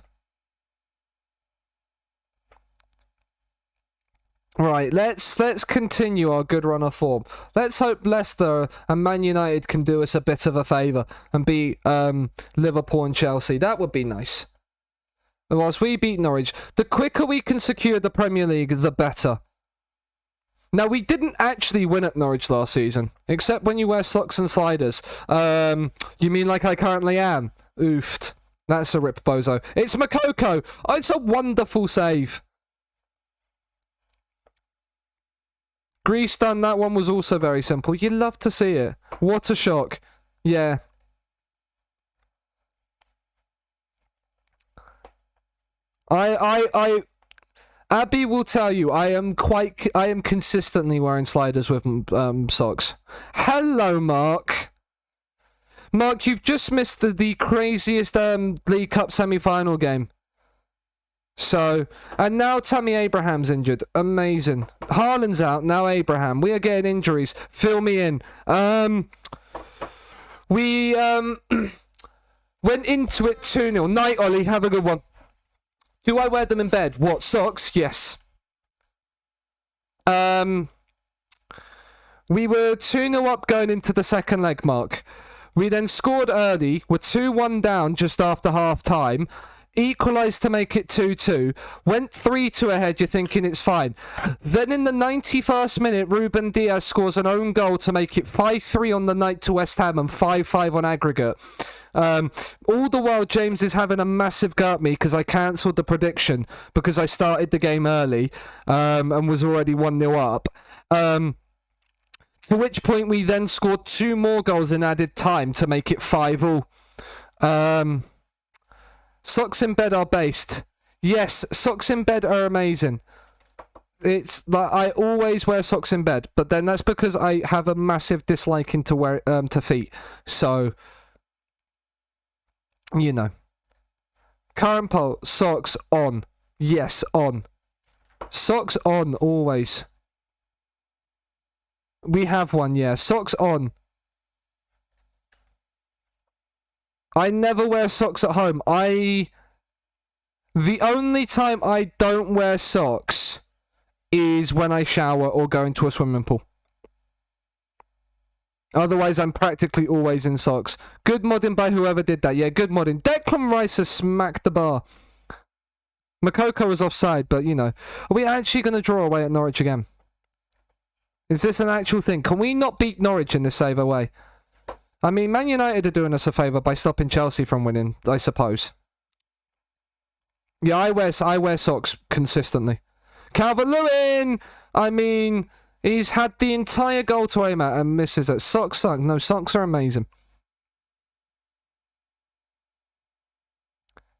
Right, let's continue our good run of form. Let's hope Leicester and Man United can do us a bit of a favour and beat Liverpool and Chelsea. That would be nice. And whilst we beat Norwich, the quicker we can secure the Premier League, the better. Now, we didn't actually win at Norwich last season, except when you wear socks and sliders. You mean like I currently am? Oofed. That's a rip, bozo. It's Makoko. Oh, it's a wonderful save. Greece done, that one was also very simple. You love to see it. What a shock. Yeah. Abby will tell you, I am consistently wearing sliders with socks. Hello, Mark. Mark, you've just missed the craziest League Cup semi-final game. So, and now Tammy Abraham's injured. Amazing. Haaland's out, now Abraham. We are getting injuries. Fill me in. We went into it 2-0. Night, Ollie. Have a good one. Do I wear them in bed? What, socks? Yes. We were 2-0 up going into the second leg, Mark. We then scored early. We're 2-1 down just after half-time. Equalised to make it 2-2. Went 3-2 ahead, you're thinking it's fine. Then in the 91st minute, Ruben Diaz scores an own goal to make it 5-3 on the night to West Ham and 5-5 on aggregate. All the while, James is having a massive go at me because I cancelled the prediction because I started the game early and was already 1-0 up. To which point we then scored 2 more goals in added time to make it 5-all. Socks in bed are based. Yes, socks in bed are amazing. It's like I always wear socks in bed, but then that's because I have a massive disliking to wear to feet. So, you know. Current poll, socks on. Yes, on. Socks on, always. We have one, yeah. Socks on. I never wear socks at home. The only time I don't wear socks is when I shower or go into a swimming pool. Otherwise, I'm practically always in socks. Good modding by whoever did that. Yeah, good modding. Declan Rice has smacked the bar. Makoko was offside, but, you know. Are we actually going to draw away at Norwich again? Is this an actual thing? Can we not beat Norwich in this save away? I mean, Man United are doing us a favour by stopping Chelsea from winning, I suppose. Yeah, I wear socks consistently. Calvert-Lewin! I mean, he's had the entire goal to aim at and misses it. Socks suck. No, socks are amazing.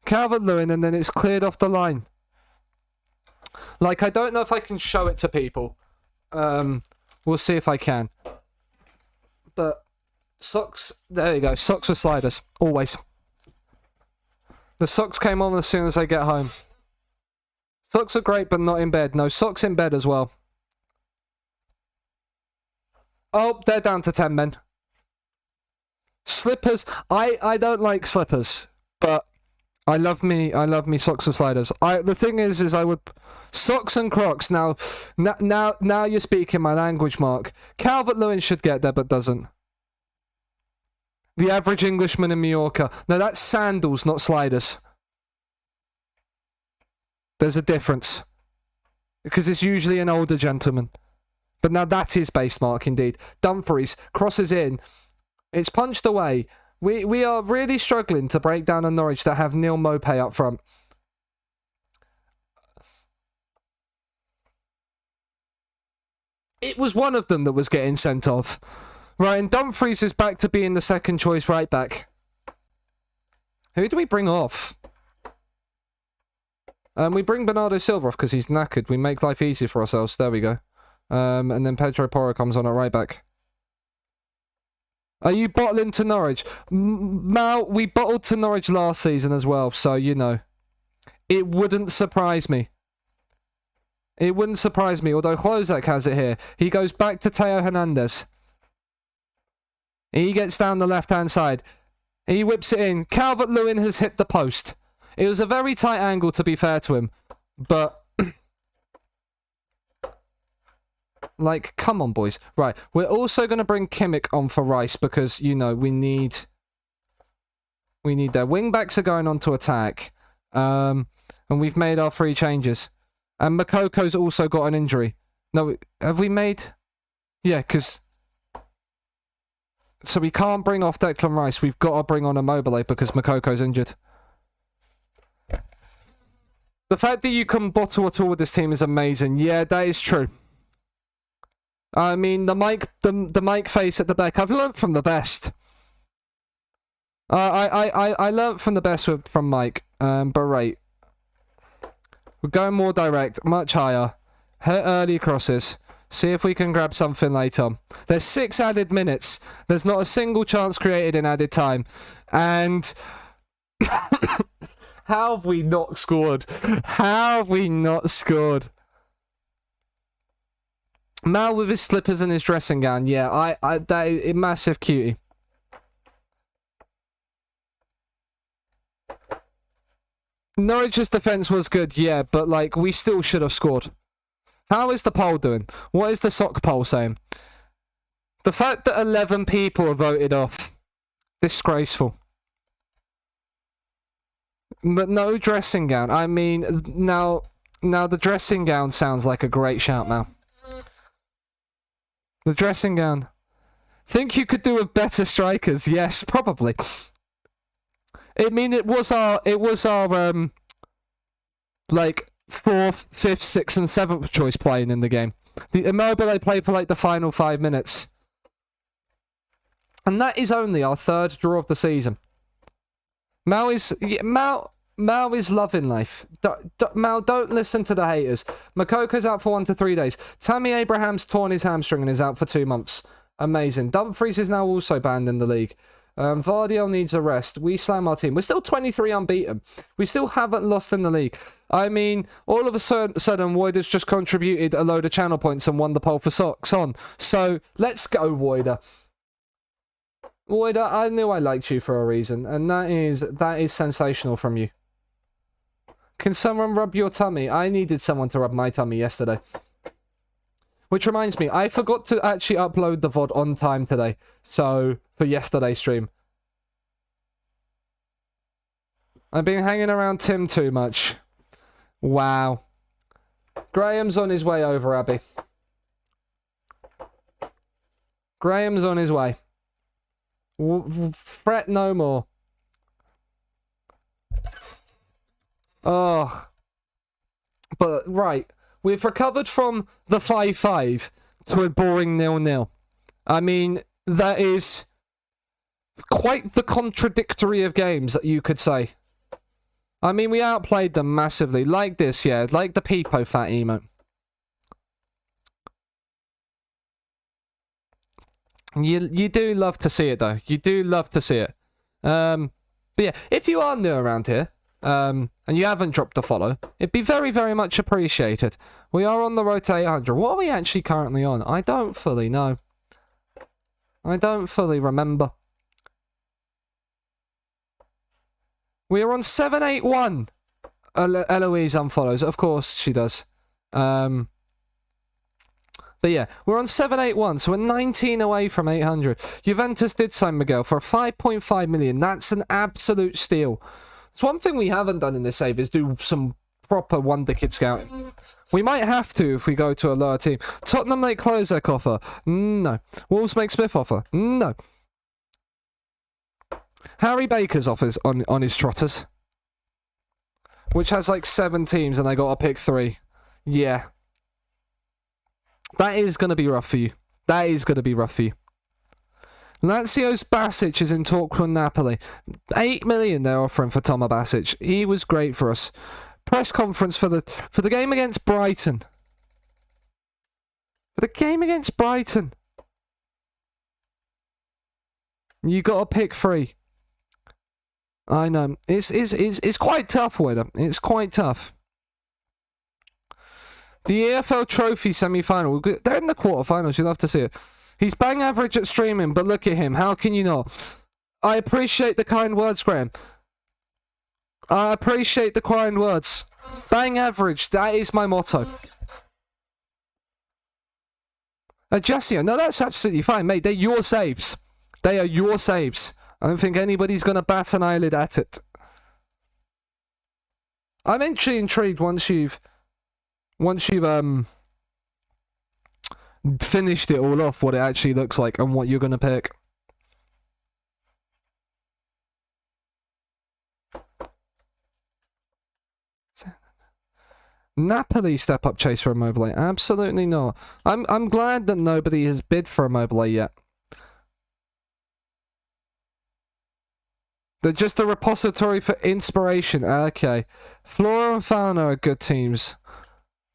Calvert-Lewin, and then it's cleared off the line. Like, I don't know if I can show it to people. We'll see if I can. But socks, there you go. Socks with sliders, always. The socks came on as soon as I get home. Socks are great, but not in bed. No, socks in bed as well. Oh, they're down to 10 men. Slippers. I don't like slippers, but I love me socks and sliders. The thing is I would socks and Crocs. Now you're speaking my language, Mark. Calvert-Lewin should get there, but doesn't. The average Englishman in Mallorca. No, that's sandals, not sliders. There's a difference. Because it's usually an older gentleman. But now that is base mark indeed. Dumfries crosses in. It's punched away. We are really struggling to break down a Norwich that have Neil Maupay up front. It was one of them that was getting sent off. Right, and Dumfries is back to being the second choice right back. Who do we bring off? We bring Bernardo Silva off because he's knackered. We make life easy for ourselves. There we go. And then Pedro Porro comes on at right back. Are you bottling to Norwich? Mal, we bottled to Norwich last season as well, so, you know. It wouldn't surprise me. It wouldn't surprise me, although Chlozak has it here. He goes back to Teo Hernandez. He gets down the left-hand side. He whips it in. Calvert-Lewin has hit the post. It was a very tight angle, to be fair to him. But, like, come on, boys. Right, we're also going to bring Kimmich on for Rice because, you know, we need their wing-backs are going on to attack. And we've made our 3 changes. And Makoko's also got an injury. No, have we made... Yeah, because... So we can't bring off Declan Rice. We've got to bring on Immobile because Makoko's injured. The fact that you can bottle at all with this team is amazing. Yeah, that is true. I mean, the mic face at the back. I've learnt from the best. I learnt from the best from Mike. But right. We're going more direct, much higher. Hit early crosses. See if we can grab something later. There's 6 added minutes. There's not a single chance created in added time. And... How have we not scored? How have we not scored? Mal with his slippers and his dressing gown. Yeah, that is a massive cutie. Norwich's defence was good, yeah, but, like, we still should have scored. How is the poll doing? What is the sock poll saying? The fact that 11 people are voted off. Disgraceful. But no dressing gown. I mean, now the dressing gown sounds like a great shout now. The dressing gown. Think you could do with better strikers? Yes, probably. I mean, it was our like 4th, 5th, 6th, and 7th choice playing in the game. The Immobile played for like the final 5 minutes. And that is only our 3rd draw of the season. Mal Mal is loving life. Mal, don't listen to the haters. Makoko's out for 1 to 3 days. Tammy Abraham's torn his hamstring and is out for 2 months. Amazing. Dumfries is now also banned in the league. Vardiel needs a rest. We slam our team. We're still 23 unbeaten. We still haven't lost in the league. I mean, all of a sudden, Woider's just contributed a load of channel points and won the poll for socks on. So, let's go, Woider. Woider, I knew I liked you for a reason, and that is sensational from you. Can someone rub your tummy? I needed someone to rub my tummy yesterday. Which reminds me, I forgot to actually upload the VOD on time today. So, for yesterday's stream. I've been hanging around Tim too much. Wow. Graham's on his way over, Abby. Graham's on his way. Fret no more. Oh. But, right. We've recovered from the 5-5 to a boring 0-0. I mean, that is quite the contradictory of games that you could say. I mean, we outplayed them massively. Like this, yeah. Like the Peepo fat emote. You do love to see it, though. You do love to see it. But yeah, if you are new around here, and you haven't dropped a follow, it'd be very, very much appreciated. We are on the road to 800. What are we actually currently on? I don't fully know. I don't fully remember. We are on 781. Eloise unfollows. Of course she does. But yeah, we're on 781, so we're 19 away from 800. Juventus did sign Miguel for 5.5 million. That's an absolute steal. It's one thing we haven't done in this save is do some proper Wonder Kid scouting. We might have to if we go to a lower team. Tottenham make Klozek offer. No. Wolves make Smith offer. No. Harry Baker's offers on his trotters. Which has like 7 teams and they got to pick 3. Yeah. That is going to be rough for you. That is going to be rough for you. Lazio's Basic is in talk with Napoli. 8 million they're offering for Toma Basic. He was great for us. Press conference for the game against Brighton. For the game against Brighton. You got to pick 3. I know. It's quite tough, Wider. It's quite tough. The EFL Trophy semi-final. They're in the quarterfinals. You'll have to see it. He's bang average at streaming, but look at him. How can you not? I appreciate the kind words, Graham. I appreciate the kind words. Bang average. That is my motto. Jesse, no, that's absolutely fine, mate. They're your saves. They are your saves. I don't think anybody's going to bat an eyelid at it. I'm actually intrigued once you've finished it all off, what it actually looks like and what you're going to pick. Napoli step up chase for Immobile? Absolutely not. I'm glad that nobody has bid for Immobile yet. They're just a repository for inspiration. Okay. Flora and Fauna are good teams.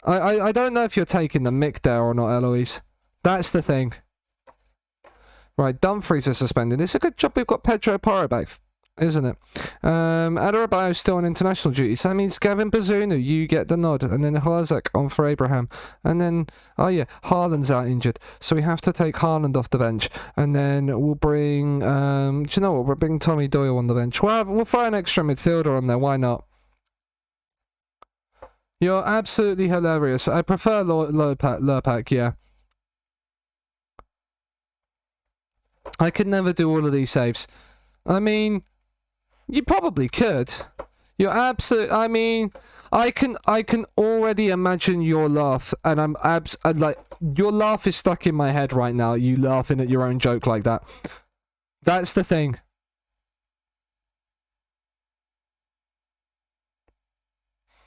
I don't know if you're taking the mick there or not, Eloise. That's the thing. Right, Dumfries is suspended. It's a good job we've got Pedro Porro back, isn't it? CARABAO still on international duty. So that means Gavin Bazunu, you get the nod. And then Hlazek on for Abraham. And then, oh yeah, Haaland's out injured. So we have to take Haaland off the bench. And then we'll bring, do you know what? We'll bring Tommy Doyle on the bench. We'll throw an extra midfielder on there. Why not? You're absolutely hilarious. I prefer Lurpak, yeah. I could never do all of these saves. I mean, you probably could. You're absolute. I mean, I can already imagine your laugh, and I'd like your laugh is stuck in my head right now. You laughing at your own joke like that. That's the thing.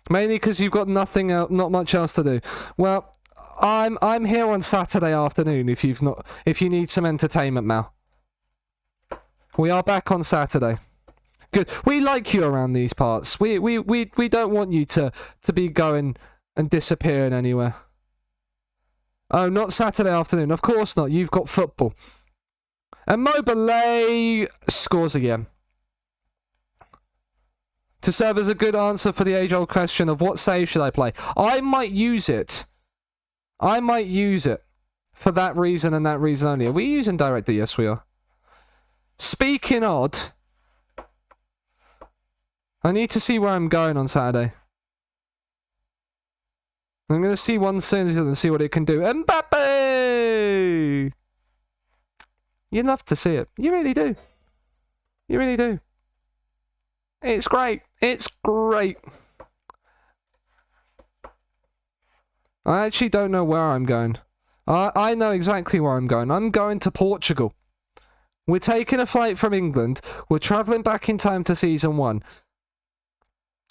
Mainly because you've got not much else to do. Well, I'm here on Saturday afternoon. If you need some entertainment, Mal. We are back on Saturday. good. We like you around these parts. We don't want you to be going and disappearing anywhere. Oh, not Saturday afternoon. Of course not. You've got football. And Mobile scores again. To serve as a good answer for the age-old question of what save should I play. I might use it. I might use it for that reason and that reason only. Are we using director? Yes, we are. Speaking odd, I need to see where I'm going on Saturday. I'm going to see one soon and see what it can do. Mbappe! You'd love to see it. You really do. You really do. It's great. It's great. I actually don't know where I'm going. I know exactly where I'm going. I'm going to Portugal. We're taking a flight from England. We're travelling back in time to season 1.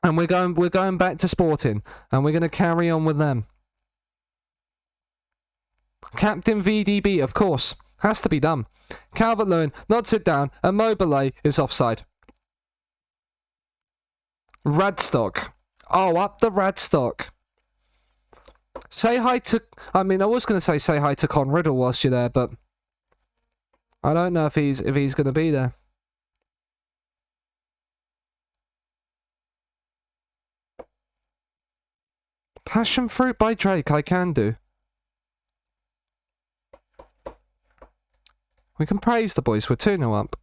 And we're going back to Sporting. And we're going to carry on with them. Captain VDB, of course. Has to be done. Calvert-Lewin nods it down. And Mobile is offside. Radstock. Oh, up the Radstock. Say hi to... I mean, I was going to say hi to Con Riddle whilst you're there, but... I don't know if he's going to be there. Passion fruit by Drake, I can do. We can praise the boys. We're 2-0 up.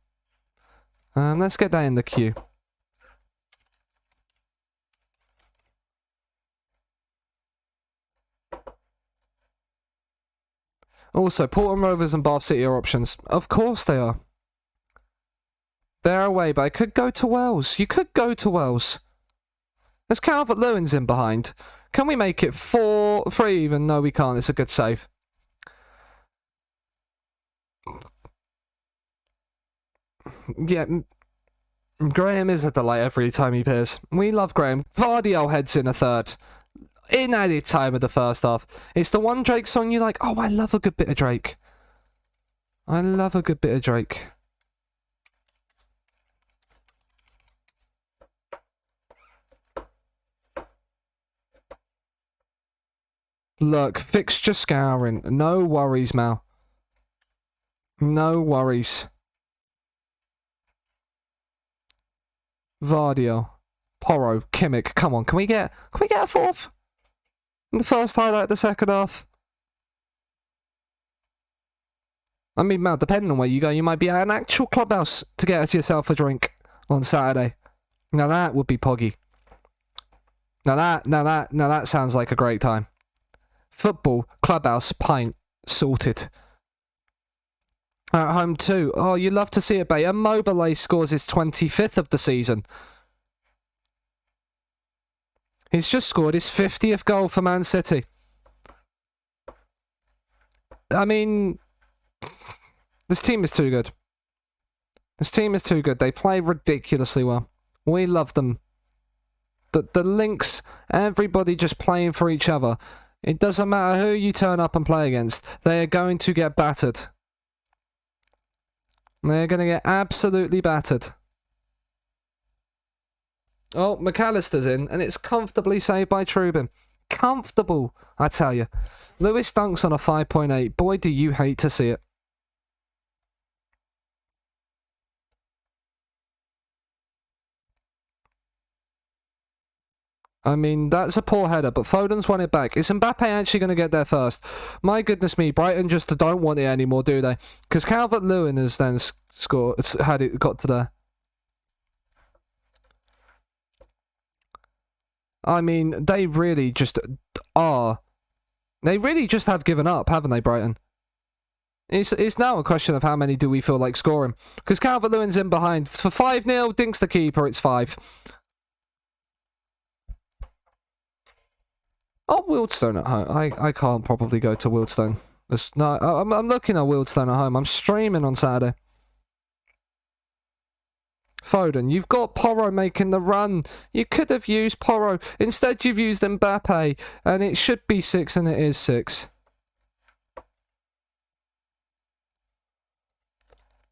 Let's get that in the queue. Also, Portland Rovers and Bath City are options. Of course they are. They're away, but I could go to Wales. You could go to Wales. There's Calvert-Lewin's in behind. Can we make it 4-3 even? No, we can't. It's a good save. Yeah, Graham is a delight every time he appears. We love Graham. Vardiel heads in a third. In added time of the first half. It's the one Drake song you like. Oh, I love a good bit of Drake. I love a good bit of Drake. Look, fixture scouring. No worries, Mal. No worries. Vardiel. Porro. Kimmich. Come on, can we get a fourth? In the first highlight of the second half. I mean, Mal, depending on where you go, you might be at an actual clubhouse to get yourself a drink on Saturday. Now that would be poggy. Now that sounds like a great time. Football, clubhouse, pint, sorted. At home too. Oh, you love to see it, babe. And Mobile scores his 25th of the season. He's just scored his 50th goal for Man City. I mean, this team is too good. This team is too good. They play ridiculously well. We love them. The links, everybody just playing for each other. It doesn't matter who you turn up and play against. They are going to get battered. They're going to get absolutely battered. Oh, McAllister's in, and it's comfortably saved by Trubin. Comfortable, I tell you. Lewis dunks on a 5.8. Boy, do you hate to see it. I mean, that's a poor header, but Foden's won it back. Is Mbappe actually going to get there first? My goodness me, Brighton just don't want it anymore, do they? Because Calvert-Lewin has then got to there. I mean, they really just are. They really just have given up, haven't they, Brighton? It's now a question of how many do we feel like scoring. Because Calvert-Lewin's in behind. For 5-0, dinks the keeper, it's 5. Oh, Wildstone at home. I can't probably go to Wildstone. No, I'm looking at Wildstone at home. I'm streaming on Saturday. Foden, you've got Porro making the run. You could have used Porro. Instead, you've used Mbappe. And it should be 6, and it is 6.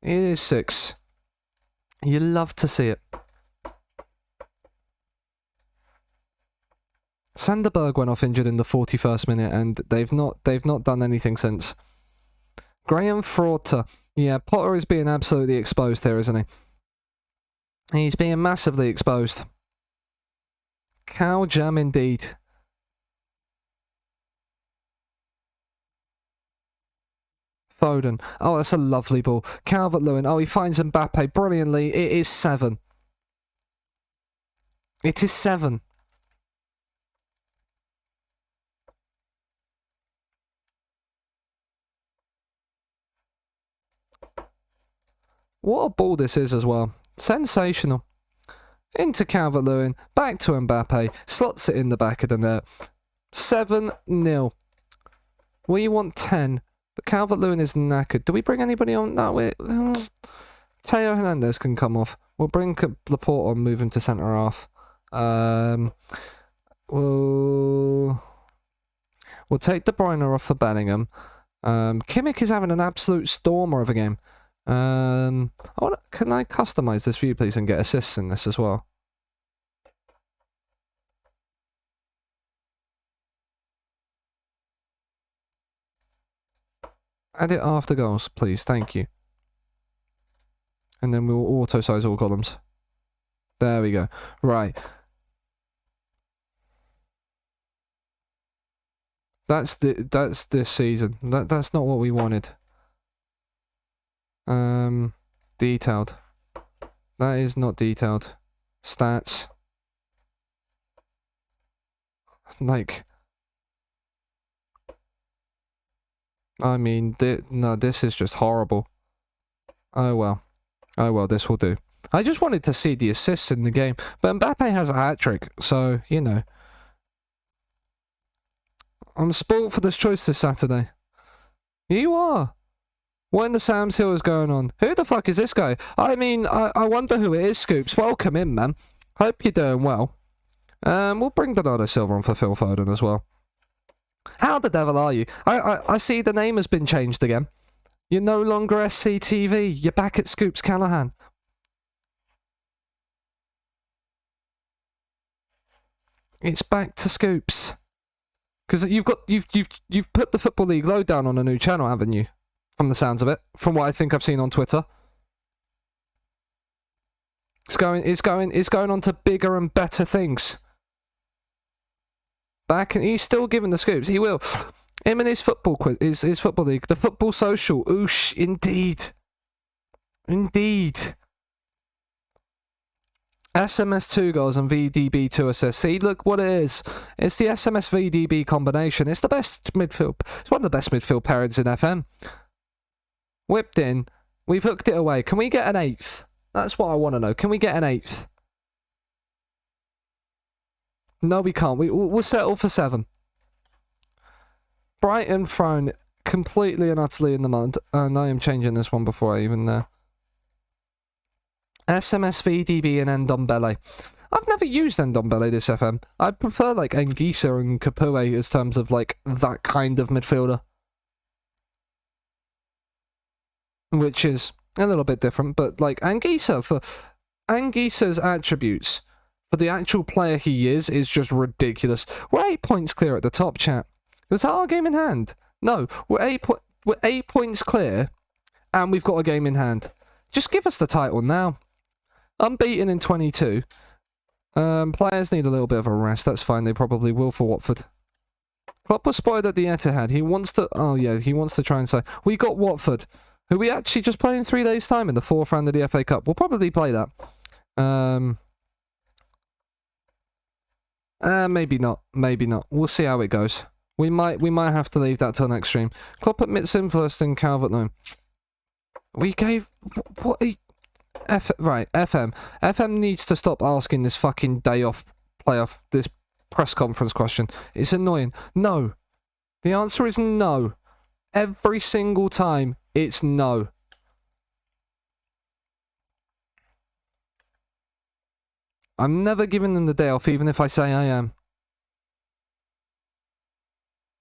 It is 6. You love to see it. Sanderberg went off injured in the 41st minute, and they've not done anything since. Graham Frauter. Yeah, Potter is being absolutely exposed here, isn't he? He's being massively exposed. Cow jam indeed. Foden. Oh, that's a lovely ball. Calvert-Lewin. Oh, he finds Mbappe brilliantly. It is 7. It is 7. What a ball this is as well. Sensational. Into Calvert-Lewin. Back to Mbappe. Slots it in the back of the net. 7-0. We want 10. But Calvert-Lewin is knackered. Do we bring anybody on? No, Teo Hernandez can come off. We'll bring Laporte on, move him to centre half. We'll take De Bruyne off for Bellingham. Kimmich is having an absolute stormer of a game. Can I customise this view, please, and get assists in this as well? Add it after goals, please. Thank you. And then we'll auto-size all columns. There we go. Right. That's this season. That's not what we wanted. Detailed. That is not detailed. Stats. Like, I mean, no, this is just horrible. Oh well. Oh well, this will do. I just wanted to see the assists in the game, but Mbappe has a hat-trick, so, you know. I'm spoilt for this choice this Saturday. You are. What in the Sam's Hill is going on? Who the fuck is this guy? I mean, I wonder who it is, Scoops. Welcome in, man. Hope you're doing well. We'll bring Bernardo Silva on for Phil Foden as well. How the devil are you? I see the name has been changed again. You're no longer SCTV. You're back at Scoops Callahan. It's back to Scoops. Because you've put the Football League lowdown on a new channel, haven't you? From the sounds of it, from what I think I've seen on Twitter. It's going on to bigger and better things. Back, and he's still giving the scoops. He will. Him and his football quiz, his football league, the football social. Oosh, indeed, indeed. SMS 2 goals and VDB 2 assists. See, look what it is. It's the SMS VDB combination. It's the best midfield. It's one of the best midfield pairings in FM. Whipped in. We've hooked it away. Can we get an 8th? That's what I want to know. Can we get an 8th? No, we can't. We'll settle for 7. Brighton thrown completely and utterly in the mud. And I am changing this one before I even... SMS VDB and Ndombele. I've never used Ndombele this FM. I prefer like Anguissa and Capoue as terms of like that kind of midfielder. Which is a little bit different, but like Anguissa, for Anguissa's attributes, for the actual player he is just ridiculous. We're 8 points clear at the top, chat. Was that our game in hand? No, we're 8 points clear, and we've got a game in hand. Just give us the title now. Unbeaten in 22. Players need a little bit of a rest. That's fine. They probably will for Watford. Klopp was spotted at the Etihad. He wants to... Oh, yeah. He wants to try and say... We got Watford, who we actually just play in 3 days' time in the 4th round of the FA Cup. We'll probably play that. Maybe not. Maybe not. We'll see how it goes. We might have to leave that till next stream. Klopp admits influence in Calvert-Lewin. We gave... What... Right, FM. FM needs to stop asking this fucking day off playoff, this press conference question. It's annoying. No. The answer is no. Every single time, it's no. I'm never giving them the day off, even if I say I am.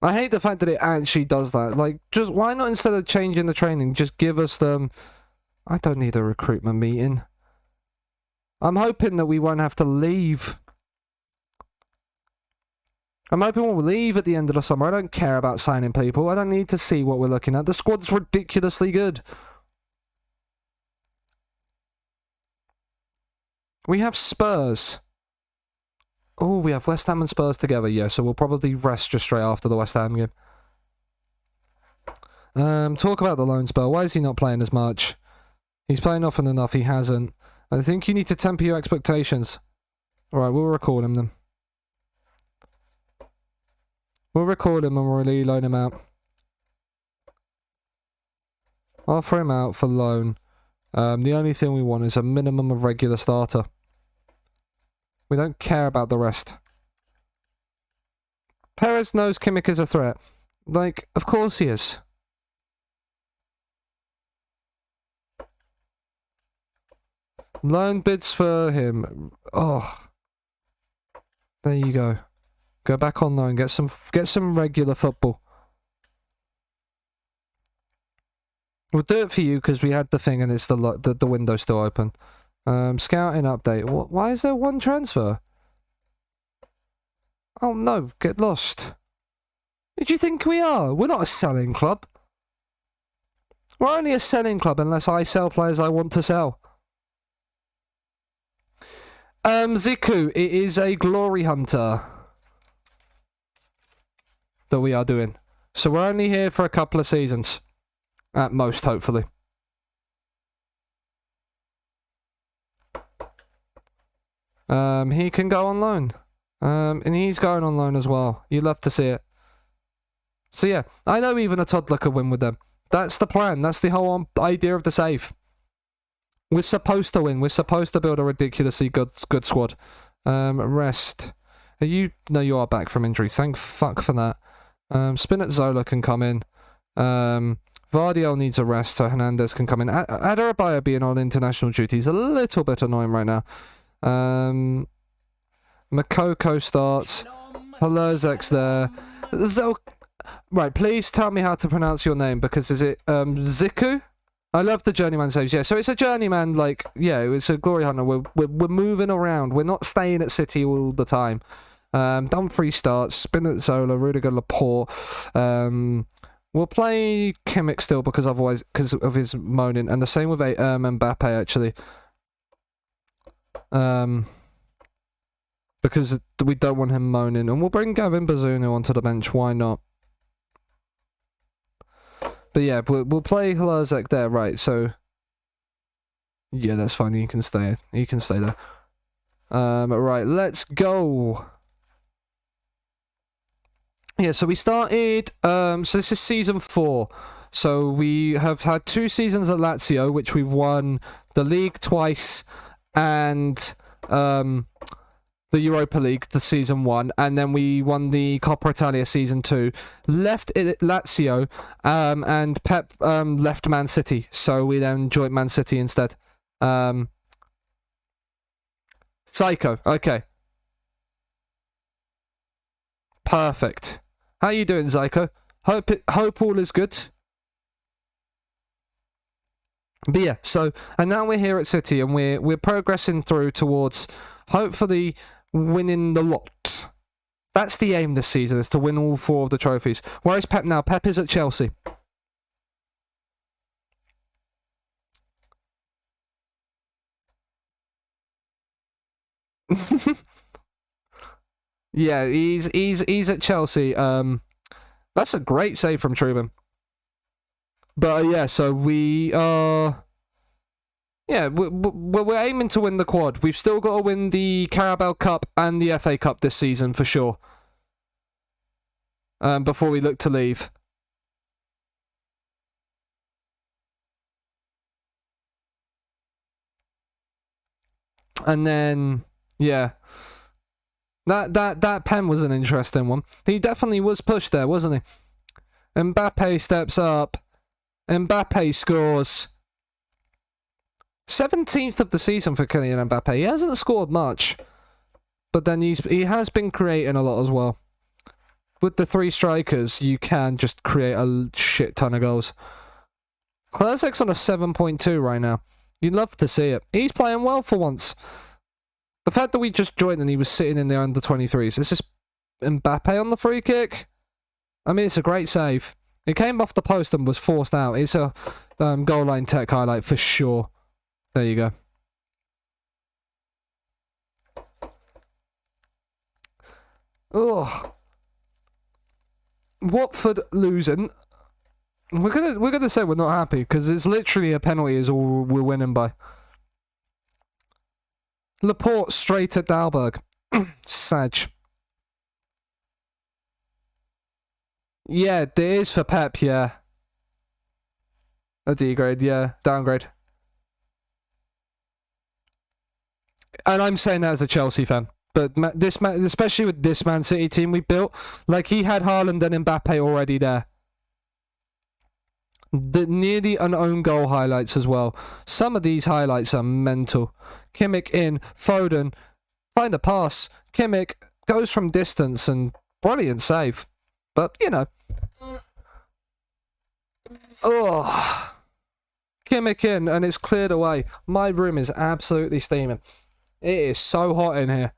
I hate the fact that it actually does that. Like, just why not, instead of changing the training, just give us them... I don't need a recruitment meeting. I'm hoping that we won't have to leave. I'm hoping we'll leave at the end of the summer. I don't care about signing people. I don't need to see what we're looking at. The squad's ridiculously good. We have Spurs. Oh, we have West Ham and Spurs together. Yeah, so we'll probably rest just straight after the West Ham game. Talk about the loan spell. Why is he not playing as much? He's playing often enough. He hasn't. I think you need to temper your expectations. Alright, we'll record him then. We'll record him and we'll really loan him out. Offer him out for loan. The only thing we want is a minimum of regular starter. We don't care about the rest. Perez knows Kimmich is a threat. Like, of course he is. Loan bids for him. Oh. There you go. Go back on loan. Get some regular football. We'll do it for you because we had the thing and it's the window's still open. Scouting update. Why is there one transfer? Oh no, get lost. Who do you think we are? We're not a selling club. We're only a selling club unless I sell players I want to sell. Ziku, it is a glory hunter that we are doing. So we're only here for a couple of seasons. At most, hopefully. He can go on loan. And he's going on loan as well. You'd love to see it. So yeah, I know even a toddler could win with them. That's the plan. That's the whole idea of the save. We're supposed to win. We're supposed to build a ridiculously good squad. Rest. Are you... No, you are back from injury. Thank fuck for that. Spinazzola can come in. Vardiel needs a rest, so Hernandez can come in. Adarabioyo being on international duty is a little bit annoying right now. Makoko starts. Halozek's there. Right, please tell me how to pronounce your name, because is it Ziku? I love the journeyman saves. Yeah, so it's a journeyman, like, yeah, it's a glory hunter. We're moving around. We're not staying at City all the time. Done 3 starts. Spinazzola, Rudiger, Laporte. We'll play Kimmich still because of his moaning, and the same with Mbappe actually. Because we don't want him moaning, and we'll bring Gavin Bazunu onto the bench. Why not? But yeah, we'll play Halozek there, right? So yeah, that's fine. You can stay. You can stay there. Right, let's go. Yeah, so we started, so this is season 4. So we have had 2 seasons at Lazio, which we won the league twice, and the Europa League, the season 1, and then we won the Coppa Italia season 2. Left it at Lazio, and Pep left Man City, so we then joined Man City instead. Psycho, okay. Perfect. How you doing, Zyko? Hope all is good. But yeah, so, and now we're here at City, and we're progressing through towards hopefully winning the lot. That's the aim this season, is to win all 4 of the trophies. Where is Pep now? Pep is at Chelsea. Yeah, he's at Chelsea. That's a great save from Truman. But yeah, so we are... Yeah, we're aiming to win the quad. We've still got to win the Carabao Cup and the FA Cup this season, for sure. Before we look to leave. And then, yeah. That pen was an interesting one. He definitely was pushed there, wasn't he? Mbappe steps up. Mbappe scores. 17th of the season for Kylian Mbappe. He hasn't scored much, but then he has been creating a lot as well. With the 3 strikers, you can just create a shit ton of goals. Klazek's on a 7.2 right now. You'd love to see it. He's playing well for once. The fact that we just joined and he was sitting in the under-23s, it's just Mbappe on the free kick. I mean, it's a great save. It came off the post and was forced out. It's a goal line tech highlight for sure. There you go. Oh, Watford losing. We're gonna say we're not happy because it's literally a penalty is all we're winning by. Laporte straight at Dalberg. Sag. Yeah, it is for Pep, yeah. A D grade, yeah. Downgrade. And I'm saying that as a Chelsea fan. But especially with this Man City team we built, like he had Haaland and Mbappe already there. Nearly an own goal highlights as well. Some of these highlights are mental. Kimmich in, Foden, find a pass. Kimmich goes from distance and brilliant save. But, you know. Oh. Kimmich in and it's cleared away. My room is absolutely steaming. It is so hot in here.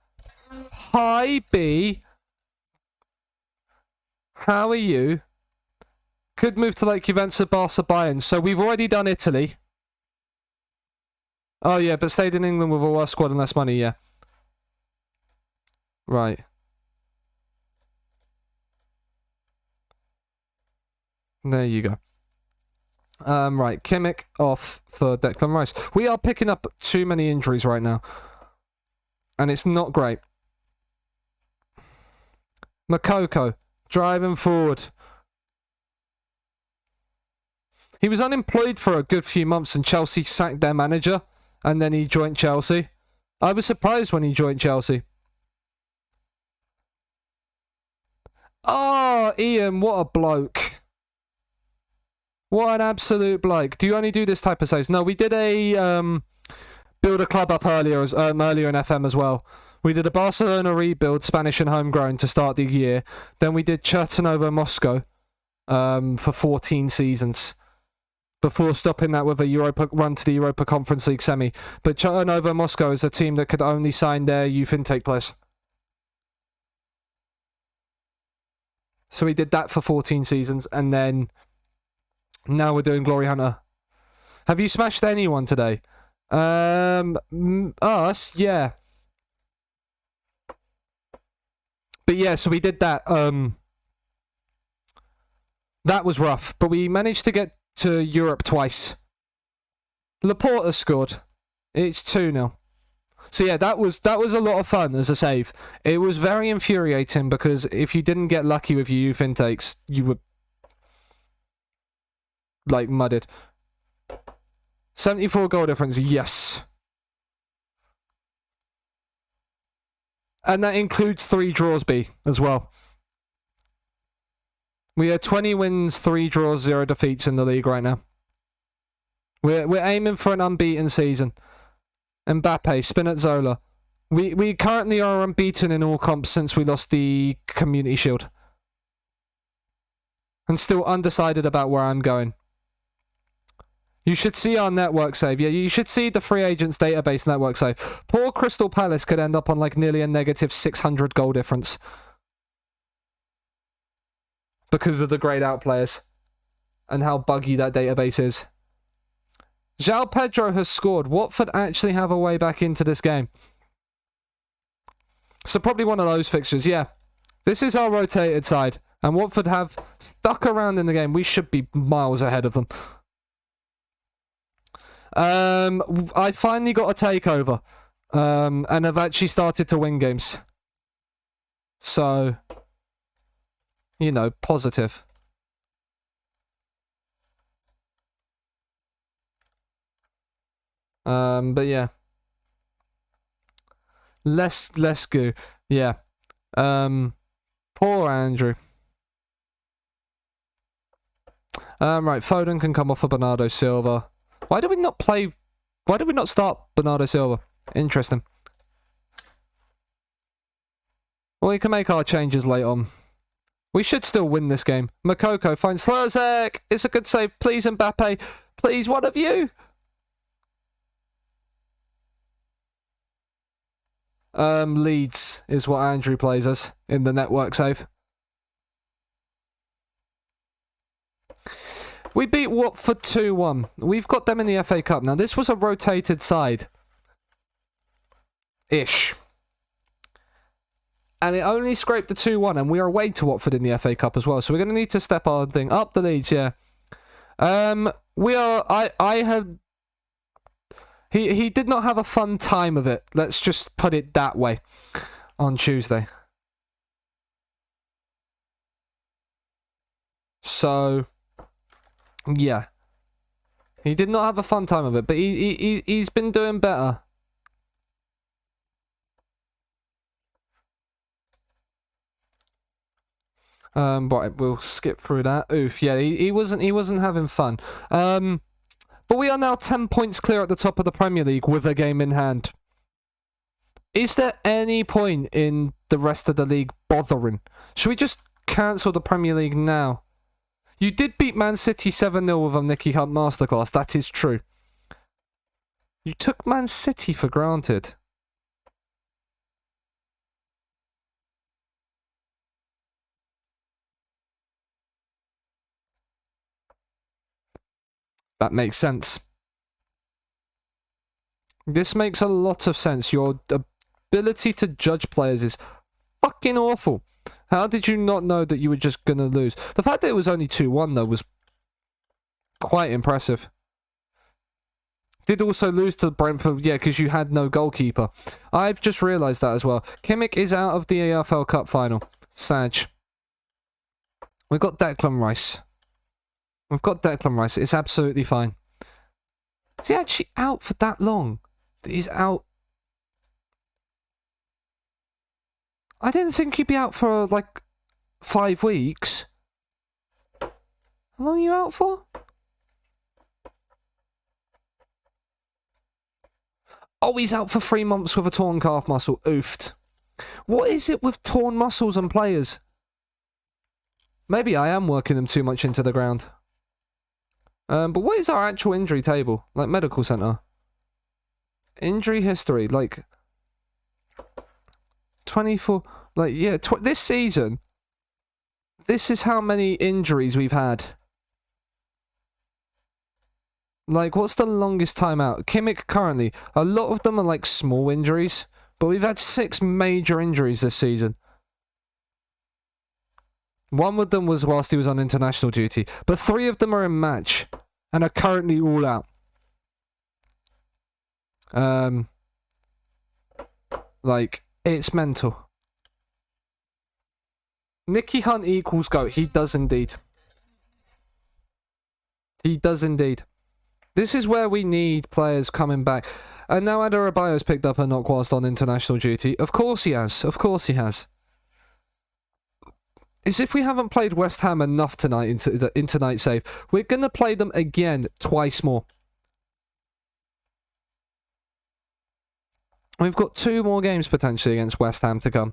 Hi, B. How are you? Could move to like Juventus, Barca, Bayern. So we've already done Italy. Oh yeah, but stayed in England with a worse squad and less money, yeah. Right. There you go. Right, Kimmich off for Declan Rice. We are picking up too many injuries right now. And it's not great. Makoko, driving forward. He was unemployed for a good few months and Chelsea sacked their manager. And then he joined Chelsea. I was surprised when he joined Chelsea. Oh, Ian, what a bloke. What an absolute bloke. Do you only do this type of saves? No, we did a build a club up earlier in FM as well. We did a Barcelona rebuild, Spanish and homegrown, to start the year. Then we did Chernovo Moscow for 14 seasons. Before stopping that with a Europa run to the Europa Conference League semi. But Chernovo Moscow is a team that could only sign their youth intake players. So we did that for 14 seasons, and then now we're doing Glory Hunter. Have you smashed anyone today? Us? Yeah. But yeah, so we did that. That was rough, but we managed to get to Europe twice. Laporte has scored. It's 2-0. So yeah, that was a lot of fun as a save. It was very infuriating because if you didn't get lucky with your youth intakes, you were like mudded. 74 goal difference, yes. And that includes 3 draws, B, as well. We are 20 wins, 3 draws, 0 defeats in the league right now. We're aiming for an unbeaten season. Mbappe, Spinazzola. We currently are unbeaten in all comps since we lost the Community Shield. And still undecided about where I'm going. You should see our network save. Yeah, you should see the free agents database network save. Poor Crystal Palace could end up on like nearly a negative 600 goal difference. Because of the grayed out players. And how buggy that database is. João Pedro has scored. Watford actually have a way back into this game. So probably one of those fixtures, yeah. This is our rotated side. And Watford have stuck around in the game. We should be miles ahead of them. I finally got a takeover. And have actually started to win games. So, you know, positive. But yeah. Less go. Yeah. Poor Andrew. Right, Foden can come off for Bernardo Silva. Why did we not start Bernardo Silva? Interesting. Well, we can make our changes late on. We should still win this game. Makoko finds Slurzik. It's a good save. Please, Mbappe. Please, one of you. Leeds. is what Andrew plays as in the network save. We beat Watford 2-1. We've got them in the FA Cup. Now, this was a rotated side. Ish. And it only scraped the 2-1, and we are away to Watford in the FA Cup as well. So we're going to need to step our thing up the leads, yeah. We are... I have... He did not have a fun time of it. Let's just put it that way. On Tuesday. So... yeah. He did not have a fun time of it, but he's been doing better. Right, we'll skip through that. Oof, yeah, he wasn't having fun. But we are now 10 points clear at the top of the Premier League with a game in hand. Is there any point in the rest of the league bothering? Should we just cancel the Premier League now? You did beat Man City 7-0 with a Nicky Hunt masterclass, that is true. You took Man City for granted. That makes sense. This makes a lot of sense. Your ability to judge players is fucking awful. How did you not know that you were just gonna lose? The fact that it was only 2-1 though was quite impressive. Did also lose to Brentford, yeah, because you had no goalkeeper. I've just realised that as well. Kimmich is out of the AFL Cup final. Sad. We've got Declan Rice. We've got Declan Rice. It's absolutely fine. Is he actually out for that long? He's out. I didn't think he'd be out for, like, 5 weeks. How long are you out for? Oh, he's out for 3 months with a torn calf muscle. Oofed. What is it with torn muscles and players? Maybe I am working them too much into the ground. But what is our actual injury table? Like, medical centre. Injury history, like... 24... Like, yeah, this season... This is how many injuries we've had. Like, what's the longest time out? Kimmich currently. A lot of them are, like, small injuries. But we've had 6 major injuries this season. One of them was whilst he was on international duty. But 3 of them are in match. And are currently all out. Like, it's mental. Nicky Hunt equals GOAT. He does indeed. He does indeed. This is where we need players coming back. And now CARABAO's picked up a knock whilst on international duty. Of course he has. Of course he has. It's if we haven't played West Ham enough tonight into night save. We're going to play them again twice more. We've got 2 more games potentially against West Ham to come.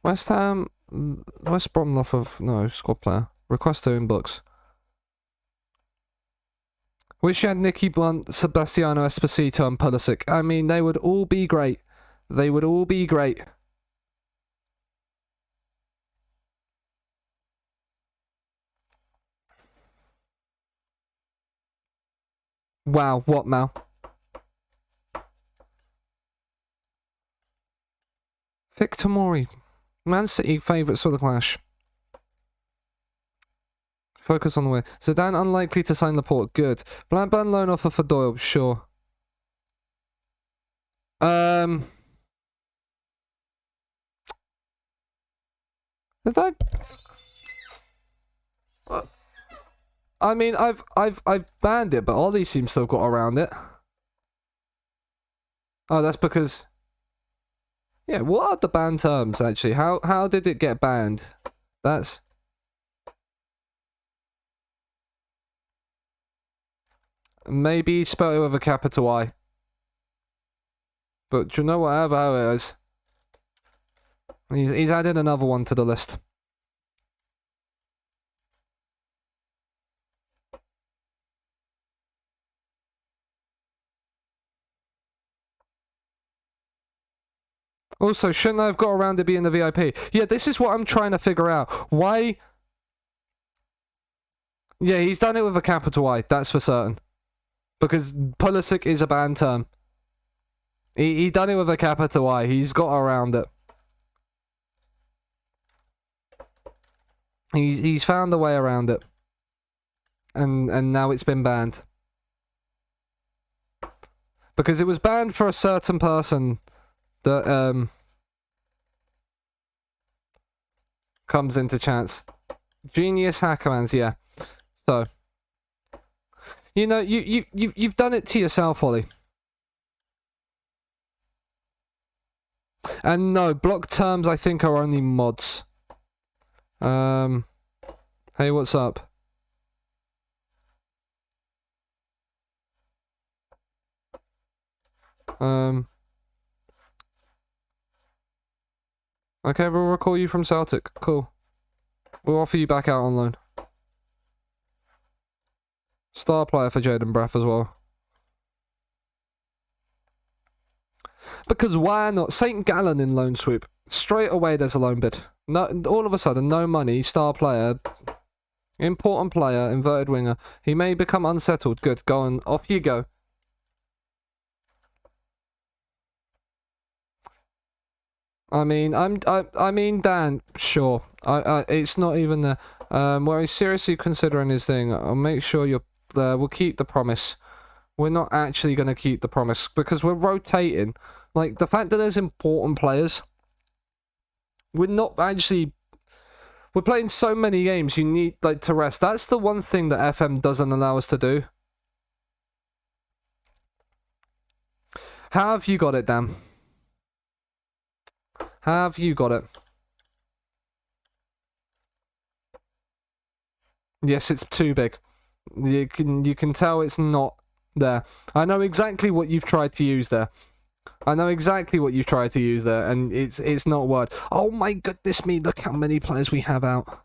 West Ham... West Bromloff of... No, squad player. Request to inbox. Wish you had Nicky Blunt, Sebastiano Esposito and Pulisic. I mean, they would all be great. They would all be great. Wow, what, Mal? Victor Mori. Man City favourites for the clash. Focus on the way. Zidane unlikely to sign Laporte. Good. Blackburn loan offer for Doyle. Sure. Did I... I mean, I've banned it, but Ollie seems to have got around it. Oh, that's because... Yeah, what are the ban terms, actually? How did it get banned? That's... Maybe spell it with a capital I. But do you know whatever it is? He's added another one to the list. Also, shouldn't I have got around to being the VIP? Yeah, this is what I'm trying to figure out. Why? Yeah, he's done it with a capital I, that's for certain. Because Pulisic is a banned term. He done it with a capital I. He's got around it. He's found a way around it. And now it's been banned. Because it was banned for a certain person that comes into chance. Genius Hackermans, yeah. So you know, you've done it to yourself, Ollie. And no, block terms I think are only mods. Hey, what's up? Okay, we'll recall you from Celtic. Cool. We'll offer you back out on loan. Star player for Jaden Breath as well. Because why not? St. Gallen in loan swoop. Straight away there's a loan bid. No, all of a sudden, no money, star player, important player, inverted winger. He may become unsettled. Good, go on, off you go. I mean, I mean, Dan, sure. It's not even the, where he's seriously considering his thing. I'll make sure you're there. We'll keep the promise. We're not actually going to keep the promise because we're rotating. Like, the fact that there's important players, we're not actually, we're playing so many games, you need, like, to rest. That's the one thing that FM doesn't allow us to do. How have you got it, Dan? Have you got it? Yes, it's too big. You can tell it's not there. I know exactly what you've tried to use there. I know exactly what you've tried to use there, and it's not word. Oh my goodness me, look how many players we have out.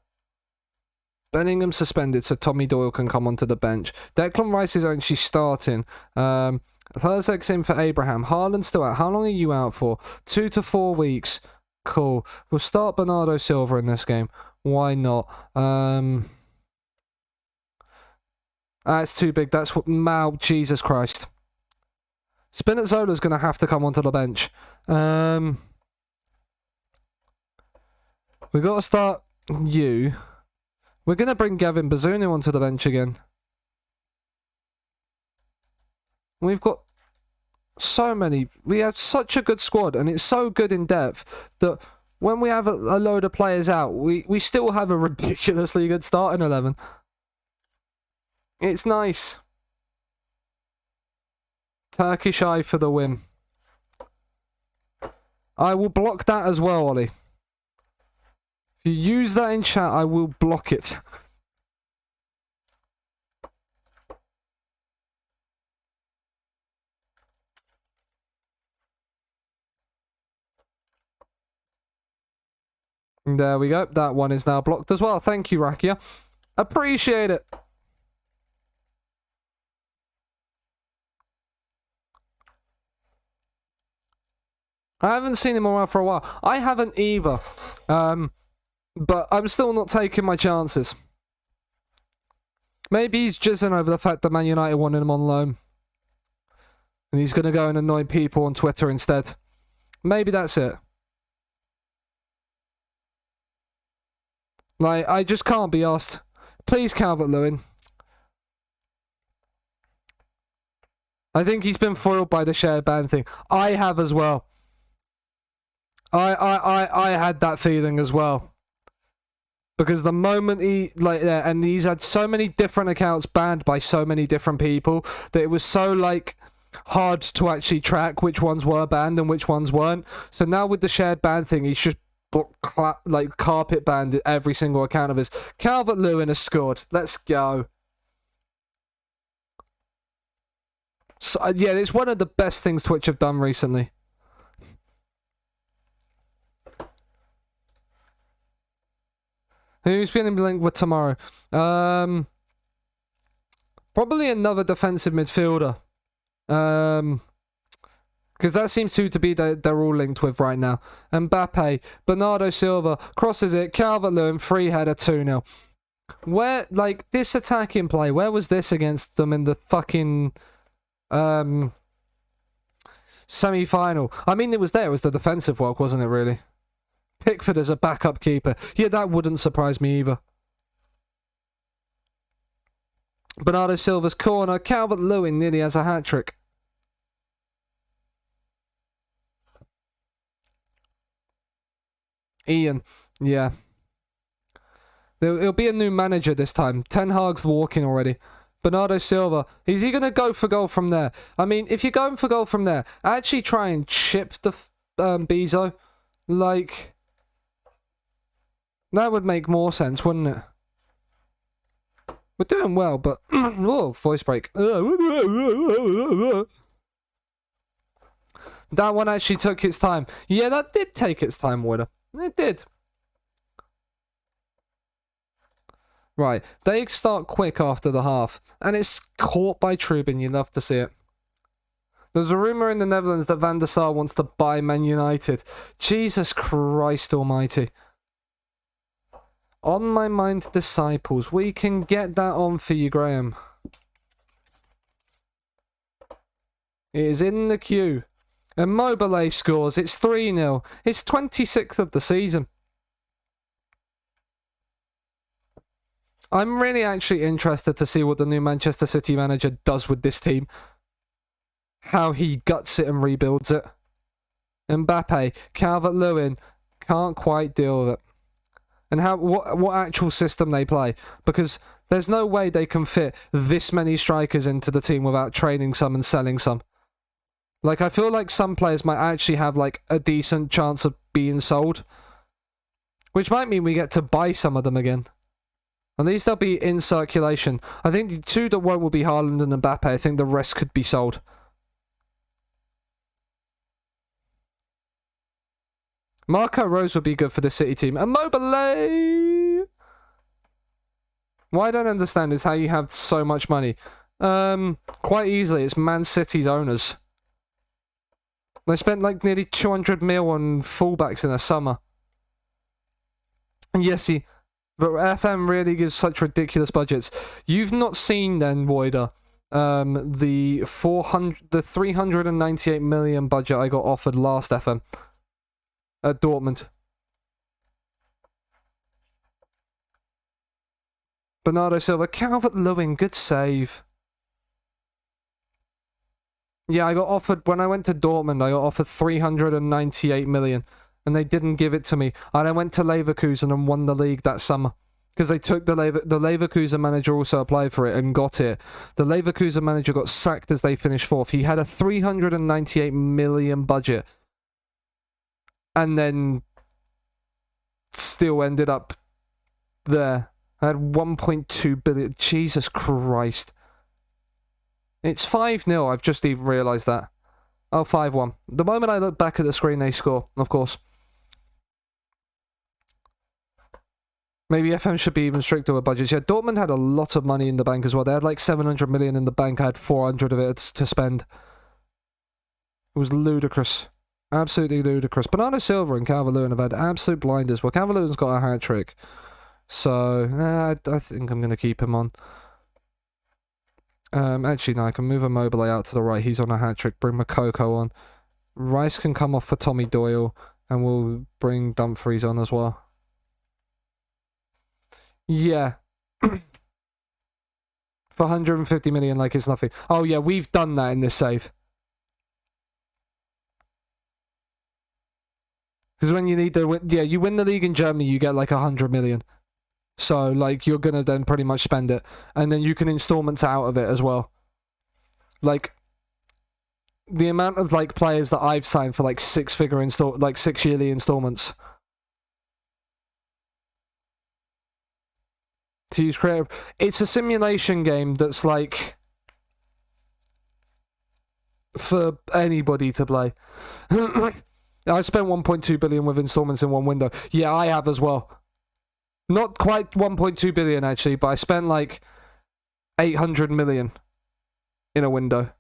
Bellingham suspended, so Tommy Doyle can come onto the bench. Declan Rice is actually starting. Thursday's in for Abraham. Haaland's still out. How long are you out for? 2 to 4 weeks. Cool. We'll start Bernardo Silva in this game. Why not? That's too big. That's what... Jesus Christ. Spinazzola's going to have to come onto the bench. We've got to start you. We're going to bring Gavin Bazunu onto the bench again. We've got so many. We have such a good squad, and it's so good in depth that when we have a load of players out, we still have a ridiculously good starting 11. It's nice. Turkish Eye for the win. I will block that as well, Ollie. If you use that in chat, I will block it. There we go. That one is now blocked as well. Thank you, Rakia. Appreciate it. I haven't seen him around for a while. I haven't either. But I'm still not taking my chances. Maybe he's jizzing over the fact that Man United wanted him on loan. And he's going to go and annoy people on Twitter instead. Maybe that's it. Like, I just can't be asked. Please, Calvert-Lewin. I think he's been foiled by the shared ban thing. I have as well. I had that feeling as well. Because the moment he, like, yeah, and he's had so many different accounts banned by so many different people that it was so, like, hard to actually track which ones were banned and which ones weren't. So now with the shared ban thing, he's just, like, carpet banned every single account of his. Calvert-Lewin has scored. Let's go. So, yeah, it's one of the best things Twitch have done recently. Who's been linked with tomorrow? Probably another defensive midfielder. Because that seems to be they're all linked with right now. Mbappe, Bernardo Silva, crosses it, Calvert-Lewin, free header, 2-0. Where, like, this attacking play, where was this against them in the fucking semi-final? I mean, it was there. It was the defensive work, wasn't it, really? Pickford as a backup keeper. Yeah, that wouldn't surprise me either. Bernardo Silva's corner. Calvert-Lewin nearly has a hat-trick. Ian, yeah. It'll be a new manager this time. Ten Hag's walking already. Bernardo Silva, is he going to go for goal from there? I mean, if you're going for goal from there, actually try and chip the Bezo. Like, that would make more sense, wouldn't it? We're doing well, but... oh, voice break. That one actually took its time. Yeah, that did take its time, Woider. It did. Right, they start quick after the half, and it's caught by Trubin. You love to see it. There's a rumour in the Netherlands that Van der Sar wants to buy Man United. Jesus Christ almighty. On my mind, disciples. We can get that on for you, Graham. It is in the queue. Immobile scores. It's 3-0. It's 26th of the season. I'm really actually interested to see what the new Manchester City manager does with this team. How he guts it and rebuilds it. Mbappe, Calvert-Lewin, can't quite deal with it. And what actual system they play. Because there's no way they can fit this many strikers into the team without training some and selling some. Like, I feel like some players might actually have, like, a decent chance of being sold. Which might mean we get to buy some of them again. At least they'll be in circulation. I think the two that won't will be Haaland and Mbappe. I think the rest could be sold. Marco Rose would be good for the City team. Immobile! What I don't understand is how you have so much money. Quite easily, it's Man City's owners. They spent like nearly 200 mil on fullbacks in the summer. And yes, but FM really gives such ridiculous budgets. You've not seen then, Woider, the 398 million budget I got offered last FM at Dortmund. Bernardo Silva, Calvert-Lewin, good save. Yeah, I got offered, when I went to Dortmund, I got offered 398 million. And they didn't give it to me. And I went to Leverkusen and won the league that summer. Because they took the Leverkusen manager also applied for it and got it. The Leverkusen manager got sacked as they finished fourth. He had a 398 million budget. And then still ended up there. I had 1.2 billion. Jesus Christ. It's 5-0. I've just even realised that. Oh, 5-1. The moment I look back at the screen, they score, of course. Maybe FM should be even stricter with budgets. Yeah, Dortmund had a lot of money in the bank as well. They had like 700 million in the bank. I had 400 of it to spend. It was ludicrous. Absolutely ludicrous. Bernardo Silva and Calvert-Lewin have had absolute blinders. Well, Calvert-Lewin's got a hat-trick. So, I think I'm going to keep him on. Actually, no, I can move Immobile out to the right. He's on a hat-trick. Bring Makoko on. Rice can come off for Tommy Doyle. And we'll bring Dumfries on as well. Yeah. For 150 million, like it's nothing. Oh, yeah, we've done that in this save. Because when you need to win, yeah, you win the league in Germany, you get like 100 million. So, like, you're going to then pretty much spend it. And then you can installments out of it as well. Like, the amount of, like, players that I've signed for, like, 6 yearly installments. To use creative. It's a simulation game that's, like, for anybody to play. I spent 1.2 billion with installments in one window. Yeah, I have as well. Not quite 1.2 billion, actually, but I spent, like, 800 million in a window.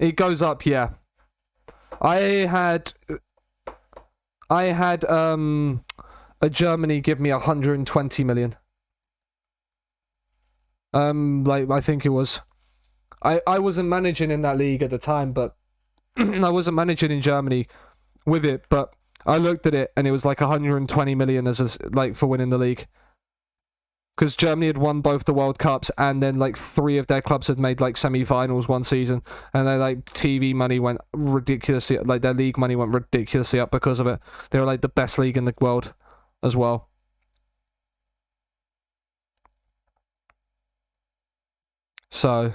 It goes up, yeah. I had a Germany give me 120 million. Like I think it was. I wasn't managing in that league at the time, but I wasn't managing in Germany with it, but I looked at it and it was like 120 million like for winning the league. Because Germany had won both the World Cups, and then like 3 of their clubs had made like semi-finals one season, and their like TV money went ridiculously, like their league money went ridiculously up because of it. They were like the best league in the world as well. So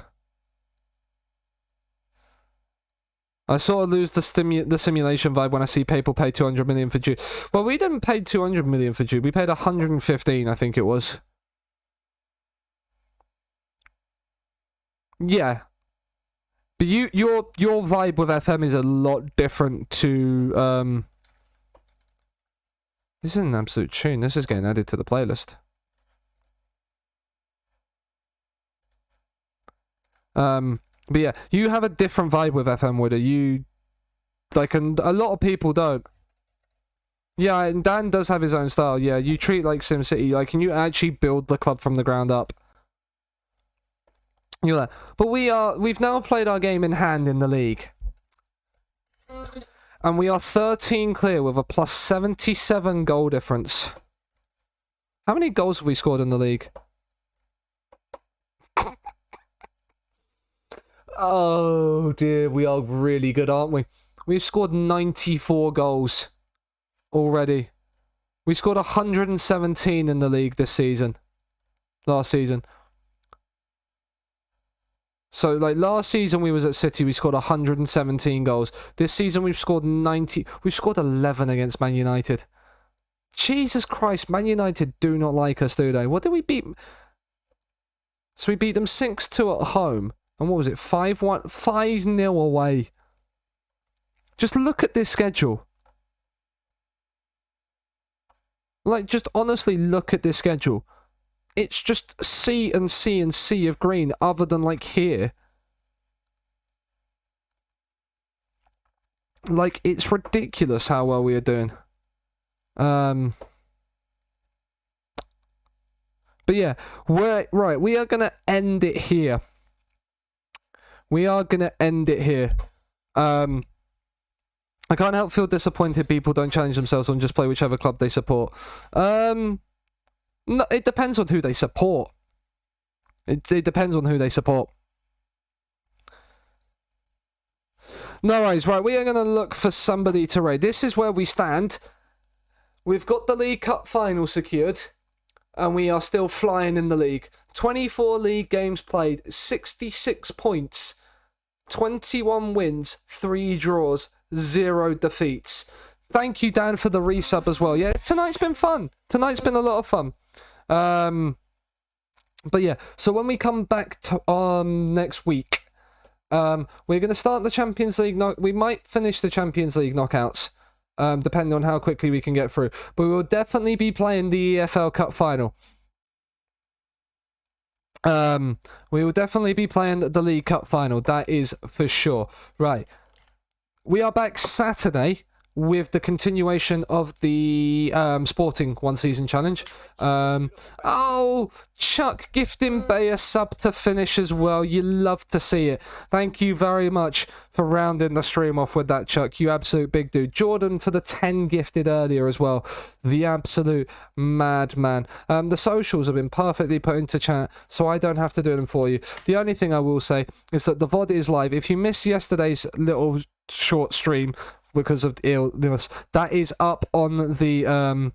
I sort of lose the simulation vibe when I see people pay 200 million for Jude. Well, we didn't pay 200 million for Jude. We paid 115, I think it was. Yeah, but your vibe with FM is a lot different to This is an absolute tune. This is getting added to the playlist. But yeah, you have a different vibe with FM, Widder. You like, and a lot of people don't. Yeah, and Dan does have his own style. Yeah, you treat like SimCity, like, and you actually build the club from the ground up. You're like, but we've now played our game in hand in the league. And we are 13 clear with a plus 77 goal difference. How many goals have we scored in the league? Oh dear, we are really good, aren't we? We've scored 94 goals already. We scored 117 in the league this season. Last season. So, like, last season we was at City, we scored 117 goals. This season we've scored 90... We've scored 11 against Man United. Jesus Christ, Man United do not like us, do they? What did we beat? So we beat them 6-2 at home. And what was it? 5-1... 5-0 away. Just look at this schedule. Like, just honestly look at this schedule. It's just sea and sea and sea of green, other than, like, here. Like, it's ridiculous how well we are doing. But yeah, we are gonna end it here. We are gonna end it here. I can't help feel disappointed people don't challenge themselves and just play whichever club they support. No, it depends on who they support. It depends on who they support. No worries, right, we are going to look for somebody to raid. This is where we stand. We've got the League Cup final secured, and we are still flying in the league. 24 league games played, 66 points, 21 wins, 3 draws, 0 defeats. Thank you, Dan, for the resub as well. Yeah, tonight's been fun. Tonight's been a lot of fun. But yeah, so when we come back to next week, we're going to start the Champions League. We might finish the Champions League knockouts, depending on how quickly we can get through. But we will definitely be playing the EFL Cup final. We will definitely be playing the League Cup final. That is for sure. Right. We are back Saturday with the continuation of the Sporting One Season Challenge. Oh, Chuck gifting Bay a sub to finish as well. You love to see it. Thank you very much for rounding the stream off with that, Chuck. You absolute big dude. Jordan for the 10 gifted earlier as well. The absolute madman. The socials have been perfectly put into chat, so I don't have to do them for you. The only thing I will say is that the VOD is live. If you missed yesterday's little short stream because of illness, that is up on the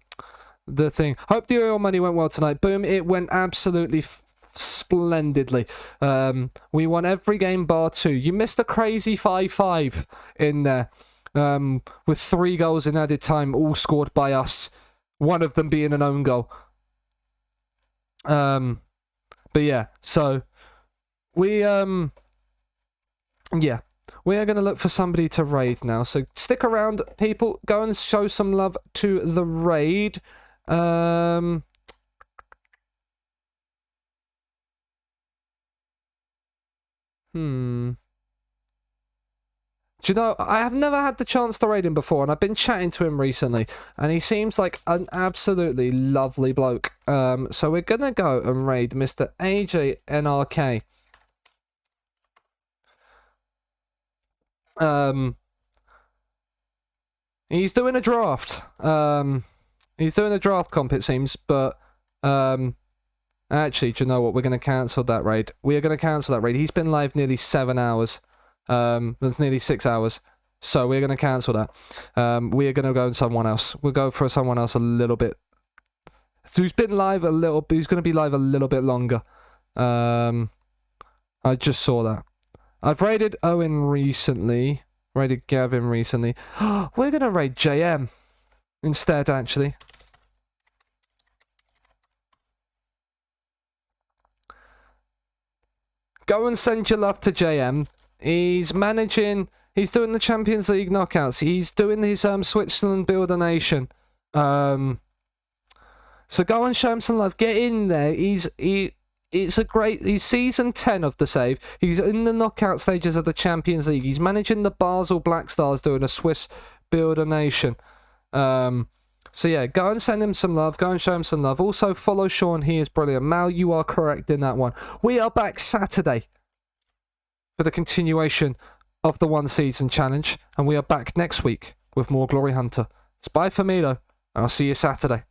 thing. Hope the oil money went well tonight. Boom, it went absolutely splendidly. We won every game bar 2. You missed a crazy 5-5 in there, with 3 goals in added time, all scored by us, one of them being an own goal. But yeah, so we yeah, we are going to look for somebody to raid now. So stick around, people. Go and show some love to the raid. Do you know, I have never had the chance to raid him before, and I've been chatting to him recently, and he seems like an absolutely lovely bloke. So we're gonna go and raid Mr. AJ NRK. He's doing a draft. He's doing a draft comp, it seems, but actually, do you know what? We're gonna cancel that raid. We are gonna cancel that raid. He's been live nearly 7 hours. That's nearly 6 hours. So we're going to cancel that. We are going to go with someone else. We'll go for someone else a little bit. Who's been live a little bit. Who's going to be live a little bit longer. I just saw that. I've raided Owen recently. Raided Gavin recently. We're going to raid JM instead, actually. Go and send your love to JM. He's managing, he's doing the Champions League knockouts. He's doing his Switzerland Build a Nation. So go and show him some love. Get in there. He's season 10 of the save. He's in the knockout stages of the Champions League. He's managing the Basel Black Stars doing a Swiss Build a Nation. So yeah, go and send him some love. Go and show him some love. Also follow Sean. He is brilliant. Mal, you are correct in that one. We are back Saturday for the continuation of the One Season Challenge, and we are back next week with more Glory Hunter. It's bye for me though, and I'll see you Saturday.